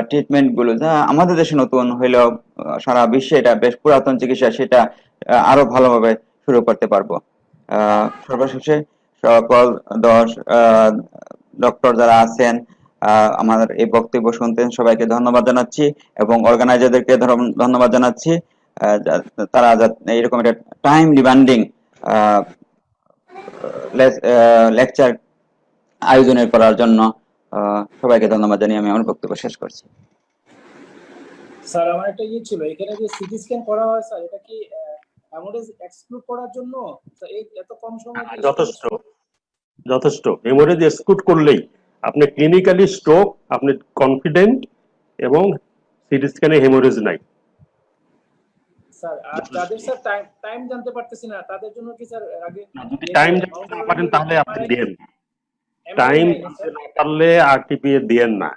ট্রিটমেন্ট গুলো, যা আমাদের দেশে নতুন হইলেও সারা বিশ্বে এটা বেশ পুরাতন চিকিৎসা, সেটা আরো ভালোভাবে শুরু করতে পারবো। সর্বশেষে সকল ডক্টর যারা আছেন আমাদের এই বক্তব্য শুনতেন সবাইকে ধন্যবাদ জানাচ্ছি, এবং অর্গানাইজারদেরকে ধন্যবাদ জানাচ্ছি। তারা এরকম একটা টাইম ডিমান্ডিং লেকচার আয়োজনের করার জন্য সবাইকে ধন্যবাদ জানিয়ে আমি আমার বক্তব্য শেষ করছি। স্যার আমার একটা ছিল, এখানে যে সিটি স্ক্যান করা হয় স্যার, এটা কি হ্যামোরেজ এক্সক্লুড করার জন্য? এই এত কম সময়ে যথেষ্ট যথেষ্ট। হেমোরেজ এক্সক্লুড করলেই আপনি ক্লিনিক্যালি স্ট্রোক, আপনি কনফিডেন্ট এবং সিটি স্ক্যানে হেমোরেজ নাই। স্যার আর যাদের স্যার টাইম জানতে পারতেছি না তাদের জন্য কি স্যার আগে যদি টাইম জানতে না পারেন তাহলে আপনি দেন, টাইম জানতে না পারলে আরটিপিএ দেন না,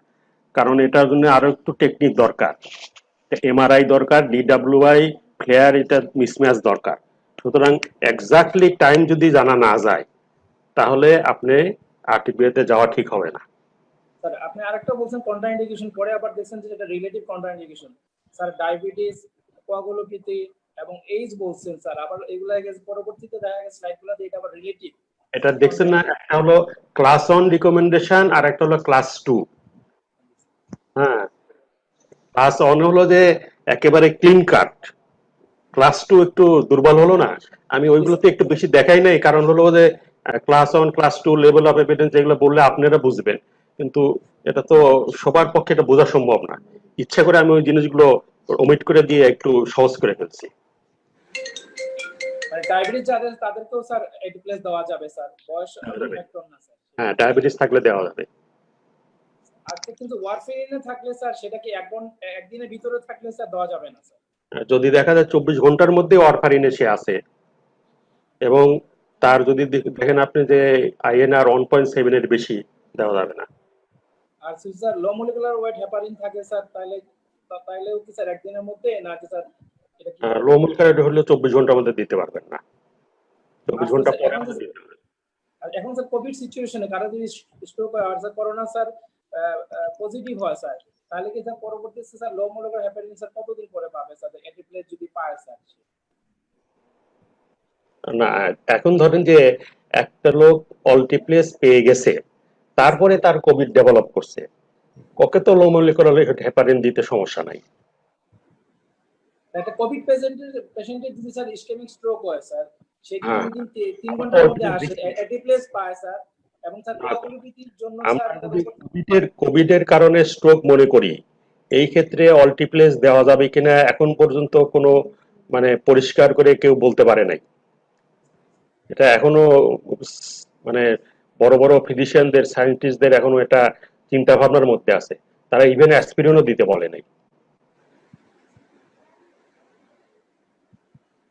কারণ এটার জন্য আরো একটু টেকনিক দরকার, এমআরআই দরকার, ডিডব্লিউআই, ফ্লেয়ার, এটা মিসম্যাচ দরকার। সুতরাং এক্স্যাক্টলি টাইম যদি জানা না যায় তাহলে আপনি আরটিপিএ তে যাওয়া ঠিক হবে না। স্যার আপনি আরেকটা বলছেন কন্ট্রাইন্ডিকেশন, পরে আবার দেখছেন যে এটা relative contraindication. Sir diabetes, coagulopathy এবং এইজ বলছেন স্যার, আবার এগুলা পরবর্তীতে দেখা গেছে স্লাইডগুলো দিয়ে এটা আবার রিলেটিভ। এটা দেখছেন না, একটা হলো ক্লাস 1 রিকমেন্ডেশন আর একটা হলো ক্লাস 2। হ্যাঁ, ক্লাস 1 হলো যে একেবারে ক্লিন কাট, ক্লাস 2 একটু দুর্বল হলো না। আমি ওইগুলোতে একটু বেশি দেখাই নাই, কারণ হলো যে class 1 class 2 level of evidence এগুলো বললে আপনারা বুঝবেন, কিন্তু এটা তো সবার পক্ষে এটা বোঝা সম্ভব না। ইচ্ছা করে আমি ওই জিনিসগুলো ওমিট করে দিয়ে একটু সহজ করে ফেলছি। মানে ডায়াবেটিস যাদের তাদেরকেও স্যার এডিপ্লেস দেওয়া যাবে স্যার, বয়স ফ্যাক্টর না স্যার? হ্যাঁ, ডায়াবেটিস থাকলে দেওয়া যাবে। আচ্ছা, কিন্তু ওয়ারফেরিনে থাকলে স্যার সেটা কি একদিনের ভিতরে থাকলে স্যার দেওয়া যাবে না স্যার? যদি দেখা যায় 24 ঘন্টার মধ্যে ওয়ারফারিনে সে আছে এবং তার যদি দেখেন আপনি যে আইএনআর 1.7 এর বেশি, দেওয়া যাবে না। আর স্যার লো মলিকুলার ওয়েট হেপারিন থাকে স্যার, তাইলেও কি স্যার একদিনের মধ্যে না কি স্যার? এটা কি লো মলিকুলার হলে 24 ঘন্টার মধ্যে দিতে পারবেন না, 24 ঘন্টা পরে দিতে হবে। আর এখন স্যার কোভিড সিচুয়েশনে কারো যদি স্ট্রোক হয় আর স্যার করোনা স্যার পজিটিভ হয় স্যার, তাহলে কি স্যার পরবর্তীতে স্যার লো মলিকুলার হেপারিন স্যার কতদিন পরে পাবে স্যার এন্টিপ্লেট যদি পায় স্যার? না, এখন ধরেন যে একটা লোক অল্টিপ্লেস পেয়ে গেছে, তারপরে তার কোভিড ডেভেলপ করছে, ওকে তো লো মলিকুলার হেপারিন দিতে সমস্যা নাই। একটা কোভিড পেশেন্টের যদি স্যার ইসকেমিক স্ট্রোক হয় স্যার, সে কি 3 ঘন্টার মধ্যে আসে এন্টিপ্লেস পায় স্যার, এবং স্যার কোয়াগুলোপ্যাথির জন্য স্যার কোভিডের কারণে স্ট্রোক মনে করি, এই ক্ষেত্রে অল্টিপ্লেস দেওয়া যাবে কিনা এখন পর্যন্ত কোনো মানে পরিষ্কার করে কেউ বলতে পারে নাই। এটা এখনো মানে বড় বড় ফিজিশিয়ানদের, সায়েন্টিস্টদের এখনো এটা চিন্তা ভাবনার মধ্যে আছে, তারা ইভেন অ্যাসপিরিনও দিতে বলে নাই।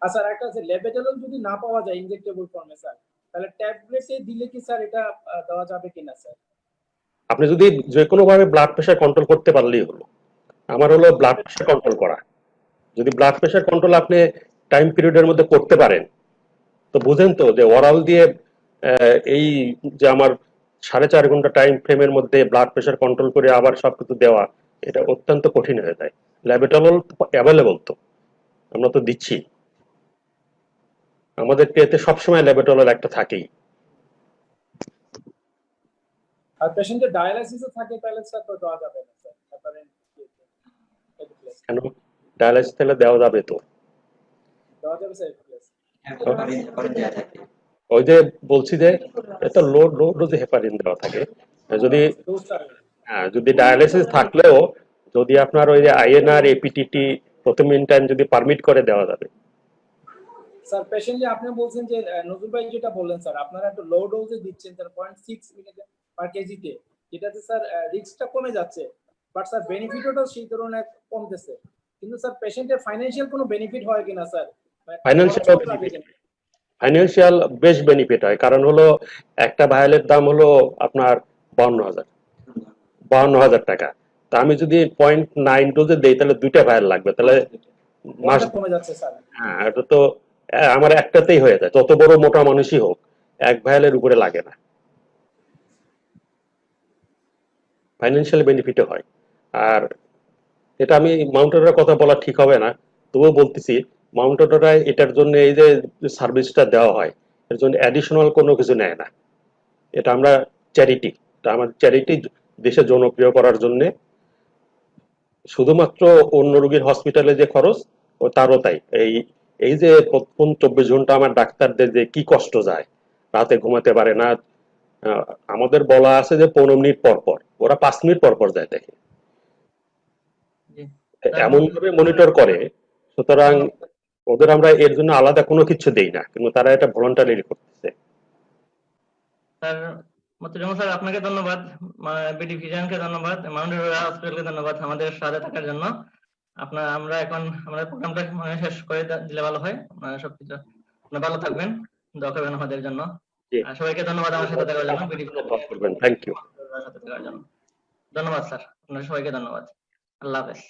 আর স্যার একটা আছে লেবেটালল যদি না পাওয়া যায় ইনজেক্টেবল ফর্মে স্যার, তাহলে ট্যাবলেটে দিলে কি স্যার এটা দেওয়া যাবে কিনা স্যার? আপনি যদি যে কোনো ভাবে ব্লাড প্রেশার কন্ট্রোল করতে পারলেই হলো। আমার হলো ব্লাড প্রেশার কন্ট্রোল করা। যদি ব্লাড প্রেশার কন্ট্রোল আপনি টাইম পিরিয়ডের মধ্যে করতে পারেন, তো বুঝেন তো যে ওরাল দিয়ে এই যে আমার 4.5 ঘন্টা টাইম ফ্রেমের মধ্যে ব্লাড প্রেশার কন্ট্রোল করে আবার সবকিছু দেওয়া, এটা অত্যন্ত কঠিন হয়ে যায়। ল্যাবেটালল অ্যাভেলেবল তো, আমরা তো দিচ্ছি, আমাদের এতে সবসময় ল্যাবেটালল একটা থাকেই। আর পেশেন্টের ডায়ালাইসিসে থাকে তাহলে স্যার তো দেওয়া যাবে না স্যার কেন ডায়ালাইসিস তাহলে দেওয়া যাবে তো? দেওয়া যাবে স্যার ওই যে বলছি যে এটা লো ডোজে হেপারিন দেওয়া থাকে। যদি যদি ডায়ালাইসিস থাকলেও যদি আপনার ওই যে আইএনআর এপিটিটি প্রথম টাইম যদি পারমিট করে দেওয়া যাবে। স্যার পেশেন্ট যে আপনি বলছেন যে নজরুল ভাই যেটা বললেন স্যার, আপনারা একটু লো ডোজে দিচ্ছেন স্যার 0.6 মিলিগ্রাম পার কেজিতে, যেটাতে স্যার রিস্কটা কমে যাচ্ছে, বাট স্যার বেনিফিটও সেই ধরনের কমতেছে, কিন্তু স্যার পেশেন্টের ফাইনান্সিয়াল কোনো বেনিফিট হয় কিনা স্যার? ফাইন্যান্সিয়াল বেশ বেনিফিট হয়, কারণ হলো একটা ভায়ালের দাম হলো আপনার 52,000 টাকা। তা আমি যদি 0.9 ডোজে দেই তাহলে 2টা ভায়াল লাগবে, তাহলে মাস কমে যাচ্ছে স্যার। হ্যাঁ, এটা তো আমার একটাতেই হয়ে যায়, তত বড় মোটা মানুষই হোক, এক ভায়ালের উপরে লাগে না। ফাইন্যান্সিয়াল বেনিফিটও হয়। আর এটা আমি মাউন্টেনের কথা বলা ঠিক হবে না, তবুও বলতেছি মাউন্টেনরাই এটার জন্য এই যে সার্ভিসটা দেওয়া হয় এর জন্য অ্যাডিশনাল কোনো কিছু নেয় না। এটা আমরা চ্যারিটি, এটা আমার চ্যারিটি দেশে জনপ্রিয় করার জন্য, শুধুমাত্র অন্য রোগীর হসপিটালে যে খরচ ও তারও তাই। এই যে প্রথম 24 ঘন্টা আমার ডাক্তারদের যে কি কষ্ট যায়, রাতে ঘুমাতে পারে না, আমাদের বলা আছে যে 15 মিনিট পর পর, ওরা 5 মিনিট পর পর যায় দেখে, এমন ভাবে মনিটর করে। সুতরাং ওদের আমরা এর জন্য আলাদা কোনো কিছু দেই না, কিন্তু তারা এটা ভলান্টারিলি করতেছে। স্যার মতুজামা স্যার আপনাকে ধন্যবাদ, বিডি ভিশনকে ধন্যবাদ, মাউন্টেন হসপিটালকে ধন্যবাদ আমাদের সাথে থাকার জন্য। আমরা এখন আমাদের প্রোগ্রামটা শেষ করে দিলে ভালো হয়। সবকিছু আপনারা ভালো থাকবেন, দোয়া করবেন আমাদের জন্য। সবাইকে ধন্যবাদ আমার সাথে থাকার জন্য, বিডি থ্যাংক ইউ। সাথে থাকার জন্য ধন্যবাদ স্যার, আপনাদের সবাইকে ধন্যবাদ। আল্লাহ হাফেজ।